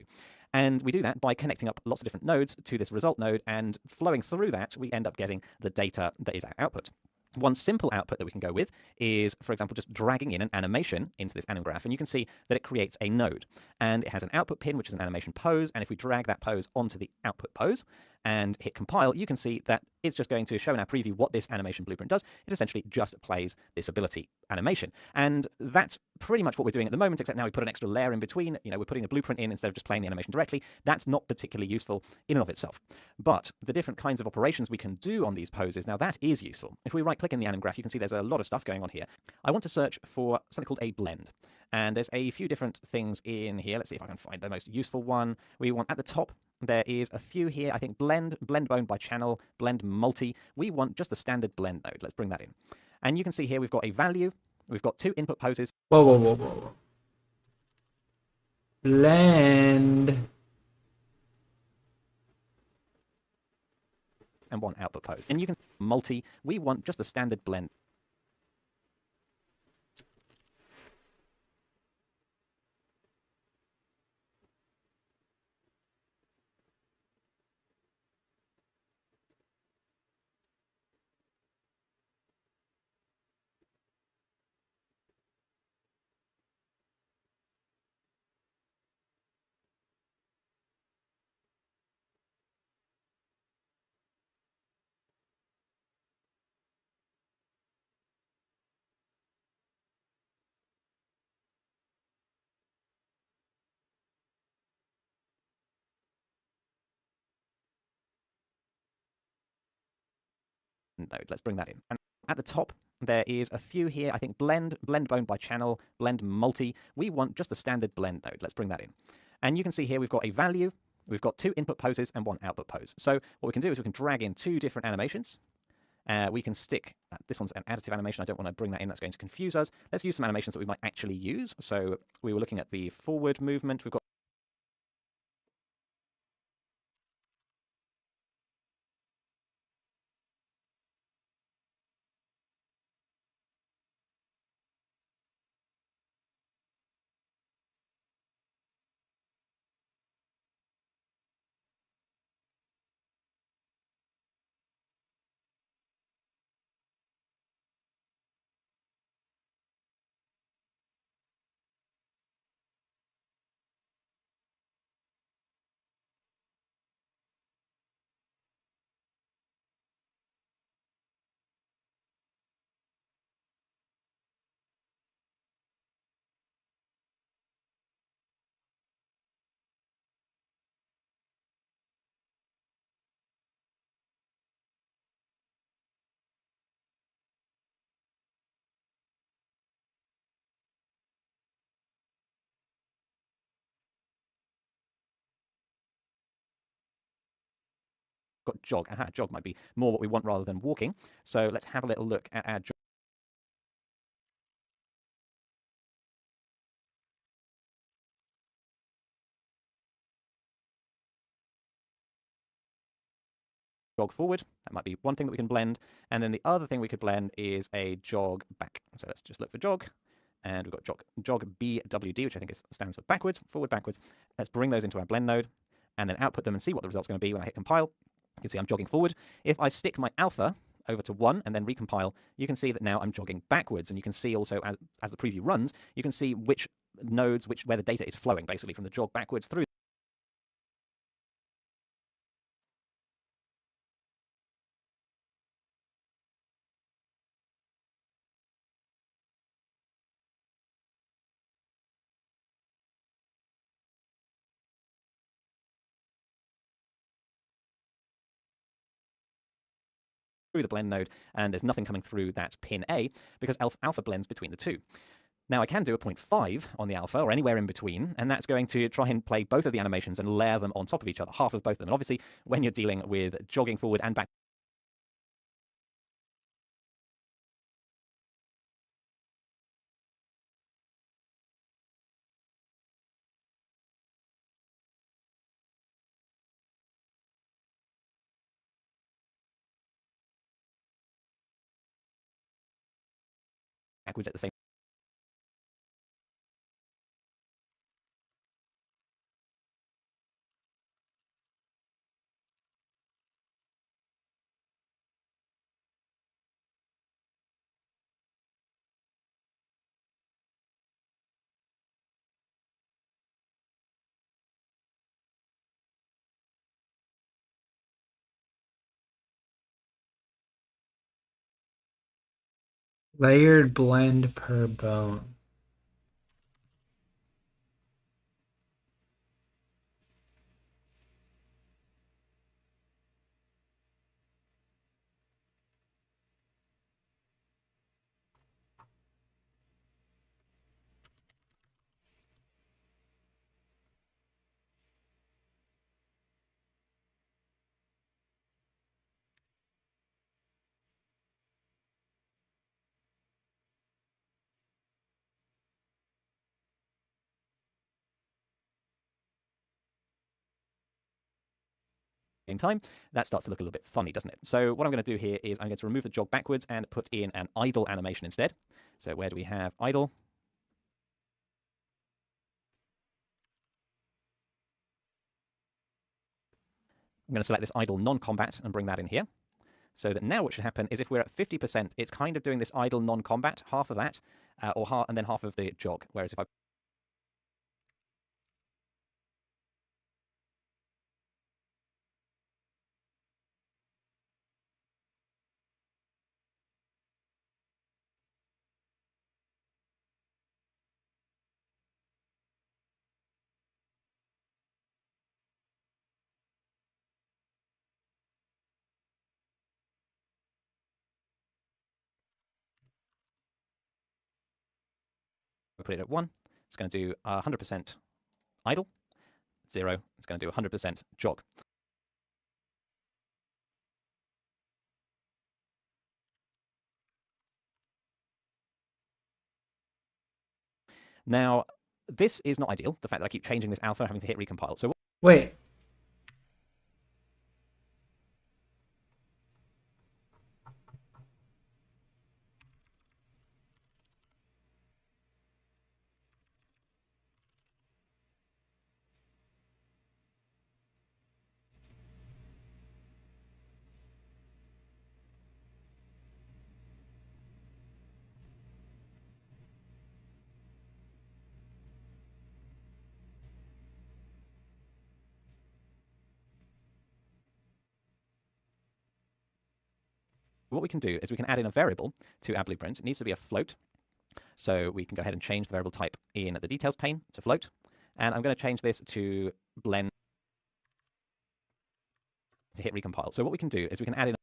And we do that by connecting up lots of different nodes to this result node, and flowing through that, we end up getting the data that is our output. One simple output that we can go with is, for example, just dragging in an animation into this anim graph, and you can see that it creates a node. And it has an output pin, which is an animation pose, and if we drag that pose onto the output pose and hit compile, you can see that it's just going to show in our preview what this animation blueprint does. It essentially just plays this ability animation. And that's pretty much what we're doing at the moment, except now we put an extra layer in between. You know, we're putting the blueprint in instead of just playing the animation directly. That's not particularly useful in and of itself. But the different kinds of operations we can do on these poses, now that is useful. If we right-click in the anim graph, you can see there's a lot of stuff going on here. I want to search for something called a blend. And there's a few different things in here. Let's see if I can find the most useful one. We want at the top, there is a few here. I think blend bone by channel, blend multi. We want just the standard blend node. Let's bring that in. And you can see here we've got a value. We've got two input poses. Whoa. Blend. And one output pose. And you can multi. We want just the standard blend. Node. Let's bring that in. And at the top, there is a few here. I think blend bone by channel, blend multi. We want just the standard blend node. Let's bring that in. And you can see here we've got a value. We've got two input poses and one output pose. So what we can do is we can drag in two different animations. We can stick, this one's an additive animation. I don't want to bring that in. That's going to confuse us. Let's use some animations that we might actually use. So we were looking at the forward movement. We've got jog. Jog might be more what we want rather than walking. So let's have a little look at our jog forward. That might be one thing that we can blend. And then the other thing we could blend is a jog back. So let's just look for jog. And we've got jog BWD, which I think stands for backwards, forward, backwards. Let's bring those into our blend node and then output them and see what the result's going to be when I hit compile. You can see I'm jogging forward. If I stick my alpha over to 1 and then recompile, you can see that now I'm jogging backwards. And you can see also, as the preview runs, you can see which nodes, where the data is flowing, basically from the jog backwards through the blend node, and there's nothing coming through that pin A because alpha blends between the two. Now I can do a 0.5 on the alpha or anywhere in between, and that's going to try and play both of the animations and layer them on top of each other, half of both of them. And obviously, when you're dealing with jogging forward and back, backwards at the same Layered blend per bone. time, that starts to look a little bit funny, doesn't it? So what I'm going to do here is I'm going to remove the jog backwards and put in an idle animation instead. So where do we have idle? I'm going to select this idle non-combat and bring that in here. So that now what should happen is if we're at 50%, it's kind of doing this idle non-combat, half of that, and then half of the jog. Whereas if I put it at 1, it's going to do 100% idle. 0, it's going to do 100% jog. Now, this is not ideal, the fact that I keep changing this alpha, having to hit recompile. So Wait. what we can do is we can add in a variable to our blueprint. It needs to be a float. So we can go ahead and change the variable type in the details pane to float. And I'm going to change this to blend to hit recompile. So what we can do is we can add in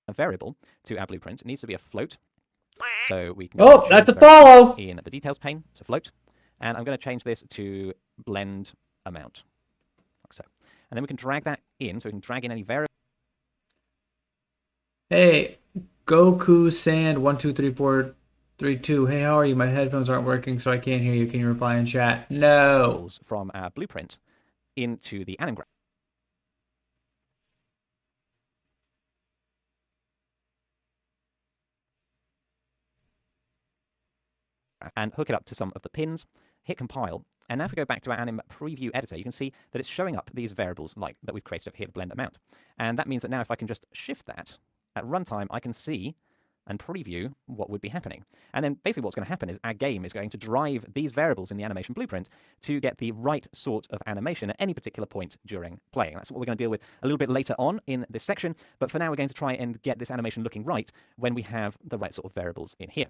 a variable to our blueprint. It needs to be a float. So we can that's a follow in the details pane to float. And I'm going to change this to blend amount, like so. And then we can drag that in, so we can drag in any variable. Hey, Goku Sand 123432. Hey, how are you? My headphones aren't working, so I can't hear you. Can you reply in chat? No. From our blueprint into the anagram. And hook it up to some of the pins, hit compile, and now if we go back to our anim preview editor, you can see that it's showing up these variables like that we've created over here, the blend amount. And that means that now if I can just shift that at runtime, I can see and preview what would be happening. And then basically what's going to happen is our game is going to drive these variables in the animation blueprint to get the right sort of animation at any particular point during playing. That's what we're going to deal with a little bit later on in this section, but for now we're going to try and get this animation looking right when we have the right sort of variables in here.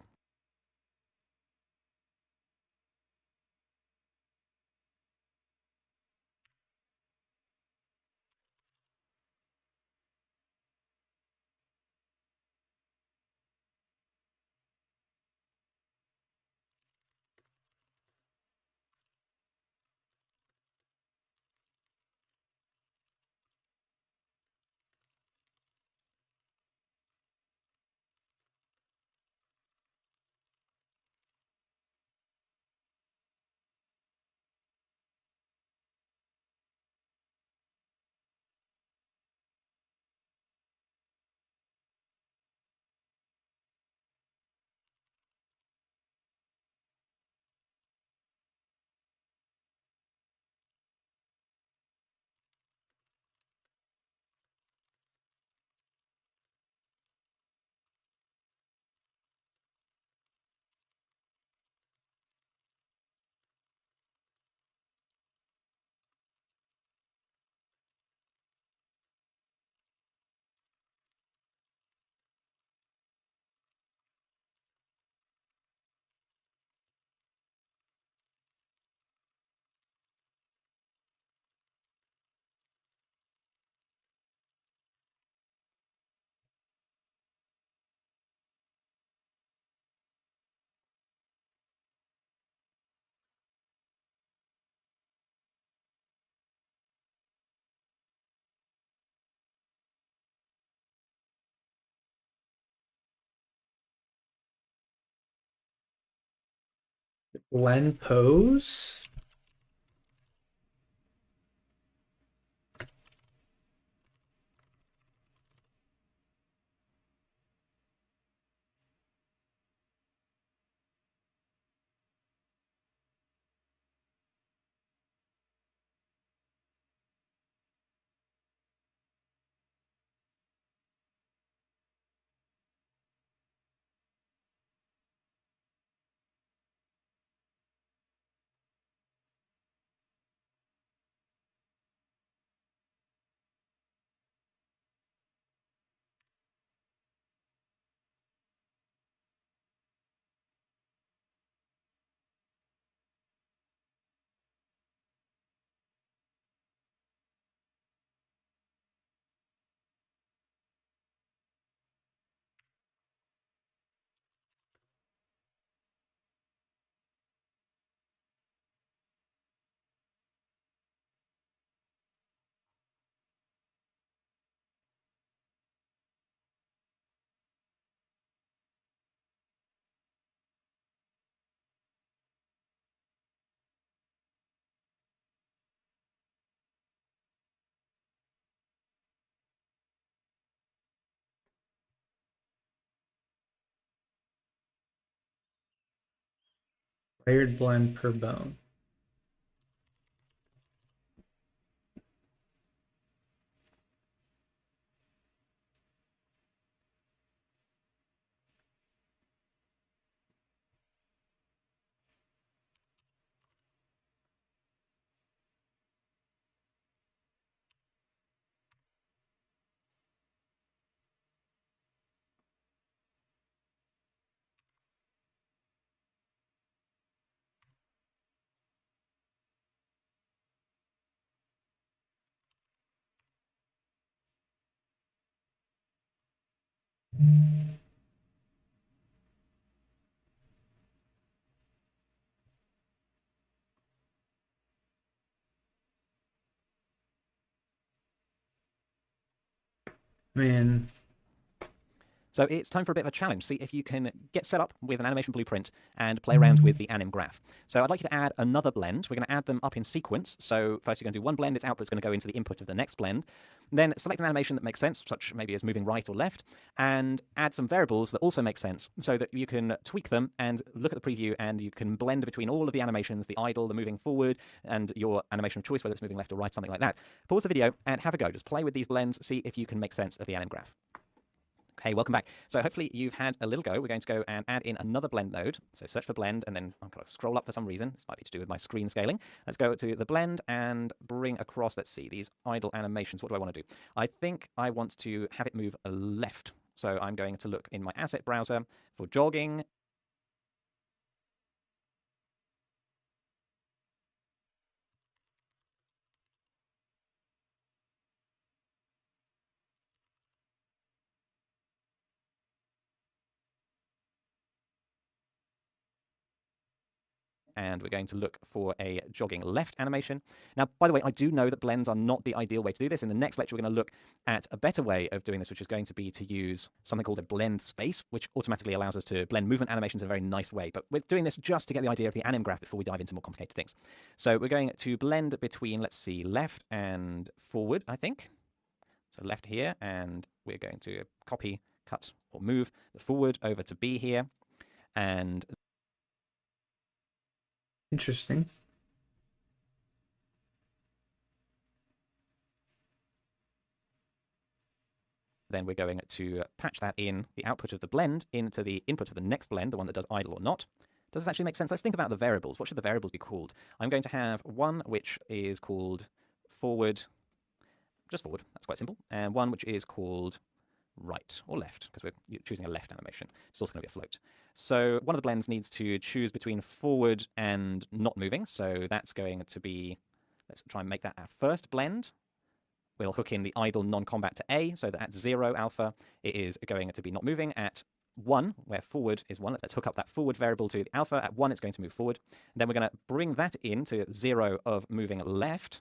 Blend pose? Layered blend per bone. Man. So it's time for a bit of a challenge. See if you can get set up with an animation blueprint and play around with the anim graph. So I'd like you to add another blend. We're going to add them up in sequence. So first you're going to do one blend, its output's going to go into the input of the next blend. Then select an animation that makes sense, such maybe as moving right or left, and add some variables that also make sense so that you can tweak them and look at the preview and you can blend between all of the animations, the idle, the moving forward, and your animation of choice, whether it's moving left or right, something like that. Pause the video and have a go. Just play with these blends, see if you can make sense of the anim graph. Okay, welcome back. So hopefully you've had a little go. We're going to go and add in another blend node. So search for blend, and then I've got to scroll up for some reason. This might be to do with my screen scaling. Let's go to the blend and bring across, let's see, these idle animations. What do I want to do? I think I want to have it move left. So I'm going to look in my asset browser for jogging. And we're going to look for a jogging left animation. Now, by the way, I do know that blends are not the ideal way to do this. In the next lecture, we're going to look at a better way of doing this, which is going to be to use something called a blend space, which automatically allows us to blend movement animations in a very nice way. But we're doing this just to get the idea of the anim graph before we dive into more complicated things. So we're going to blend between, let's see, left and forward, I think. So left here, and we're going to copy, cut, or move the forward over to B here. And interesting. Then we're going to patch that in, the output of the blend, into the input of the next blend, the one that does idle or not. Does this actually make sense? Let's think about the variables. What should the variables be called? I'm going to have one which is called forward, just forward, that's quite simple, and one which is called right or left, because we're choosing a left animation. It's also going to be a float. So one of the blends needs to choose between forward and not moving. So that's going to be, let's try and make that our first blend. We'll hook in the idle non-combat to A, so that at 0 alpha, it is going to be not moving. At 1, where forward is 1, let's hook up that forward variable to the alpha. At 1, it's going to move forward. And then we're going to bring that in to 0 of moving left.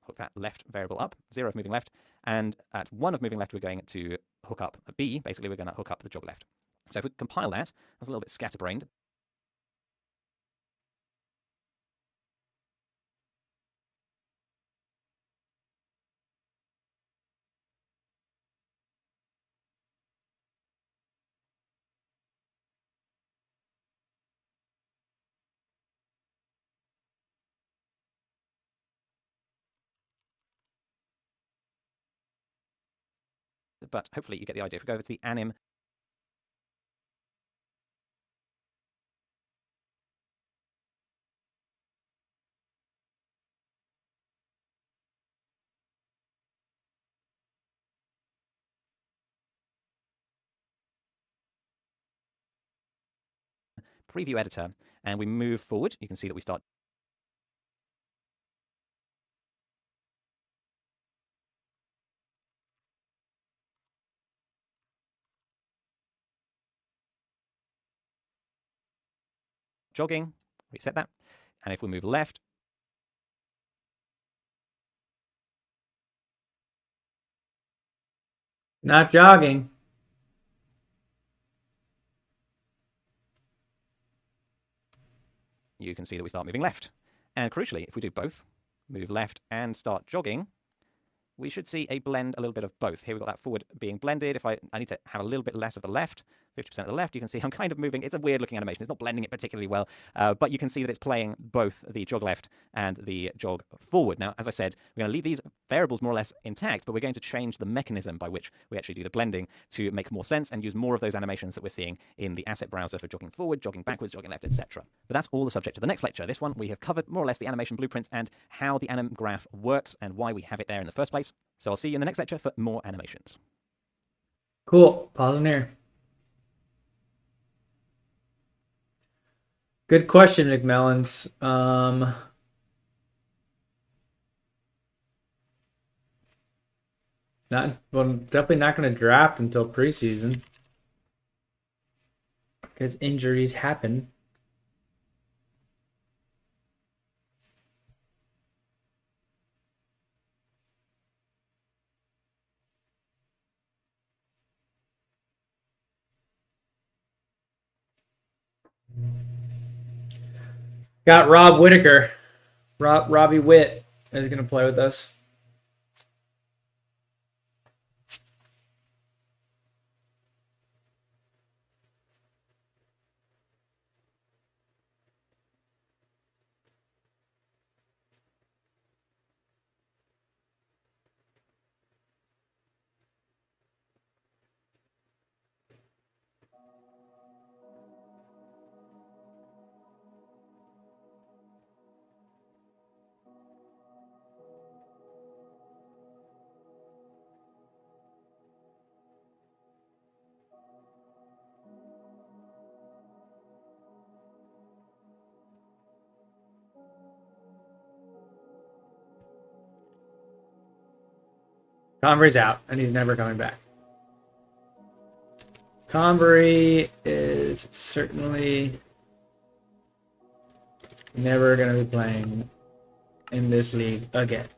Hook that left variable up, 0 of moving left, and at 1 of moving left, we're going to hook up a B. Basically, we're going to hook up the jog left. So if we compile that, that's a little bit scatterbrained. but hopefully you get the idea. If we go over to the anim preview editor and we move forward, you can see that we start jogging, reset that, and if we move left, Not jogging. you can see that we start moving left. And crucially, if we do both, move left and start jogging, we should see a blend, a little bit of both. Here we've got that forward being blended. If I need to have a little bit less of the left, 50% of the left, you can see I'm kind of moving. It's a weird looking animation. It's not blending it particularly well, but you can see that it's playing both the jog left and the jog forward. Now, as I said, we're going to leave these variables more or less intact, but we're going to change the mechanism by which we actually do the blending to make more sense and use more of those animations that we're seeing in the asset browser for jogging forward, jogging backwards, jogging left, etc. But that's all the subject of the next lecture. This one, we have covered more or less the animation blueprints and how the anim graph works and why we have it there in the first place. So I'll see you in the next lecture for more animations. Cool. Pausing here. Good question, McMellans. Definitely not going to draft until preseason because injuries happen. Got Rob Whitaker. Robbie Witt is going to play with us. Convery's out, and he's never coming back. Convery is certainly never going to be playing in this league again.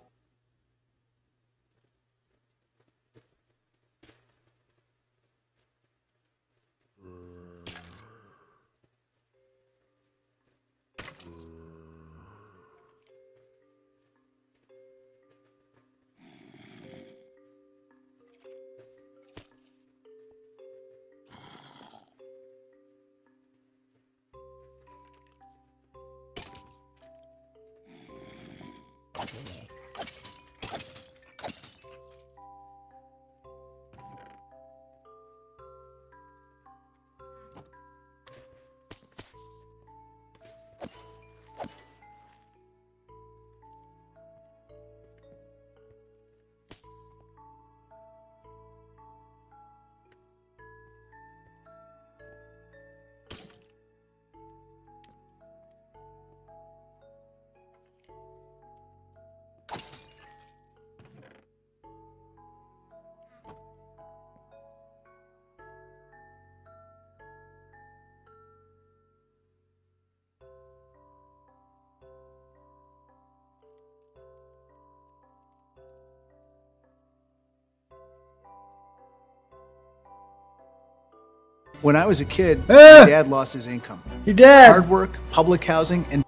When I was a kid, my dad lost his income. Your dad! Hard work, public housing, and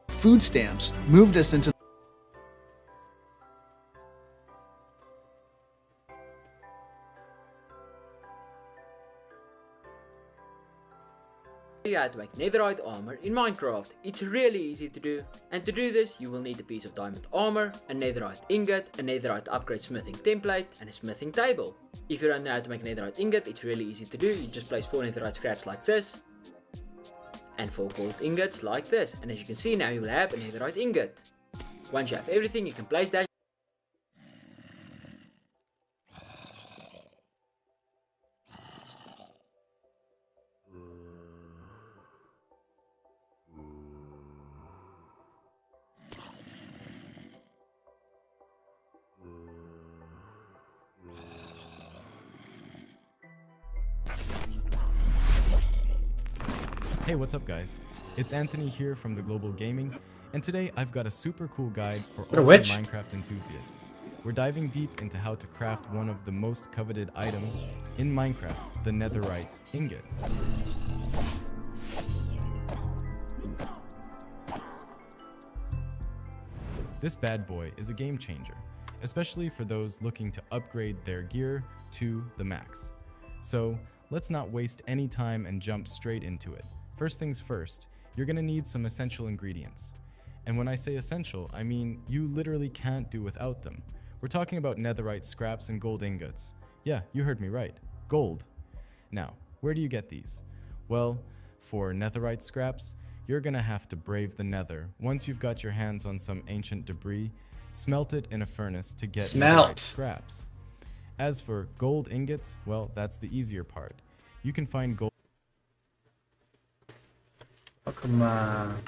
food stamps moved us into You how to make netherite armor in Minecraft. It's really easy to do, and to do this you will need a piece of diamond armor, a netherite ingot, a netherite upgrade smithing template, and a smithing table. If you don't know how to make a netherite ingot, it's really easy to do. You just place 4 netherite scraps like this, and 4 gold ingots like this, and as you can see now you will have a netherite ingot. Once you have everything, you can place that. Hey, what's up guys? It's Anthony here from The Global Gaming, and today I've got a super cool guide for all Minecraft enthusiasts. We're diving deep into how to craft one of the most coveted items in Minecraft, the netherite ingot. This bad boy is a game changer, especially for those looking to upgrade their gear to the max. So let's not waste any time and jump straight into it. First things first, you're gonna need some essential ingredients. And when I say essential, I mean you literally can't do without them. We're talking about netherite scraps and gold ingots. Yeah, you heard me right, gold. Now, where do you get these? Well, for netherite scraps, you're gonna have to brave the nether. Once you've got your hands on some ancient debris, smelt it in a furnace to get netherite scraps. As for gold ingots, well, that's the easier part. You can find gold. Oh, come on.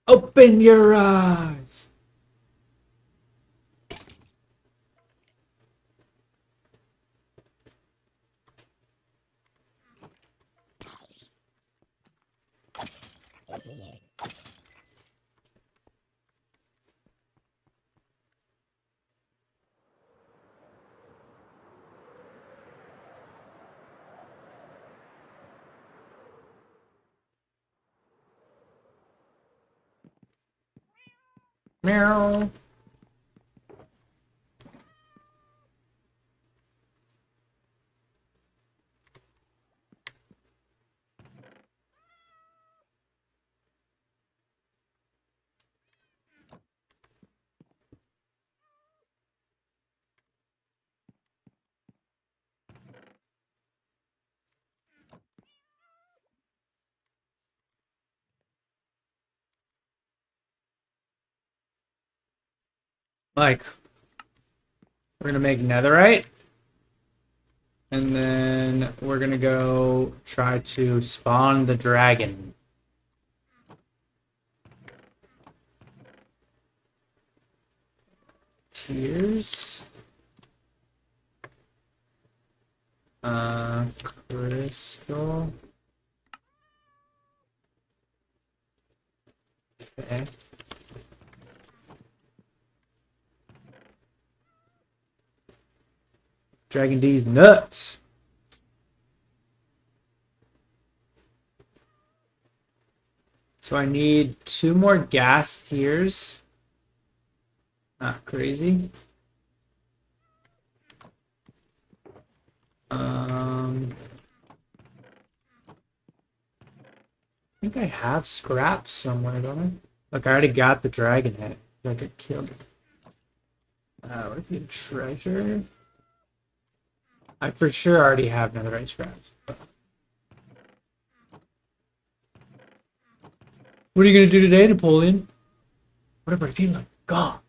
Open your eyes. Meow. Like, we're gonna make netherite, and then we're gonna go try to spawn the dragon. Tears. Crystal. Okay. Dragon D's nuts. So I need 2 more gas tiers. Not crazy. I think I have scraps somewhere, don't I? Look, I already got the dragon head. I could kill it. What if you treasure? I for sure already have netherite scraps. What are you gonna do today, Napoleon? Whatever I feel like. God.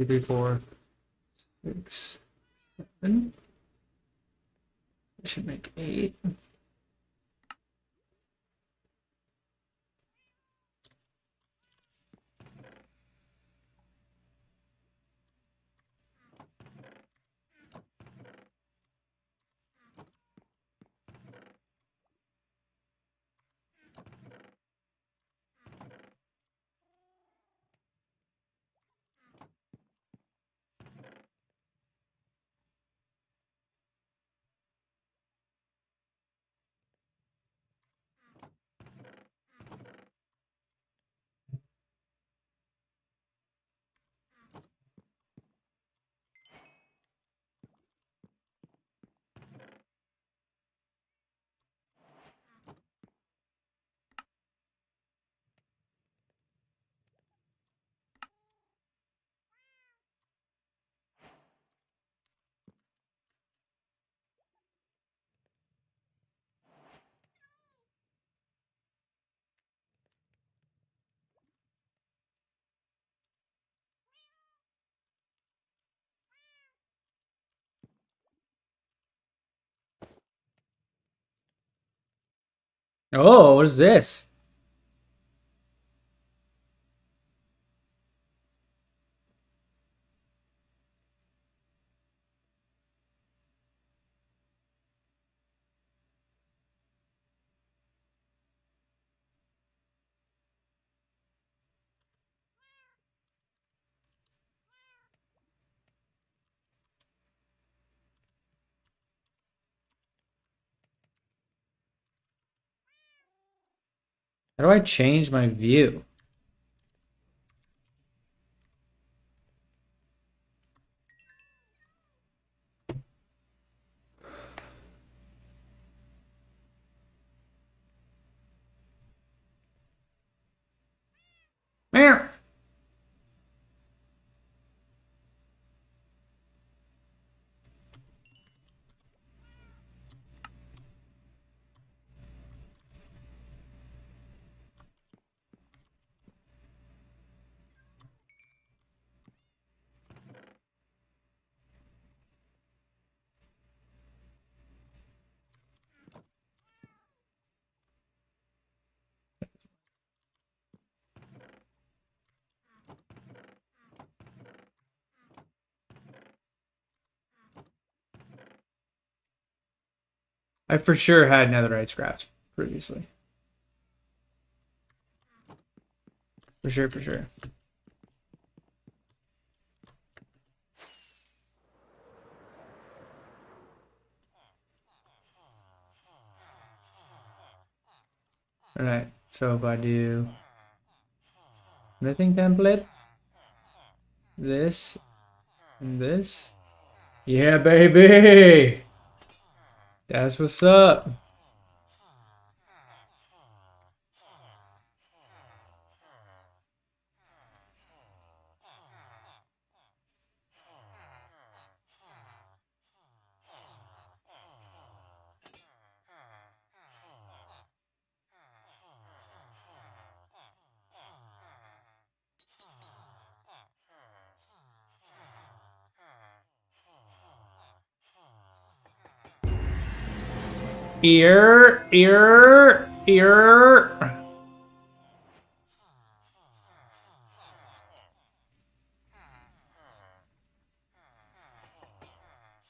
2, 3, 4, 6, 7. That should make 8. Oh, what is this? How do I change my view? Meow. I for sure had netherite scraps previously. For sure, for sure. Alright, so if I do smithing template, this, and this. Yeah, baby! That's what's up. Ear.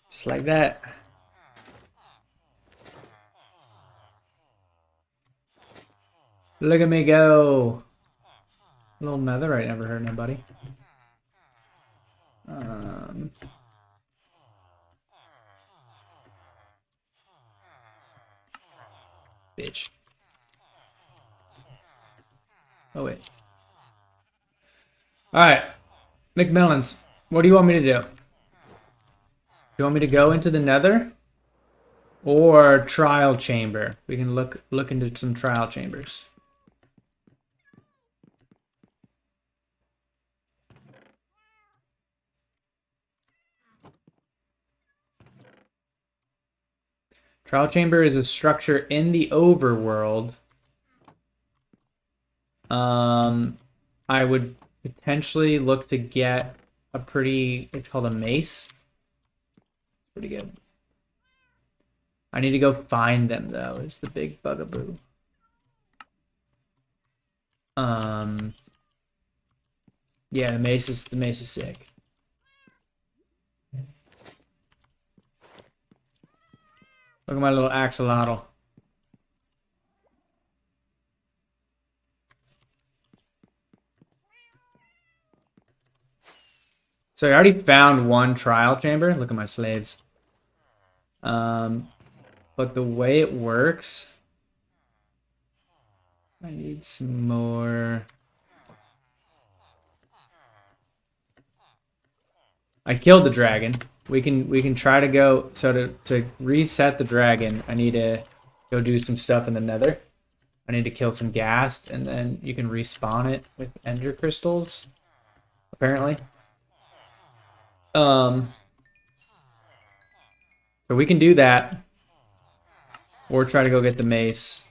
Just like that. Look at me go. A little netherite never hurt nobody. Bitch. Oh wait. Alright. McMillans, what do you want me to do? Do you want me to go into the nether? Or trial chamber? We can look into some trial chambers. Trial chamber is a structure in the overworld. I would potentially look to get a pretty... It's called a mace. Pretty good. I need to go find them, though, is the big bugaboo. Yeah, the mace is sick. Look at my little axolotl. So I already found one trial chamber. Look at my slaves. But the way it works, I need some more. I killed the dragon. We can try to go. So to reset the dragon, I need to go do some stuff in the Nether. I need to kill some ghast, and then you can respawn it with ender crystals. Apparently. So we can do that, or try to go get the mace.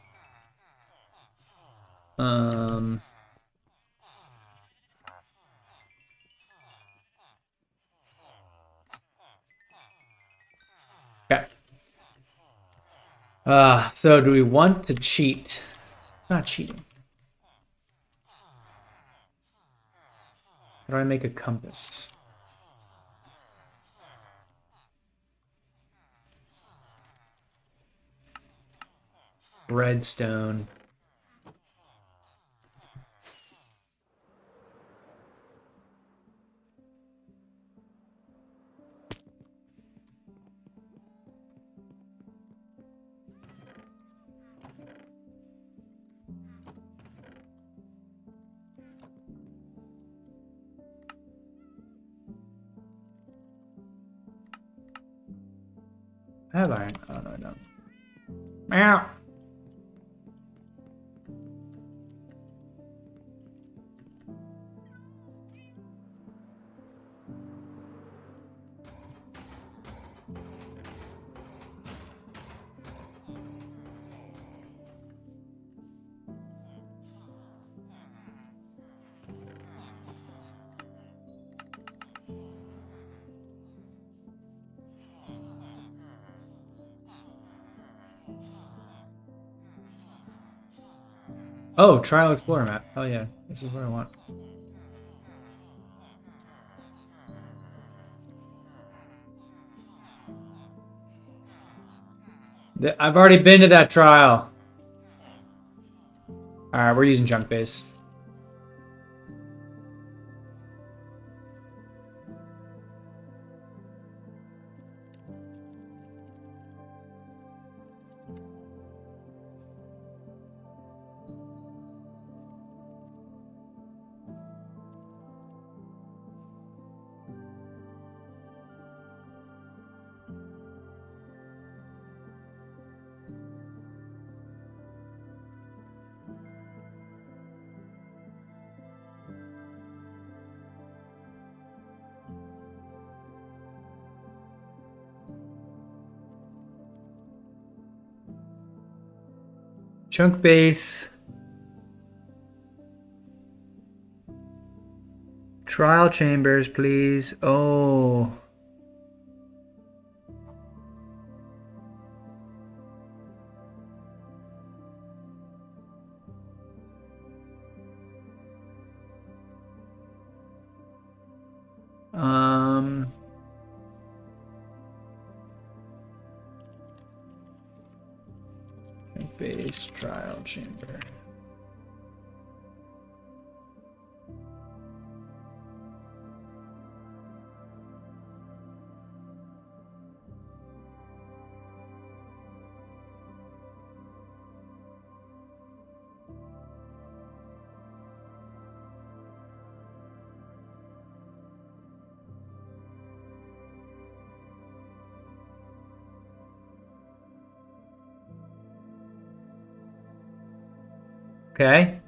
Okay. So do we want to cheat? Not cheating. How do I make a compass? Redstone. I have iron. Oh no, I don't. Meow. Oh, Trial Explorer map. Oh yeah, this is what I want. I've already been to that trial. Alright, we're using junk base. Chunk base. Trial chambers, please. Oh. Base trial chamber. Okay.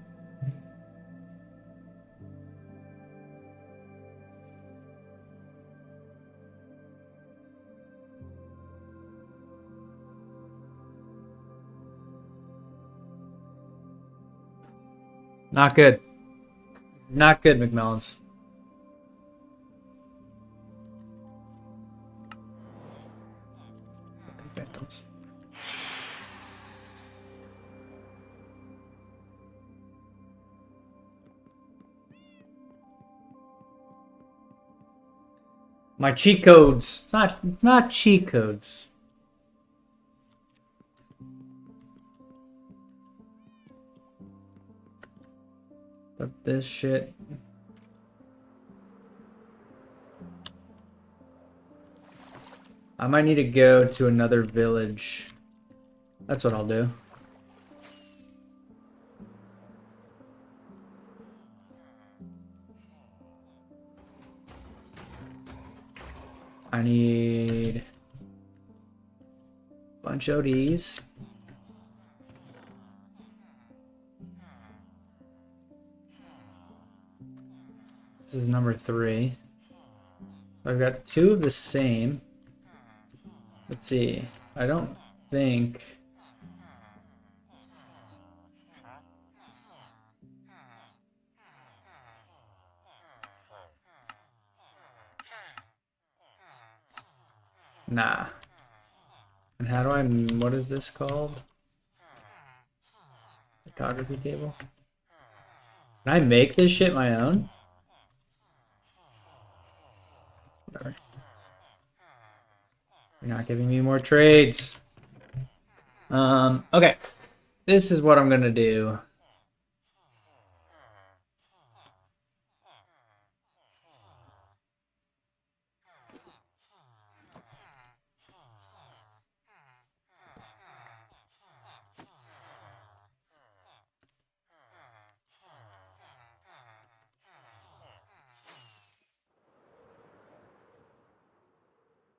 Not good. Not good, McMillans. My cheat codes. It's not cheat codes. But this shit. I might need to go to another village. That's what I'll do. I need a bunch of ODs. This is number 3. So I've got 2 of the same. Let's see. I don't think... Nah. And how do I... What is this called? Photography table? Can I make this shit my own? Whatever. You're not giving me more trades. Okay. This is what I'm gonna do.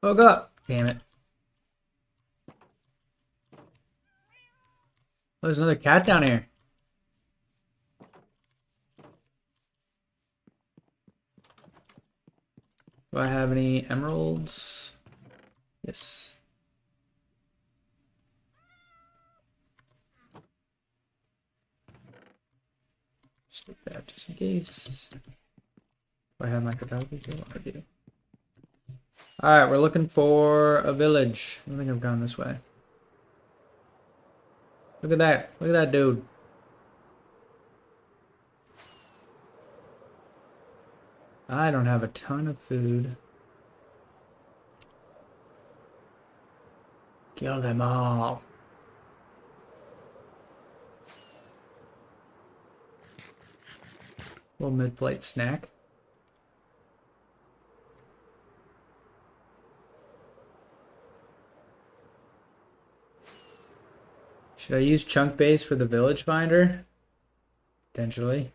Woke up. Damn it. Oh, there's another cat down here. Do I have any emeralds? Yes. Just like that, just in case. Do I have my photography table? I do. Alright, we're looking for a village. I don't think I've gone this way. Look at that. Look at that dude. I don't have a ton of food. Kill them all. Little mid-flight snack. Should I use chunk base for the village finder? Potentially.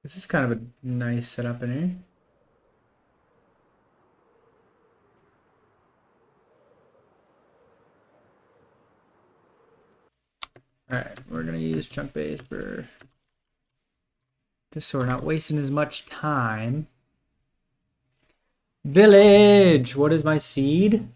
This is kind of a nice setup in here. Alright, we're gonna use chunk base for just so we're not wasting as much time. Village! What is my seed?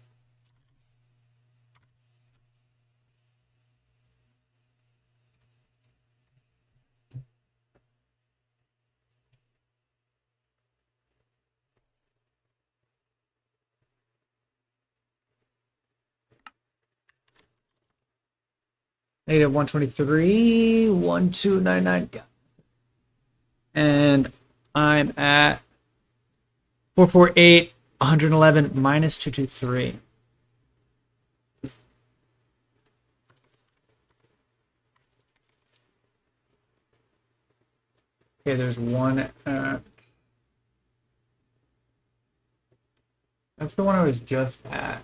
Negative 123, 1299. And I'm at 448, 111 minus 223. Okay, there's one. That's the one I was just at.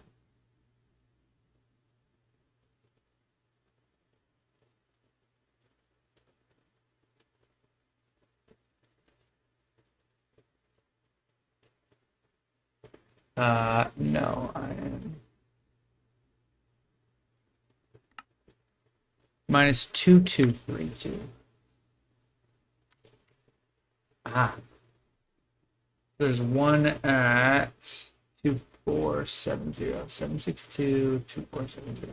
No, I am minus 2232. Ah, there's one at 2470, 762, 2470.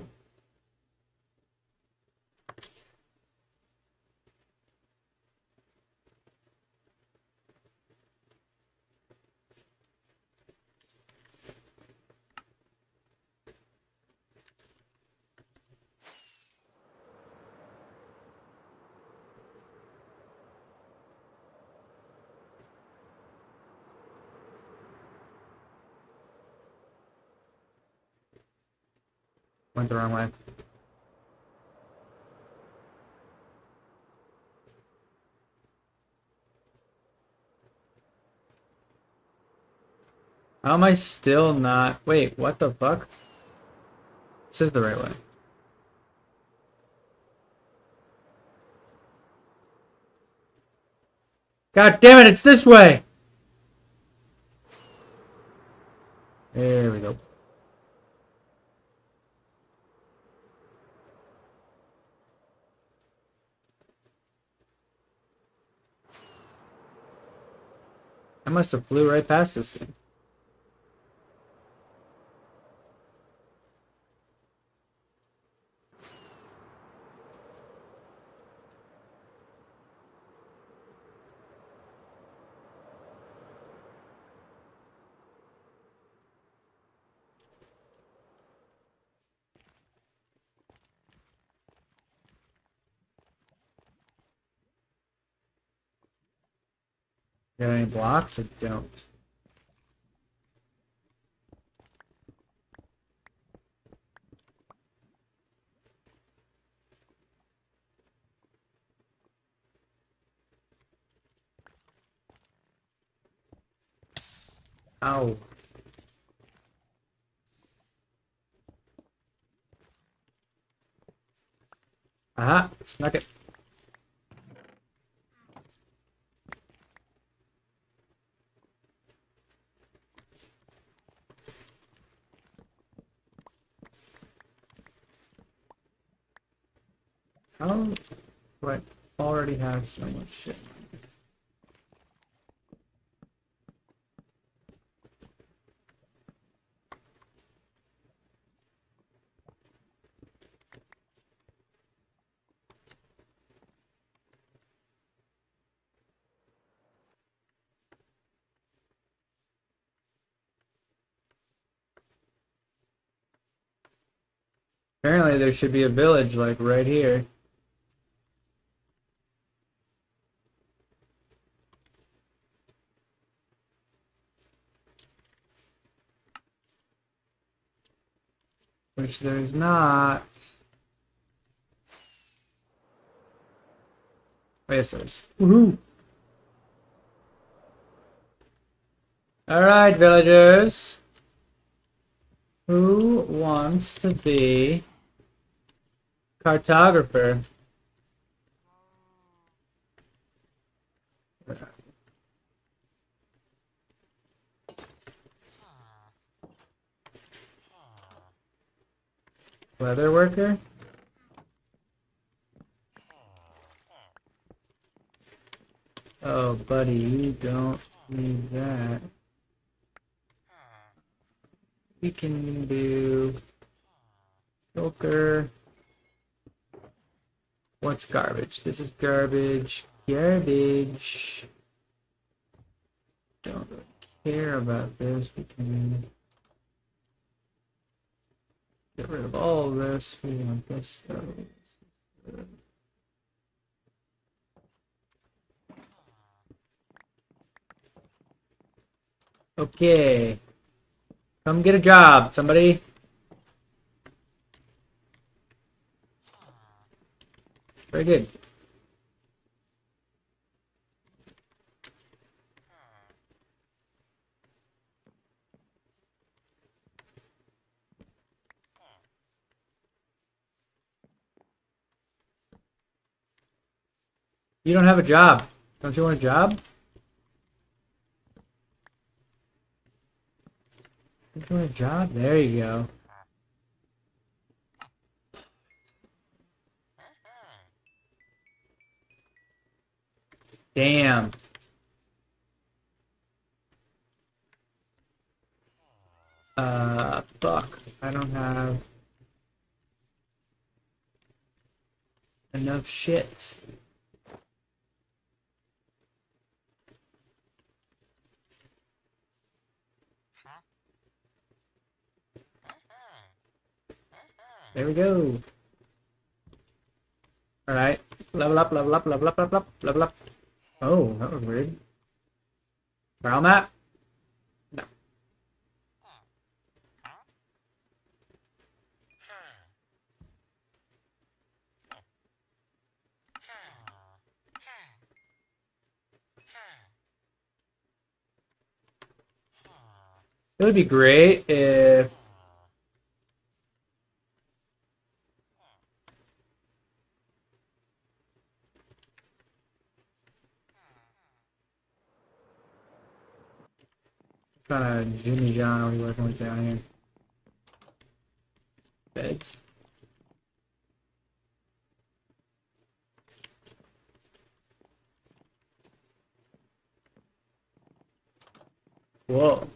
Went the wrong way. How am I still not... Wait, what the fuck? This is the right way. God damn it, it's this way! There we go. I must have flew right past this thing. Got any blocks or don't? Ow. Aha, snuck it. How do I already have so much shit? Apparently there should be a village like right here. Which there's not. Oh, yes, there is. Woohoo! Alright, villagers. Who wants to be cartographer? Leather worker? Oh, buddy, you don't need that. We can do filter. What's garbage? This is garbage. Garbage. Don't really care about this. We can get rid of all of this. We want this stuff. Okay. Come get a job, somebody. Very good. You don't have a job. Don't you want a job? Don't you want a job? There you go. Damn. Fuck. I don't have enough shit. There we go. Alright. Level up, level up, level up, level up, level up. Oh, that was weird. Trial map? No. It would be great if kind of Jimmy John are we working with down here? Beds. Whoa.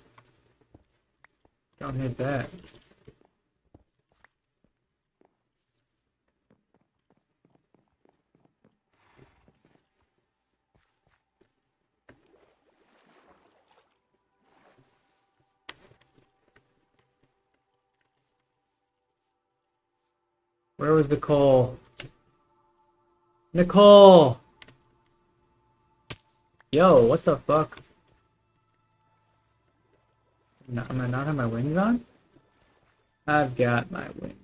Don't hit that. Where was the coal? Nicole! Yo, what the fuck? No, am I not have my wings on? I've got my wings.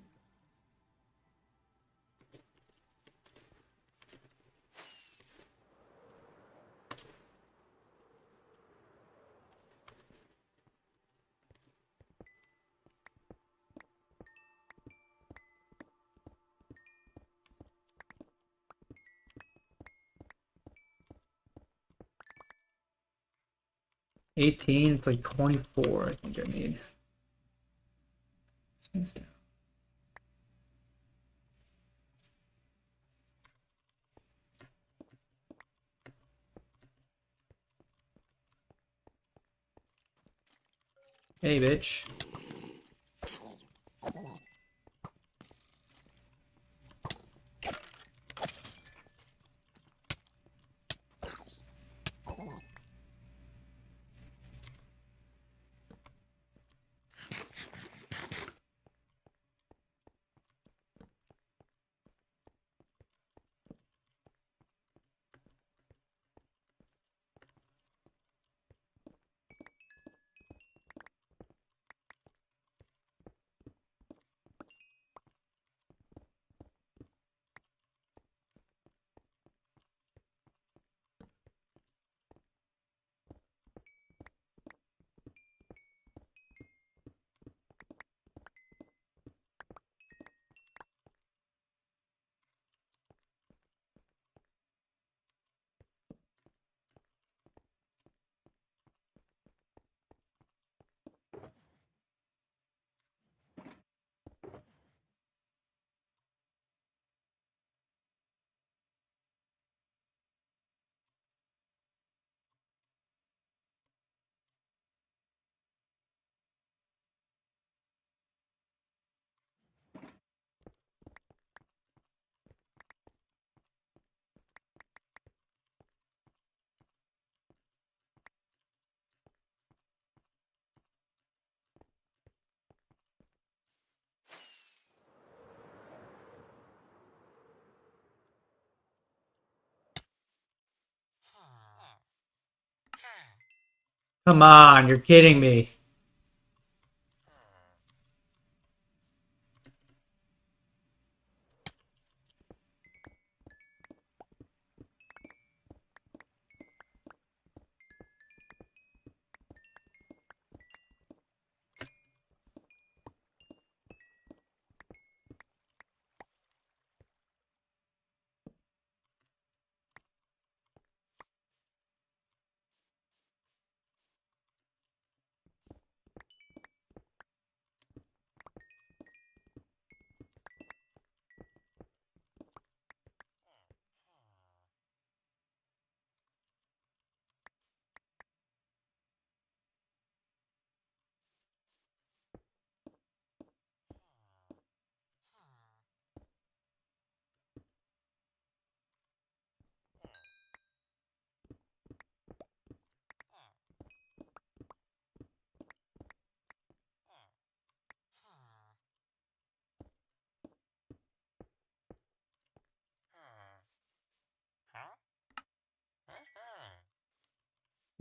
$18, it's like 24, I think I need. Things down. Hey, bitch. Come on, you're kidding me.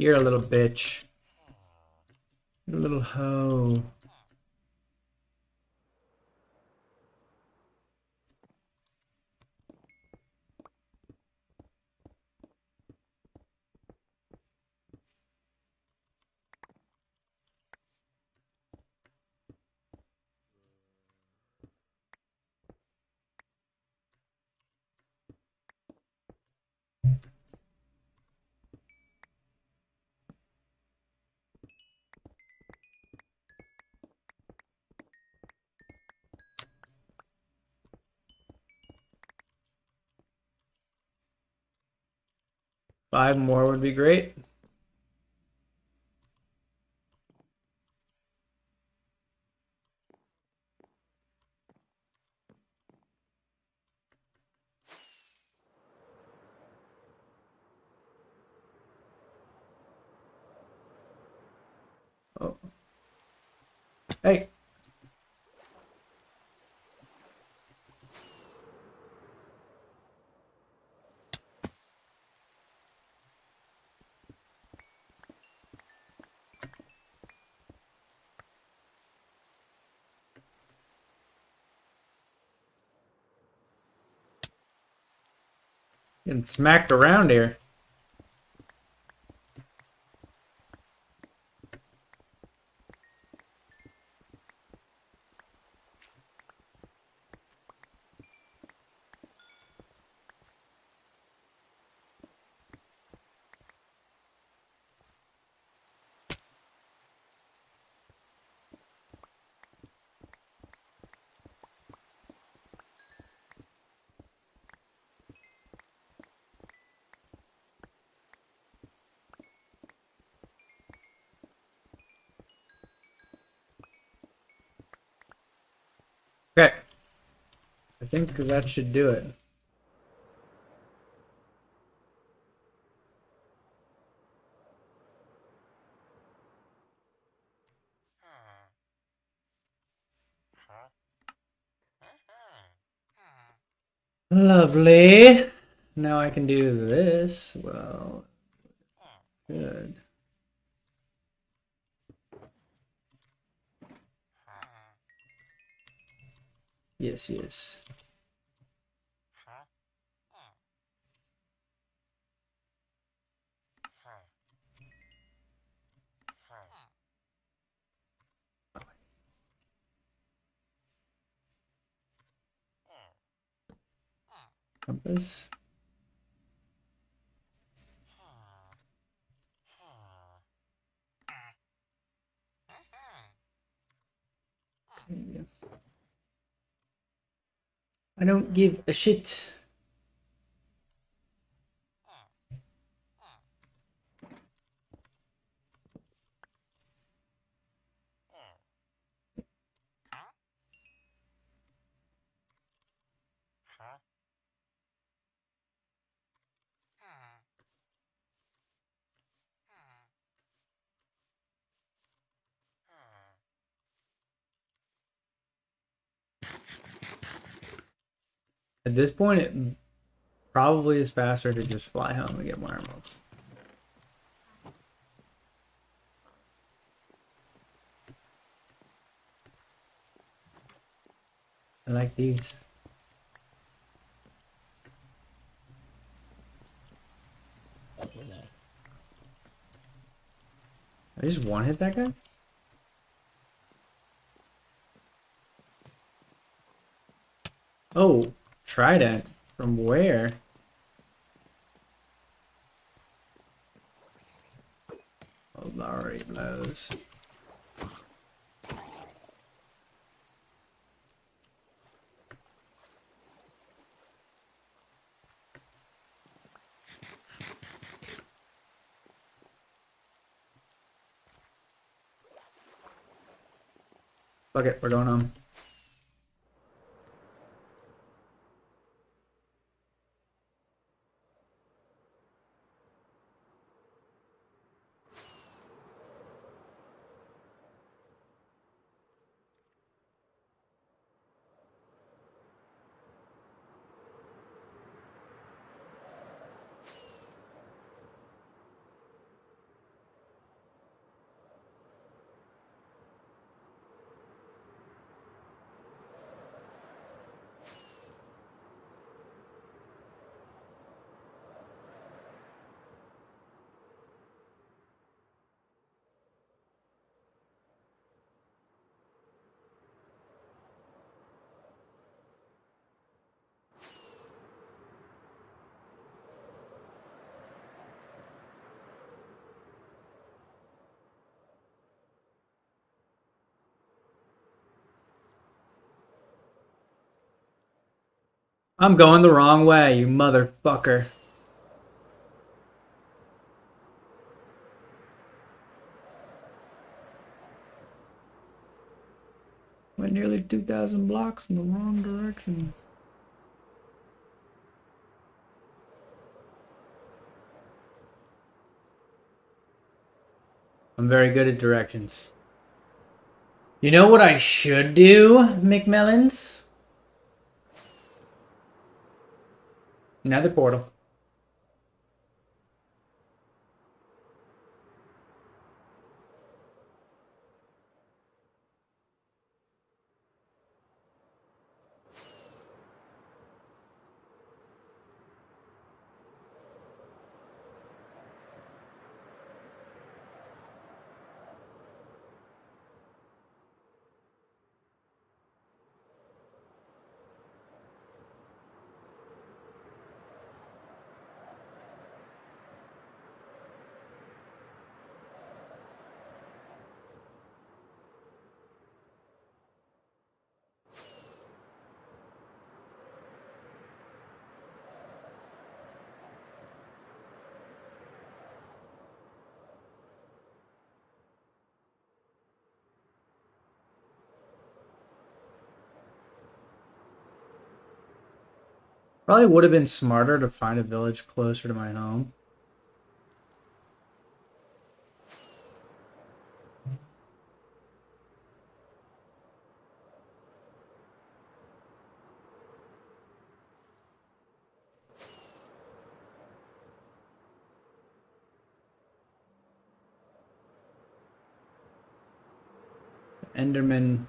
You're a little bitch. You're a little hoe. 5 more would be great. Oh. Hey. Getting smacked around here. Okay. I think that should do it. Lovely. Now I can do this. Well, good. Yes, yes. Compass. Yeah. I don't give a shit. At this point, it probably is faster to just fly home and get more emeralds. I like these. I just one hit that guy? Oh, trident. From where? Oh, that already blows. Fuck it, we're going home. I'm going the wrong way, you motherfucker. Went nearly 2,000 blocks in the wrong direction. I'm very good at directions. You know what I should do, McMellons? Nether portal. Probably would have been smarter to find a village closer to my home. Enderman.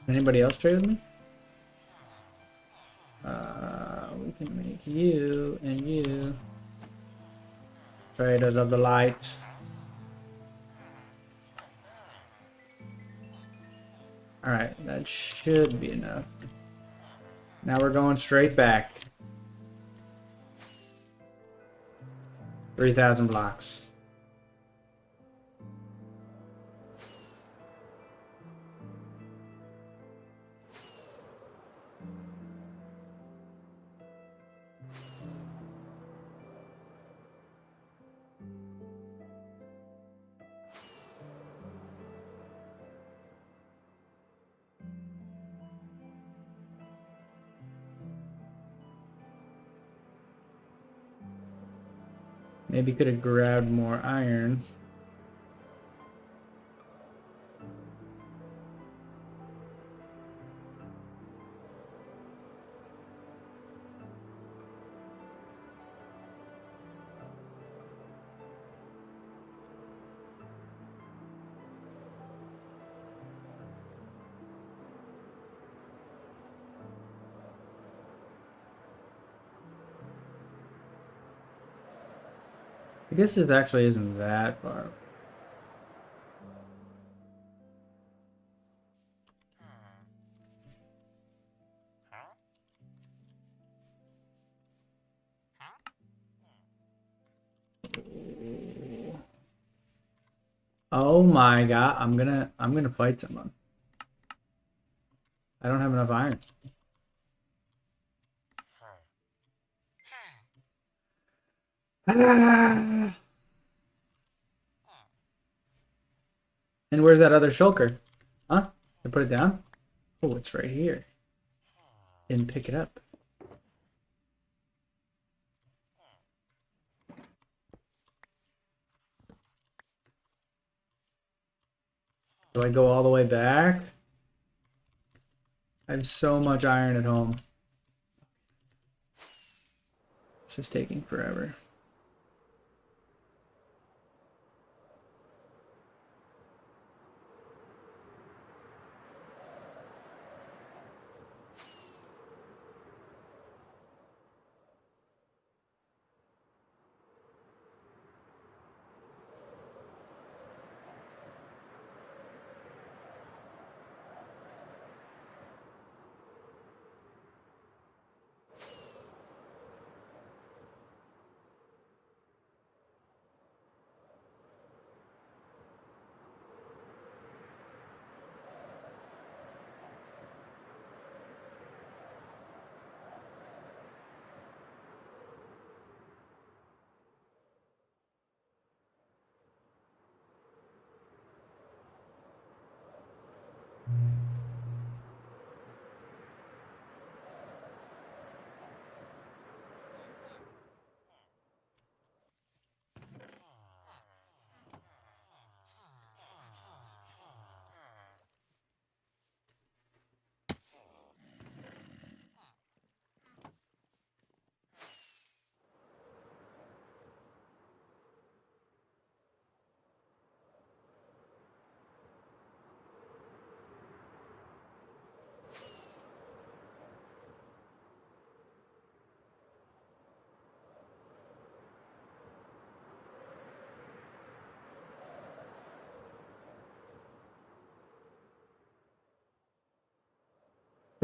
Anybody else trade with me? We can make you and you traders of the light. Alright, that should be enough. Now we're going straight back. 3,000 blocks. Maybe could have grabbed more iron. I guess this actually isn't that far. Oh my god, I'm gonna fight someone. I don't have enough iron. Ah. And where's that other shulker? Huh? I put it down? Oh, it's right here. Didn't pick it up. Do I go all the way back? I have so much iron at home. This is taking forever.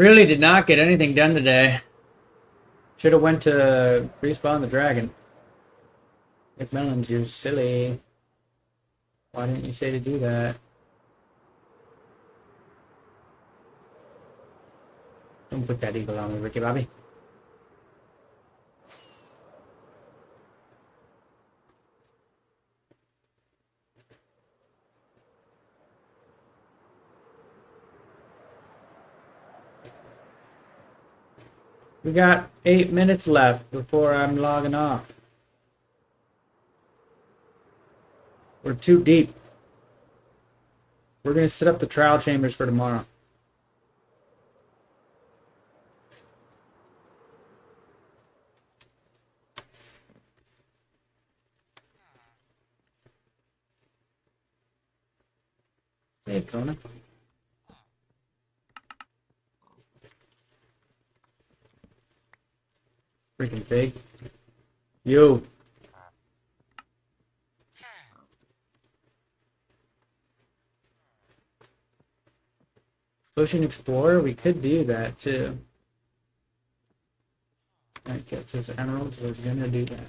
Really did not get anything done today. Should have went to respawn the dragon. McMillans, you're silly. Why didn't you say to do that? Don't put that eagle on me, Ricky Bobby. We got 8 minutes left before I'm logging off. We're too deep. We're going to set up the trial chambers for tomorrow. Hey, Kona. Freaking pig. Yo. Ocean Explorer, we could do that too. That gets us emeralds, we're gonna do that.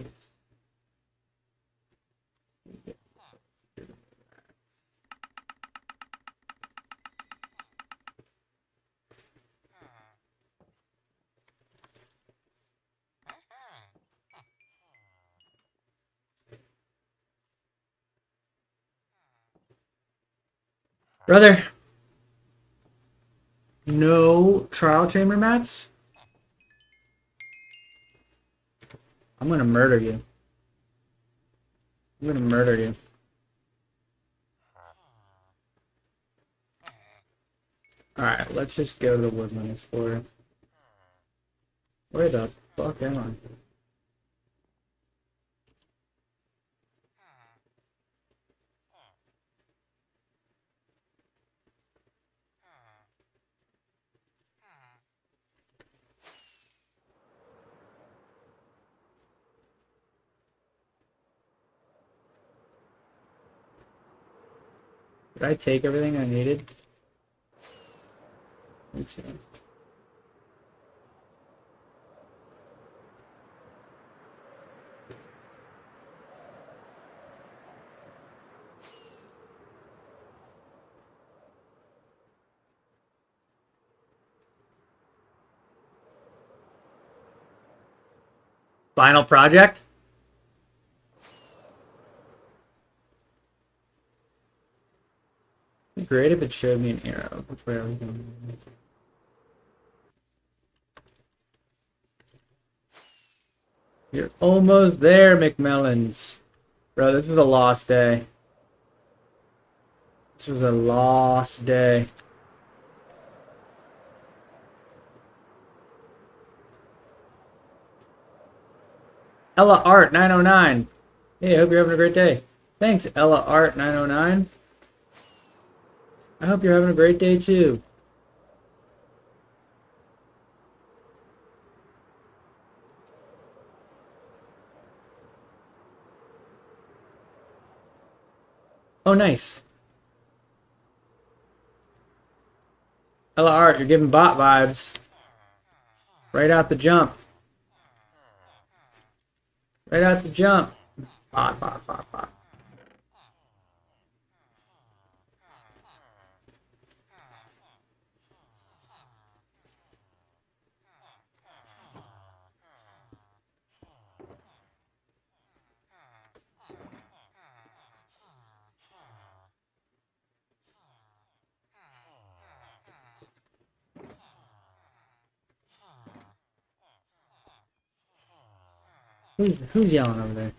Brother, no trial chamber mats? I'm gonna murder you. I'm gonna murder you. Alright, let's just go to the Woodland Explorer. Where the fuck am I? Did I take everything I needed? Let's see. Final project? It'd be great if it showed me an arrow. Which way are we going? You're almost there, McMillans. Bro, this was a lost day. This was a lost day. Ella Art 909. Hey, I hope you're having a great day. Thanks, Ella Art 909. I hope you're having a great day too. Oh, nice. Ella Art, you're giving bot vibes. Right out the jump. Right out the jump. Bot, bot, bot, bot. Who's yelling over there?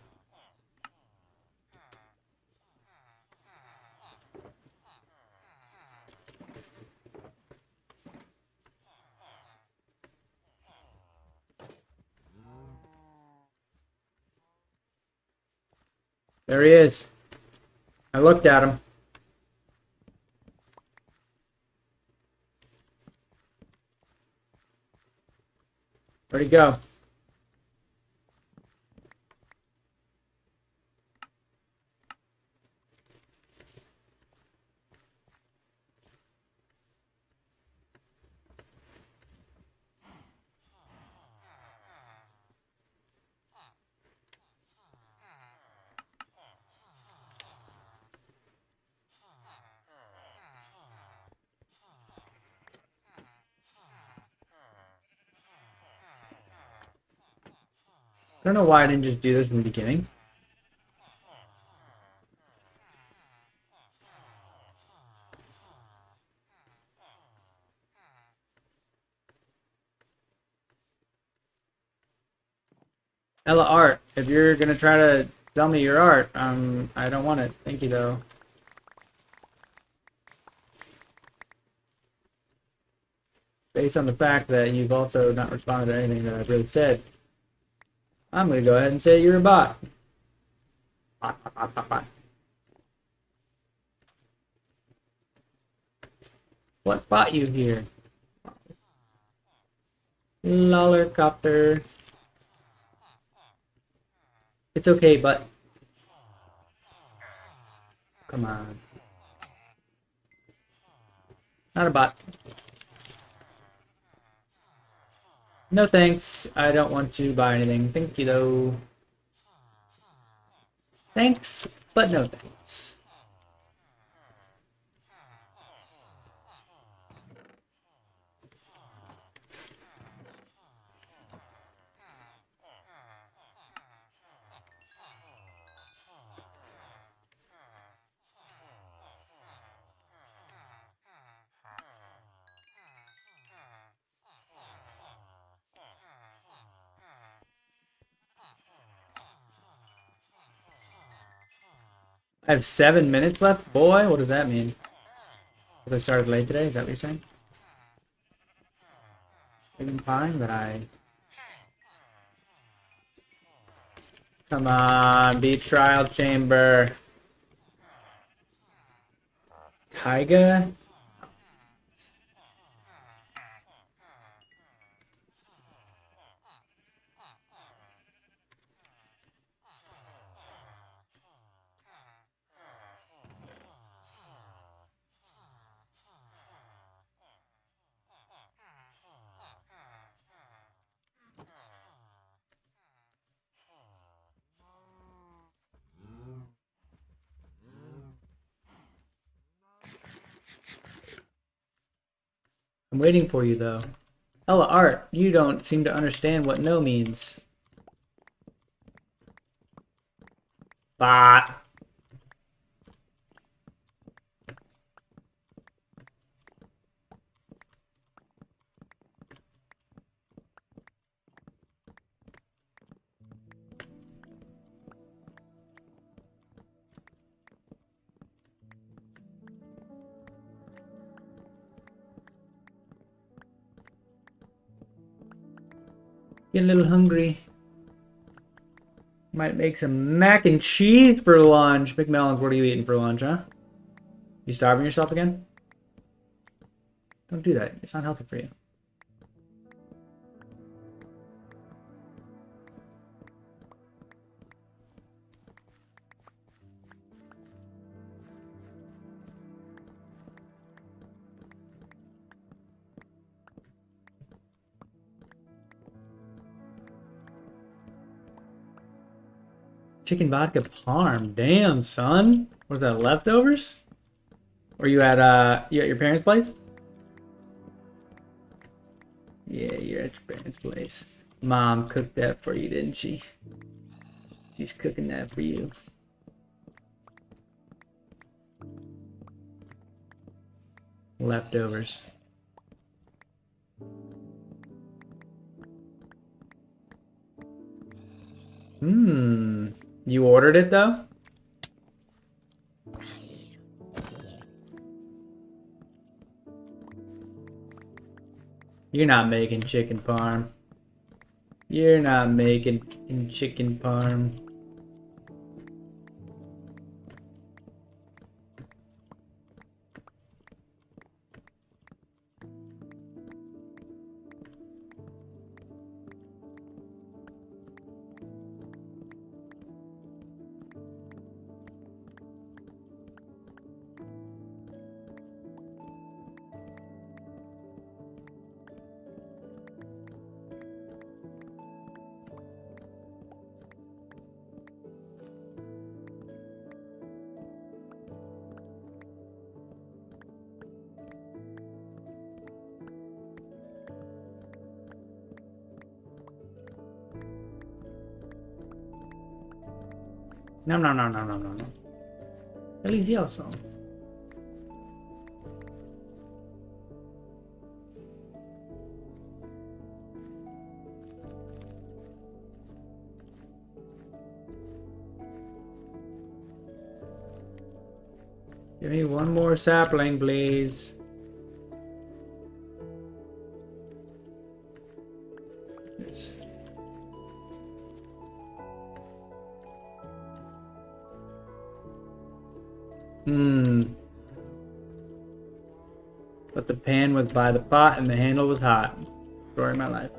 There he is. I looked at him. Where'd he go? don't know why I didn't just do this in the beginning. Ella art, if you're gonna try to sell me your art, I don't want it. Thank you though. Based on the fact that you've also not responded to anything that I've really said, I'm gonna go ahead and say you're a bot. Bot. What bought you here? Lollercopter. It's okay, but come on. Not a bot. No thanks. I don't want to buy anything. Thank you though. Thanks, but no thanks. I have 7 minutes left? Boy, what does that mean? Because I started late today, is that what you're saying? Even fine, but I... Come on, beat Trial Chamber. Taiga? I'm waiting for you, though. Ella Art, you don't seem to understand what no means. Bot. Getting a little hungry. Might make some mac and cheese for lunch. McMellons, what are you eating for lunch, huh? You starving yourself again? Don't do that. It's not healthy for you. Chicken vodka parm. Damn, son. Was that leftovers? Or you at your parents' place? Yeah, you're at your parents' place. Mom cooked that for you, didn't she? She's cooking that for you. Leftovers. You ordered it though? You're not making chicken parm. You're not making chicken parm. No, no, no, no, no, no, no. Delicioso. Give me one more sapling, please. Yes. But the pan was by the pot and the handle was hot. Story of my life.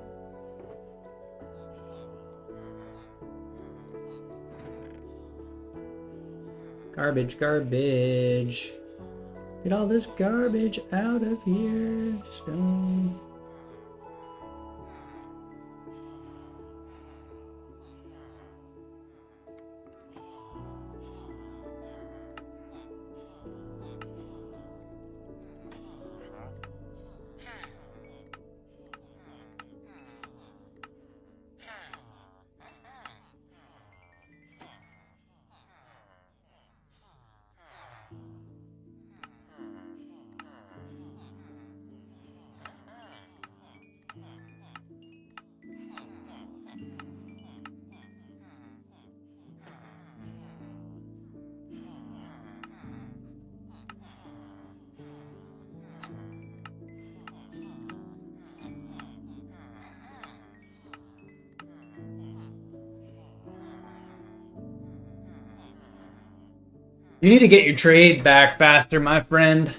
Garbage, garbage. Get all this garbage out of here. Stone. You need to get your trades back faster, my friend.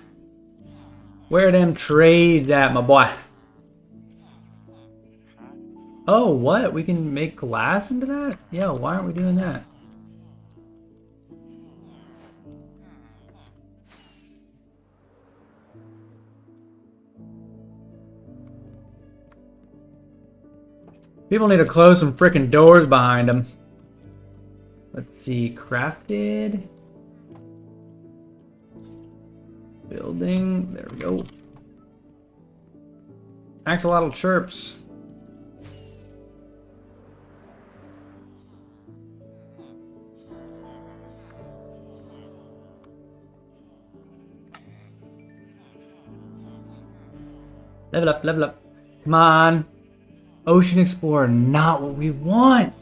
Where are them trades at, my boy? Oh, what? We can make glass into that? Yeah, why aren't we doing that? People need to close some freaking doors behind them. Let's see, crafted. Building, there we go. Axolotl chirps. Level up, level up. Come on. Ocean Explorer, not what we want.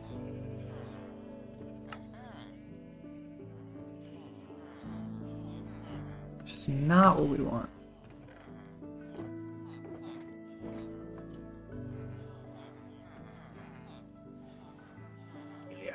This is not what we want. Yeah.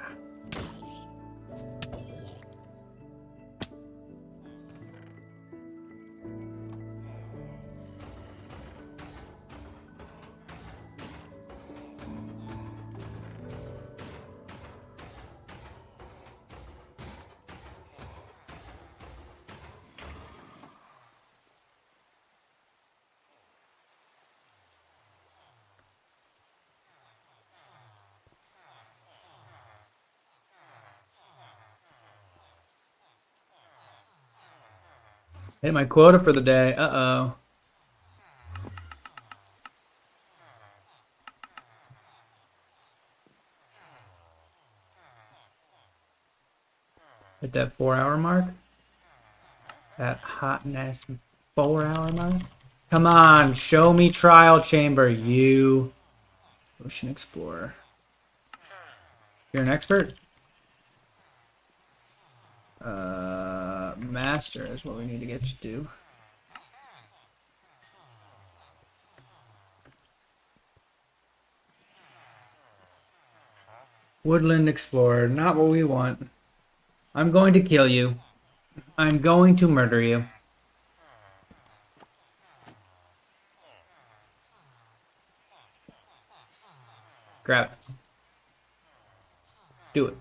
Hit my quota for the day. Uh-oh. Hit that 4-hour mark. That hot, nasty 4-hour mark. Come on, show me Trial Chamber, you Ocean Explorer. You're an expert? Master is what we need to get you to. Woodland Explorer, not what we want. I'm going to kill you. I'm going to murder you. Grab it. Do it.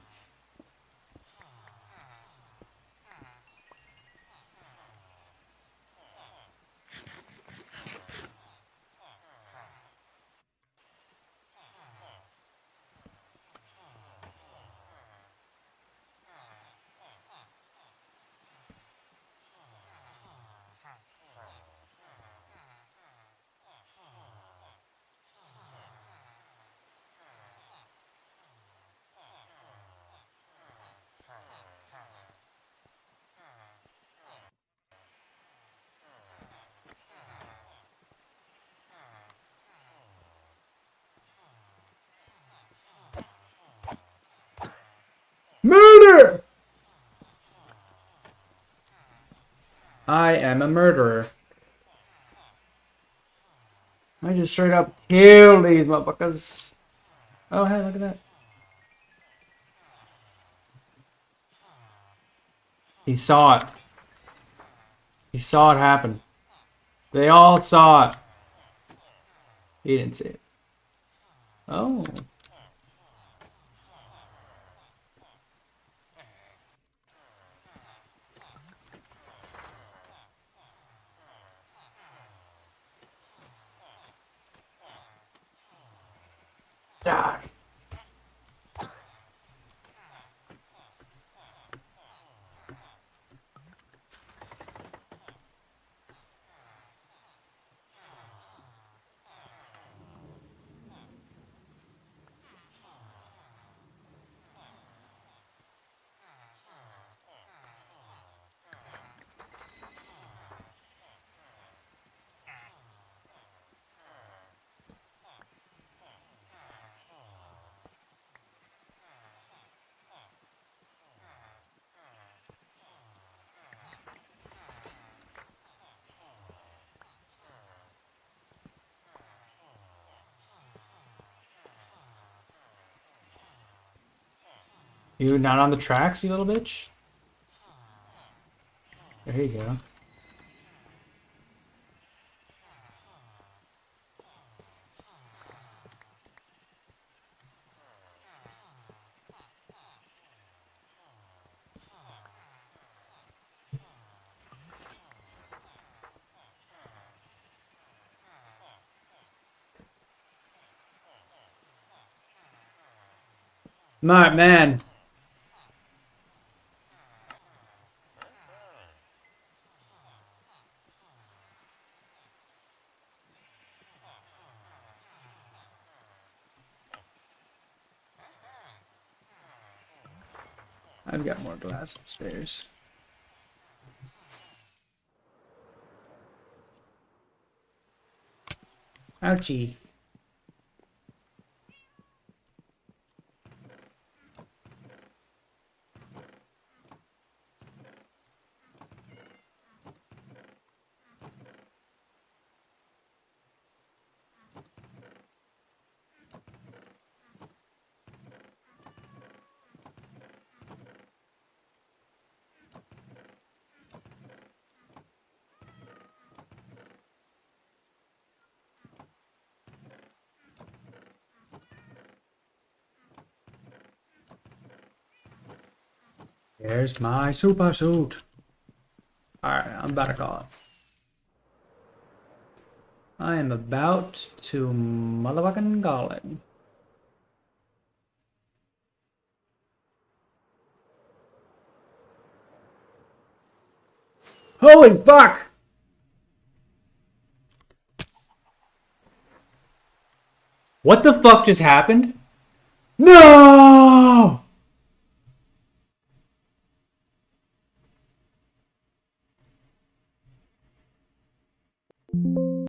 I am a murderer. I just straight up kill these motherfuckers. Oh, hey, look at that. He saw it. He saw it happen. They all saw it. He didn't see it. Oh. Die. You not on the tracks, you little bitch? There you go. Smart man. I've got more glass upstairs. Ouchie. There's my super suit. Alright, I'm about to call it. I am about to motherfucking call it. Holy fuck! What the fuck just happened? No!